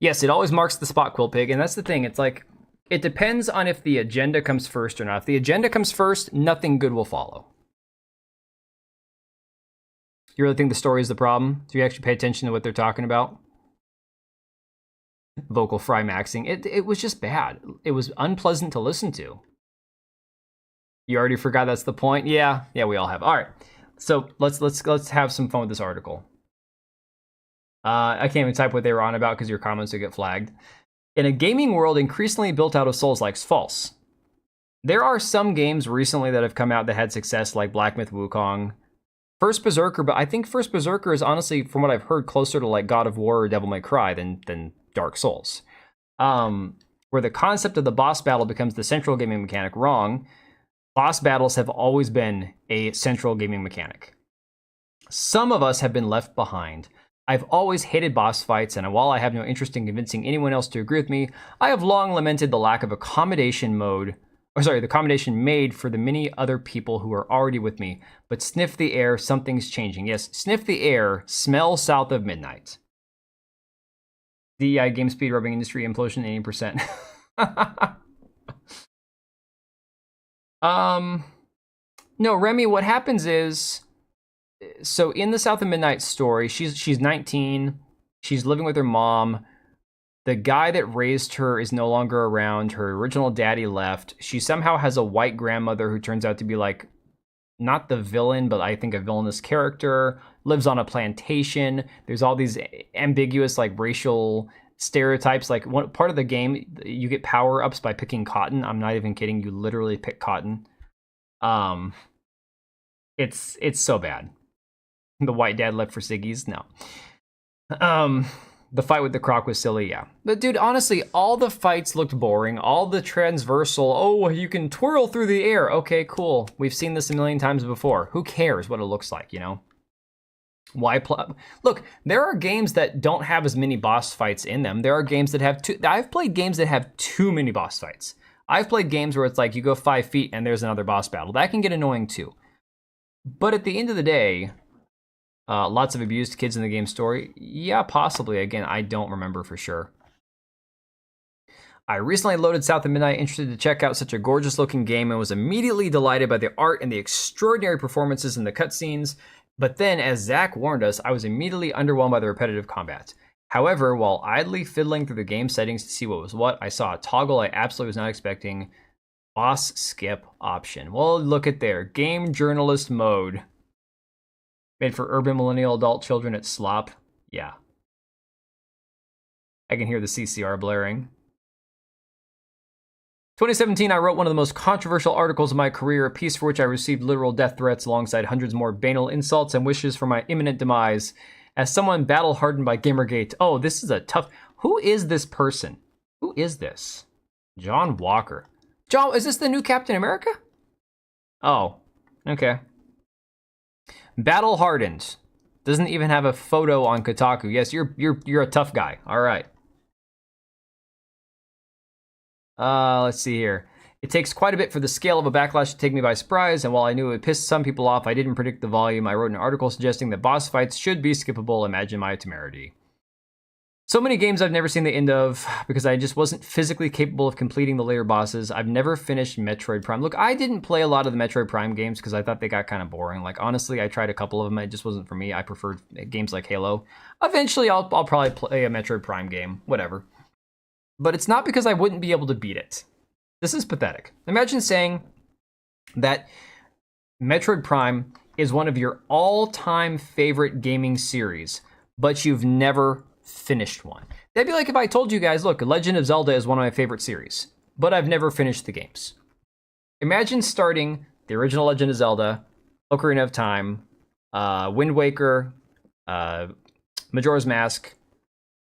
Yes, it always marks the spot, Quill Pig, and that's the thing. It's like, it depends on if the agenda comes first or not. If the agenda comes first, nothing good will follow. You really think the story is the problem? Do you actually pay attention to what they're talking about? Vocal fry maxing. It was just bad. It was unpleasant to listen to. You already forgot that's the point? Yeah, we all have. All right. So let's have some fun with this article. I can't even type what they were on about because your comments will get flagged. In a gaming world increasingly built out of Souls-likes, false. There are some games recently that have come out that had success, like Black Myth Wukong, First Berserker, but I think First Berserker is honestly, from what I've heard, closer to like God of War or Devil May Cry than Dark Souls. Where the concept of the boss battle becomes the central gaming mechanic. Wrong. Boss battles have always been a central gaming mechanic. Some of us have been left behind. I've always hated boss fights, and while I have no interest in convincing anyone else to agree with me, I have long lamented the lack of accommodation made for the many other people who are already with me. But sniff the air, something's changing. Yes, sniff the air, smell South of Midnight. DEI game speed rubbing industry implosion 80%. No, Remy, what happens is, so in the South of Midnight story, she's 19, she's living with her mom. The guy that raised her is no longer around. Her original daddy left. She somehow has a white grandmother who turns out to be like, not the villain, but I think a villainous character, lives on a plantation. There's all these ambiguous like racial stereotypes. Like one part of the game, you get power-ups by picking cotton. I'm not even kidding. You literally pick cotton. It's so bad. The white dad left for Siggy's? No. The fight with the croc was silly, yeah. But dude, honestly, all the fights looked boring. All the transversal, oh, you can twirl through the air. Okay, cool. We've seen this a million times before. Who cares what it looks like, you know? Why Look, there are games that don't have as many boss fights in them. There are games that have I've played games that have too many boss fights. I've played games where it's like you go 5 feet and there's another boss battle. That can get annoying too. But at the end of the day, lots of abused kids in the game story. Yeah, possibly. Again, I don't remember for sure. I recently loaded South of Midnight, interested to check out such a gorgeous looking game, and was immediately delighted by the art and the extraordinary performances in the cutscenes. But then, as Zach warned us, I was immediately underwhelmed by the repetitive combat. However, while idly fiddling through the game settings to see what was what, I saw a toggle I absolutely was not expecting. Boss skip option. Well, look at there. Game journalist mode. Made for urban millennial adult children at slop. Yeah. I can hear the CCR blaring. 2017, I wrote one of the most controversial articles of my career, a piece for which I received literal death threats alongside hundreds more banal insults and wishes for my imminent demise. As someone battle-hardened by Gamergate, oh, this is a tough... Who is this person? Who is this? John Walker. John, is this the new Captain America? Oh, okay. Battle-hardened. Doesn't even have a photo on Kotaku. Yes, you're a tough guy. All right. Let's see here. It takes quite a bit for the scale of a backlash to take me by surprise, and while I knew it would piss some people off, I didn't predict the volume. I wrote an article suggesting that boss fights should be skippable. Imagine my temerity. So many games I've never seen the end of because I just wasn't physically capable of completing the later bosses. I've never finished Metroid Prime. Look, I didn't play a lot of the Metroid Prime games because I thought they got kind of boring. Like, honestly, I tried a couple of them. It just wasn't for me. I preferred games like Halo. Eventually, I'll probably play a Metroid Prime game. Whatever. But it's not because I wouldn't be able to beat it. This is pathetic. Imagine saying that Metroid Prime is one of your all-time favorite gaming series, but you've never finished one. That'd be like if I told you guys, look, Legend of Zelda is one of my favorite series, but I've never finished the games. Imagine starting the original Legend of Zelda, Ocarina of Time, Wind Waker, Majora's Mask,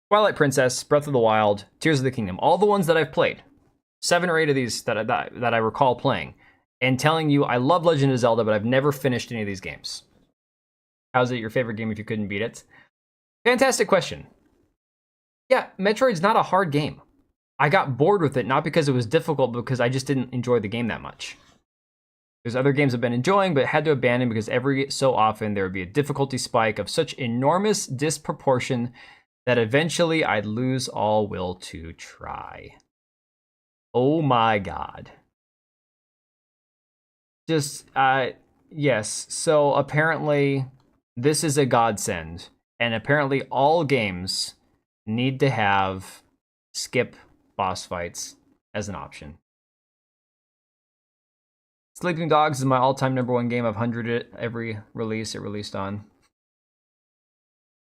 Twilight Princess, Breath of the Wild, Tears of the Kingdom, all the ones that I've played, 7 or 8 of these that I recall playing, and telling you I love Legend of Zelda, but I've never finished any of these games. How's it your favorite game if you couldn't beat it? Fantastic question. Yeah, Metroid's not a hard game. I got bored with it, not because it was difficult, but because I just didn't enjoy the game that much. There's other games I've been enjoying, but had to abandon because every so often there would be a difficulty spike of such enormous disproportion that eventually I'd lose all will to try. Oh my god. Just, yes. So apparently this is a godsend. And apparently all games need to have skip boss fights as an option. Sleeping Dogs is my all-time #1 game. I've 100'd it every release it released on.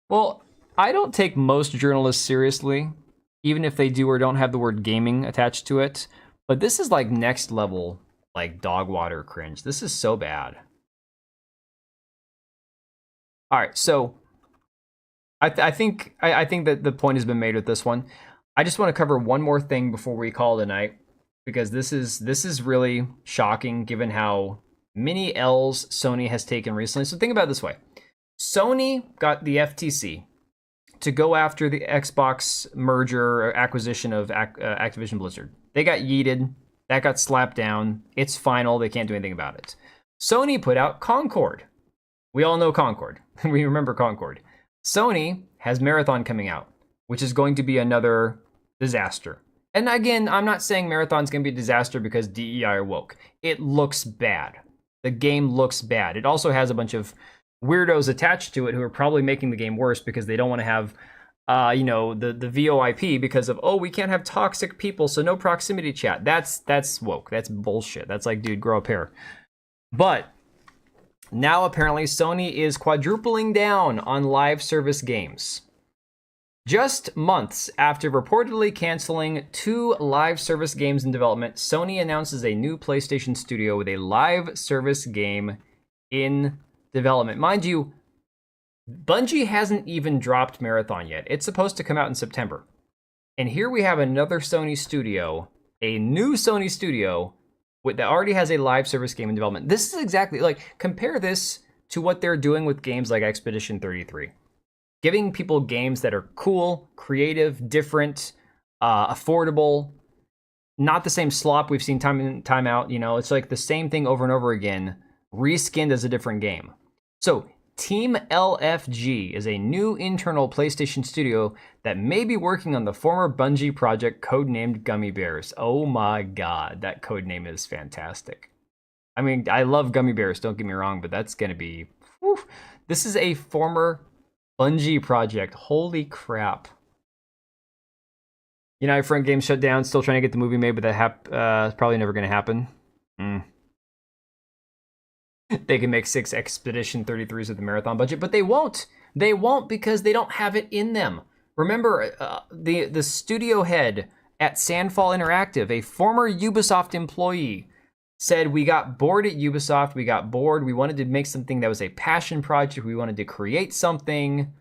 Well, I don't take most journalists seriously, even if they do or don't have the word gaming attached to it. But this is like next level, like dog water cringe. This is so bad. All right, so I think that the point has been made with this one. I just want to cover one more thing before we call it a night, because this is really shocking given how many L's Sony has taken recently. So think about it this way. Sony got the FTC to go after the Xbox merger or acquisition of Activision Blizzard. They got yeeted. That got slapped down. It's final. They can't do anything about it. Sony put out Concord. We all know Concord. We remember Concord. Sony has Marathon coming out, which is going to be another disaster. And again, I'm not saying Marathon's going to be a disaster because DEI are woke. It looks bad. The game looks bad. It also has a bunch of weirdos attached to it who are probably making the game worse because they don't want to have, the VoIP because of, oh, we can't have toxic people, so no proximity chat. That's woke. That's bullshit. That's like, dude, grow a pair. But now apparently Sony is quadrupling down on live service games. Just months after reportedly canceling 2 live service games in development, Sony announces a new PlayStation studio with a live service game in development. Mind you, Bungie hasn't even dropped Marathon yet. It's supposed to come out in September. And here we have another Sony studio, a new Sony studio that already has a live service game in development. This is exactly, like, compare this to what they're doing with games like Expedition 33. Giving people games that are cool, creative, different, affordable, not the same slop we've seen time in, time out. It's like the same thing over and over again, reskinned as a different game. So Team LFG is a new internal PlayStation studio that may be working on the former Bungie project codenamed Gummy Bears. Oh my god, that codename is fantastic. I mean, I love Gummy Bears, don't get me wrong, but that's going to be... Whew. This is a former Bungie project. Holy crap. United Front Games shut down, still trying to get the movie made, but that probably never going to happen. They can make 6 Expedition 33s with the Marathon budget, but they won't. They won't because they don't have it in them. Remember, the studio head at Sandfall Interactive, a former Ubisoft employee, said, we got bored at Ubisoft. We got bored. We wanted to make something that was a passion project. We wanted to create something.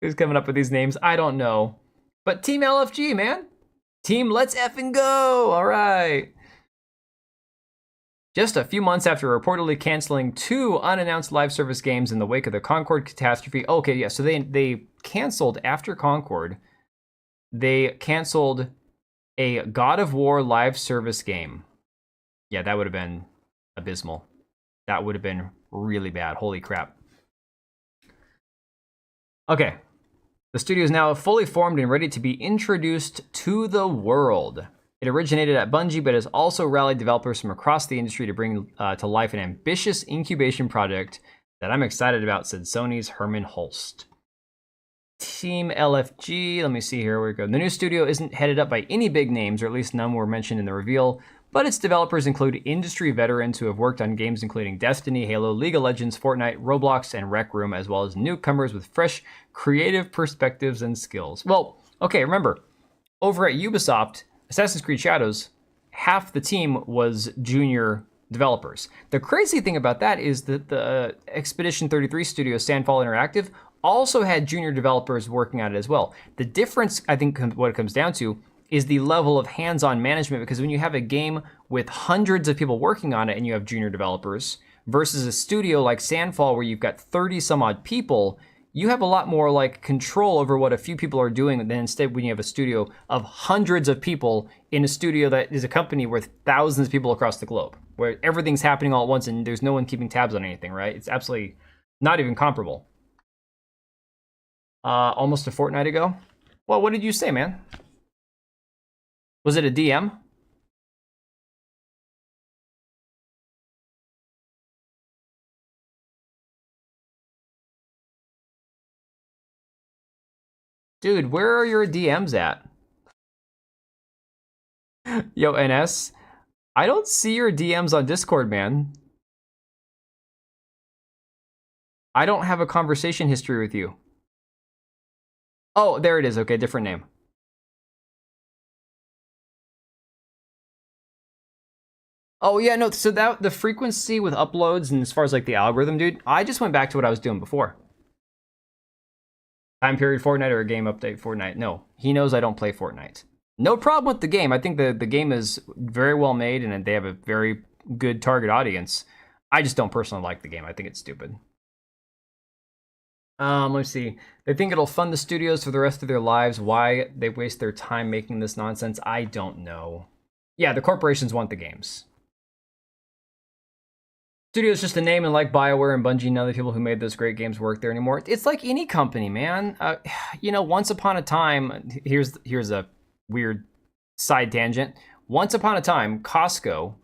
Who's coming up with these names? I don't know. But Team LFG, man. Team Let's Effing Go. All right. Just a few months after reportedly canceling 2 unannounced live service games in the wake of the Concord catastrophe. Okay, yeah, so they canceled after Concord. They canceled a God of War live service game. Yeah, that would have been abysmal. That would have been really bad. Holy crap. Okay. The studio is now fully formed and ready to be introduced to the world. It originated at Bungie, but has also rallied developers from across the industry to bring to life an ambitious incubation project that I'm excited about, said Sony's Herman Holst. Team LFG, let me see here, where we go. The new studio isn't headed up by any big names, or at least none were mentioned in the reveal, but its developers include industry veterans who have worked on games including Destiny, Halo, League of Legends, Fortnite, Roblox, and Rec Room, as well as newcomers with fresh, creative perspectives and skills. Well, okay, remember, over at Ubisoft, Assassin's Creed Shadows, half the team was junior developers. The crazy thing about that is that the Expedition 33 studio, Sandfall Interactive, also had junior developers working on it as well. The difference, I think, what it comes down to is the level of hands-on management, because when you have a game with hundreds of people working on it and you have junior developers versus a studio like Sandfall where you've got 30 some odd people, you have a lot more like control over what a few people are doing than instead when you have a studio of hundreds of people in a studio that is a company with thousands of people across the globe, where everything's happening all at once and there's no one keeping tabs on anything, right? It's absolutely not even comparable. Almost a fortnight ago. Well, what did you say, man? Was it a DM? Dude, where are your DMs at? Yo, NS, I don't see your DMs on Discord, man. I don't have a conversation history with you. Oh, there it is. Okay, different name. Oh yeah, no, so that the frequency with uploads and as far as like the algorithm, dude, I just went back to what I was doing before. Time period Fortnite or a game update Fortnite. No, he knows I don't play Fortnite. No problem with the game. I think the game is very well made and they have a very good target audience. I just don't personally like the game. I think it's stupid. Let's see. They think it'll fund the studios for the rest of their lives. Why they waste their time making this nonsense, I don't know. Yeah, the corporations want the games. Studio's just a name, and like BioWare and Bungie and other people who made those great games work there anymore. It's like any company, man. You know, once upon a time, here's a weird side tangent. Once upon a time, Costco,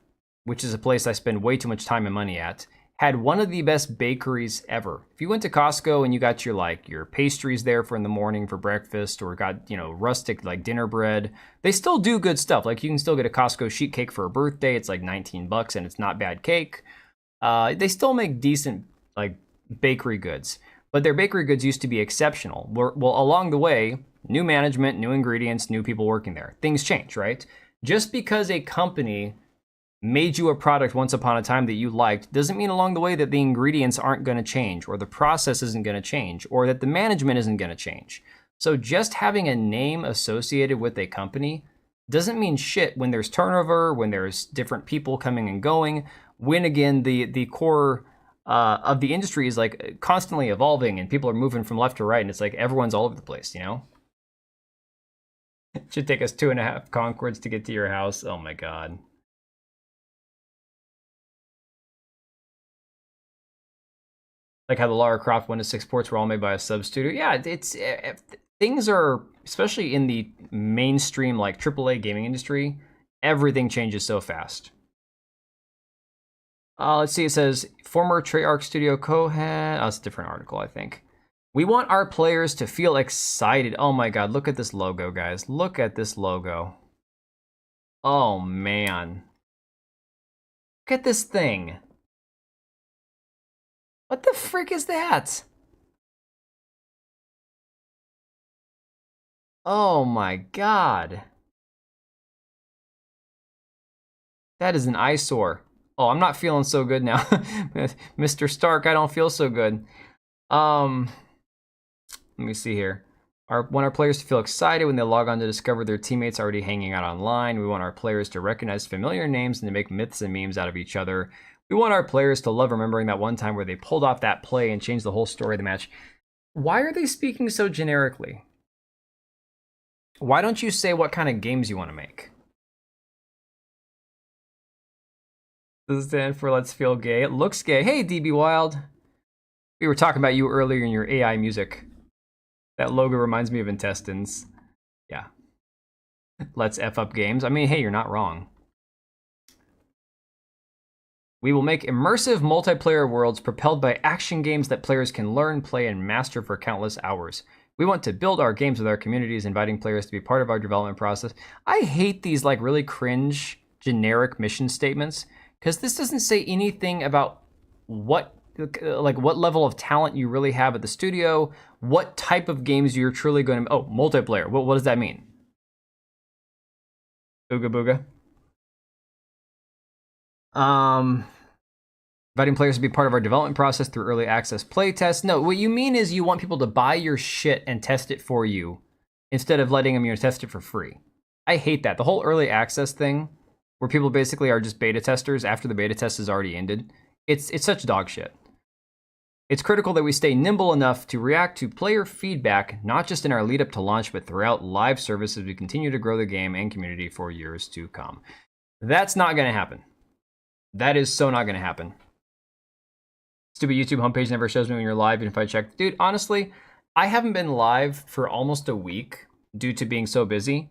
which is a place I spend way too much time and money at, had one of the best bakeries ever. If you went to Costco and you got your pastries there for in the morning for breakfast, or got, rustic like dinner bread, they still do good stuff. Like you can still get a Costco sheet cake for a birthday. It's like $19 and it's not bad cake. They still make decent like bakery goods, but their bakery goods used to be exceptional. Well, along the way, new management, new ingredients, new people working there. Things change, right? Just because a company made you a product once upon a time that you liked doesn't mean along the way that the ingredients aren't going to change, or the process isn't going to change, or that the management isn't going to change. So just having a name associated with a company doesn't mean shit when there's turnover, when there's different people coming and going, when again the core of the industry is like constantly evolving and people are moving from left to right, and it's like everyone's all over the place, It should take us 2.5 Concords to get to your house. Oh my god. Like how the Lara Croft 1-6 ports were all made by a sub studio. Yeah, it's things are, especially in the mainstream like AAA gaming industry, everything changes so fast. Let's see, it says, former Treyarch studio co-head. Oh, it's a different article, I think. We want our players to feel excited. Oh my god, look at this logo, guys. Look at this logo. Oh man. Look at this thing. What the frick is that? Oh my god. That is an eyesore. Oh, I'm not feeling so good now. Mr. Stark, I don't feel so good. Let me see here. Want our players to feel excited when they log on to discover their teammates already hanging out online. We want our players to recognize familiar names and to make myths and memes out of each other. We want our players to love remembering that one time where they pulled off that play and changed the whole story of the match. Why are they speaking so generically? Why don't you say what kind of games you want to make? Does it stand for Let's Feel Gay? It looks gay. Hey, DB Wild. We were talking about you earlier in your AI music. That logo reminds me of intestines. Yeah. Let's F up games. I mean, hey, you're not wrong. We will make immersive multiplayer worlds propelled by action games that players can learn, play, and master for countless hours. We want to build our games with our communities, inviting players to be part of our development process. I hate these like really cringe, generic mission statements, because this doesn't say anything about what level of talent you really have at the studio, what type of games you're truly going to... Oh, multiplayer. What does that mean? Booga booga. Inviting players to be part of our development process through early access playtests. No, what you mean is you want people to buy your shit and test it for you instead of letting them test it for free. I hate that. The whole early access thing, where people basically are just beta testers after the beta test has already ended, it's such dog shit. It's critical that we stay nimble enough to react to player feedback, not just in our lead up to launch, but throughout live service as we continue to grow the game and community for years to come. That's not going to happen. That is so not going to happen. Stupid YouTube homepage never shows me when you're live, even if I check. Dude, honestly, I haven't been live for almost a week due to being so busy.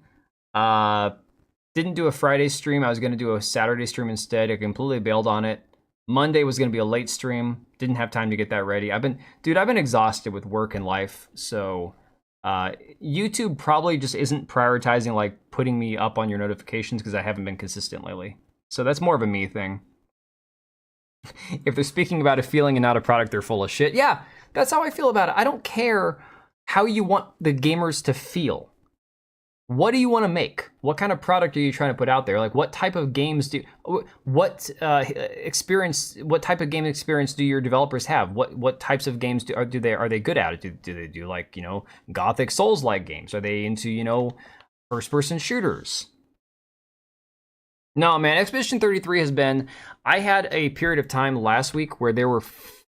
Didn't do a Friday stream. I was going to do a Saturday stream instead. I completely bailed on it. Monday was going to be a late stream. Didn't have time to get that ready. I've been exhausted with work and life. So YouTube probably just isn't prioritizing like putting me up on your notifications because I haven't been consistent lately. So that's more of a me thing. If they're speaking about a feeling and not a product, they're full of shit. Yeah, that's how I feel about it. I don't care how you want the gamers to feel. What do you want to make? What kind of product are you trying to put out there? Like, what type of games what type of game experience do your developers have? What types of games are they good at? Do they do like, Gothic Souls-like games? Are they into, first-person shooters? No, man, Expedition 33 has been... I had a period of time last week where there were 3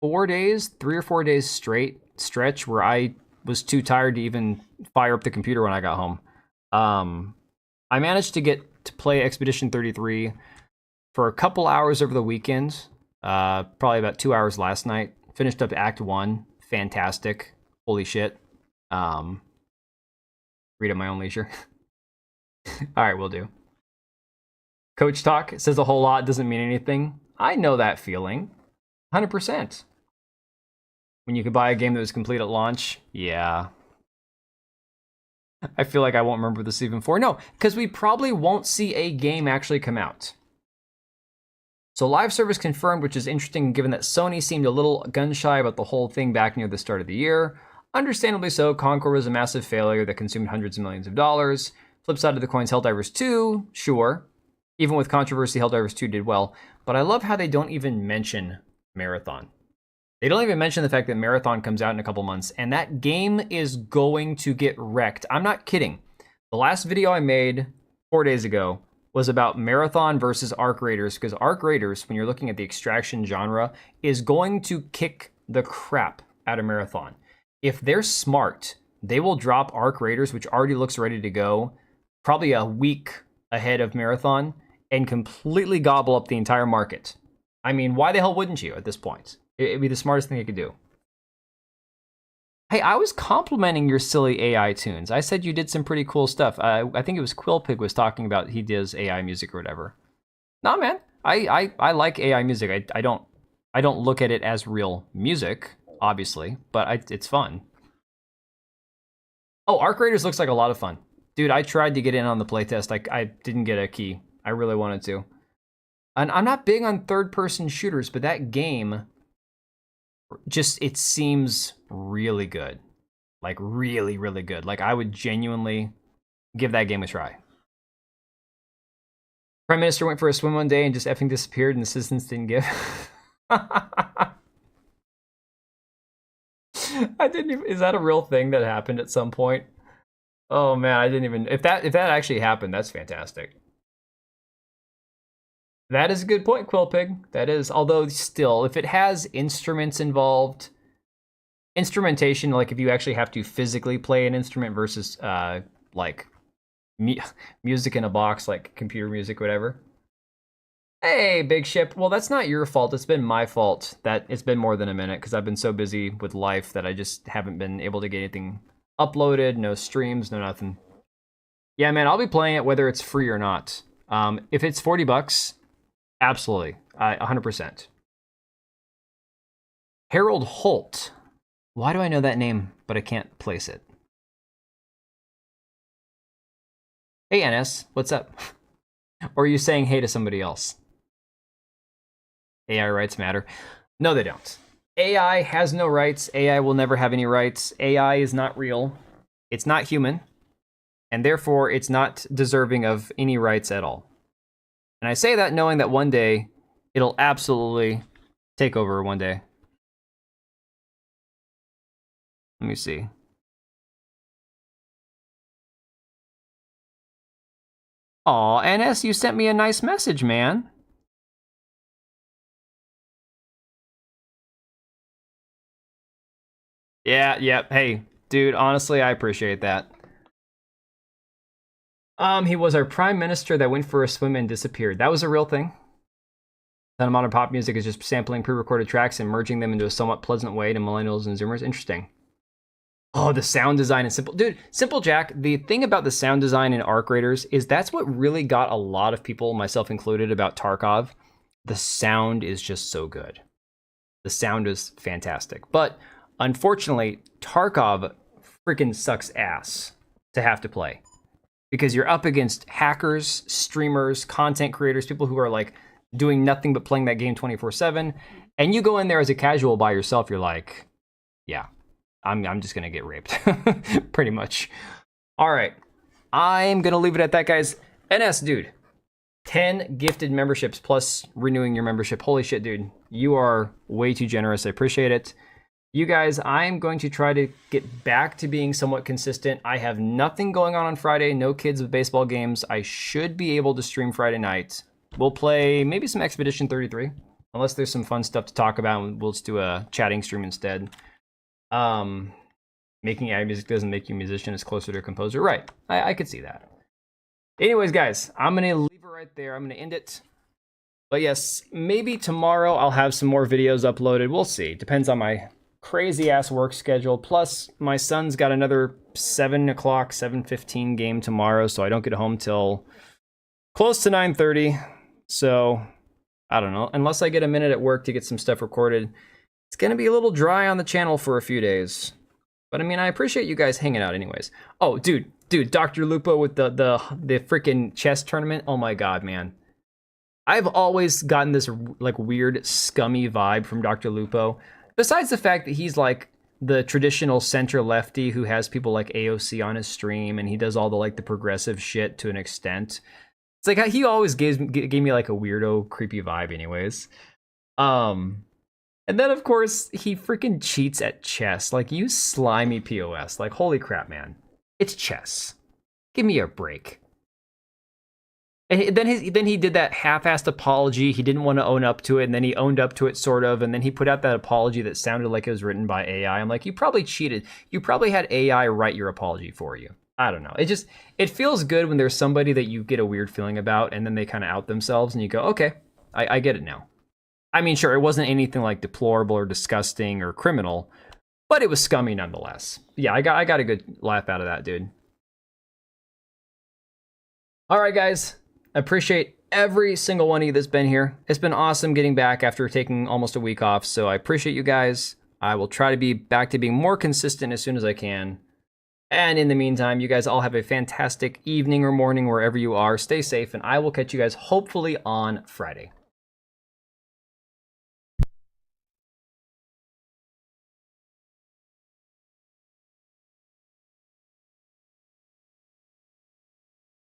or 4 days straight stretch where I was too tired to even fire up the computer when I got home. I managed to get to play Expedition 33 for a couple hours over the weekend, probably about 2 hours last night. Finished up Act 1. Fantastic. Holy shit. Read at my own leisure. All right, will do. Coach talk says a whole lot, doesn't mean anything. I know that feeling. 100%. When you could buy a game that was complete at launch, yeah. I feel like I won't remember this even for. No, because we probably won't see a game actually come out. So live service confirmed, which is interesting given that Sony seemed a little gun-shy about the whole thing back near the start of the year. Understandably so, Concord was a massive failure that consumed hundreds of millions of dollars. Flip side of the coin's Helldivers 2, sure. Even with controversy, Helldivers 2 did well. But I love how they don't even mention Marathon. They don't even mention the fact that Marathon comes out in a couple months, and that game is going to get wrecked. I'm not kidding. The last video I made 4 days ago was about Marathon versus Arc Raiders, because Arc Raiders, when you're looking at the extraction genre, is going to kick the crap out of Marathon. If they're smart, they will drop Arc Raiders, which already looks ready to go, probably a week ahead of Marathon, and completely gobble up the entire market. I mean, why the hell wouldn't you at this point? It'd be the smartest thing you could do. Hey, I was complimenting your silly AI tunes. I said you did some pretty cool stuff. I think it was Quillpig was talking about he does AI music or whatever. Nah, man, I like AI music. I don't look at it as real music, obviously, but it's fun. Oh, Arc Raiders looks like a lot of fun. Dude, I tried to get in on the playtest. I didn't get a key. I really wanted to. And I'm not big on third-person shooters, but that game, just, it seems really good. Like really, really good. Like I would genuinely give that game a try. Prime Minister went for a swim one day and just effing disappeared and the citizens didn't give. I didn't even, is that a real thing that happened at some point? Oh man, I didn't even, if that actually happened, that's fantastic. That is a good point, Quillpig. That is, although still, if it has instruments involved, instrumentation, like if you actually have to physically play an instrument versus like music in a box, like computer music, whatever. Hey, Big Ship. Well, that's not your fault. It's been my fault that it's been more than a minute because I've been so busy with life that I just haven't been able to get anything uploaded, no streams, no nothing. Yeah, man, I'll be playing it whether it's free or not. If it's $40, absolutely, 100%. Harold Holt. Why do I know that name, but I can't place it? Hey, NS, what's up? Or are you saying hey to somebody else? AI rights matter. No, they don't. AI has no rights. AI will never have any rights. AI is not real. It's not human. And therefore, it's not deserving of any rights at all. And I say that knowing that one day, it'll absolutely take over one day. Let me see. Aw, NS, you sent me a nice message, man. Yeah. Hey, dude, honestly, I appreciate that. He was our prime minister that went for a swim and disappeared. That was a real thing. Then modern pop music is just sampling pre-recorded tracks and merging them into a somewhat pleasant way to millennials and zoomers. Interesting. Oh, the sound design and Simple Jack, the thing about the sound design in Arc Raiders is that's what really got a lot of people, myself included, about Tarkov. The sound is just so good. The sound is fantastic. But unfortunately, Tarkov freaking sucks ass to have to play. Because you're up against hackers, streamers, content creators, people who are like doing nothing but playing that game 24/7. And you go in there as a casual by yourself, you're like, yeah, I'm just gonna get raped, pretty much. All right, I'm gonna leave it at that, guys. NS, dude, 10 gifted memberships plus renewing your membership. Holy shit, dude, you are way too generous. I appreciate it. You guys, I'm going to try to get back to being somewhat consistent. I have nothing going on Friday, no kids with baseball games. I should be able to stream Friday night. We'll play maybe some Expedition 33, unless there's some fun stuff to talk about. We'll just do a chatting stream instead. Making AI music doesn't make you a musician, it's closer to a composer. Right, I could see that. Anyways, guys, I'm gonna leave it right there. I'm gonna end it. But yes, maybe tomorrow I'll have some more videos uploaded. We'll see, depends on my crazy ass work schedule. Plus my son's got another 7 o'clock, 7:15 game tomorrow, so I don't get home till close to 9:30. So I don't know, unless I get a minute at work to get some stuff recorded, it's gonna be a little dry on the channel for a few days. But I mean, I appreciate you guys hanging out anyways. Oh, dude, Dr. Lupo with the freaking chess tournament. Oh my god, man. I've always gotten this like weird scummy vibe from Dr. Lupo. Besides the fact that he's like the traditional center lefty who has people like AOC on his stream and he does all the like the progressive shit to an extent. It's like he always gave me like a weirdo, creepy vibe anyways. And then of course he freaking cheats at chess. Like, you slimy POS. Like, holy crap, man. It's chess. Give me a break. And then he did that half-assed apology. He didn't want to own up to it, and then he owned up to it, sort of, and then he put out that apology that sounded like it was written by AI. I'm like, you probably cheated. You probably had AI write your apology for you. I don't know. It feels good when there's somebody that you get a weird feeling about, and then they kind of out themselves, and you go, okay, I get it now. I mean, sure, it wasn't anything like deplorable or disgusting or criminal, but it was scummy nonetheless. Yeah, I got a good laugh out of that, dude. All right, guys. I appreciate every single one of you that's been here. It's been awesome getting back after taking almost a week off, so I appreciate you guys. I will try to be back to being more consistent as soon as I can. And in the meantime, you guys all have a fantastic evening or morning wherever you are. Stay safe, and I will catch you guys hopefully on Friday.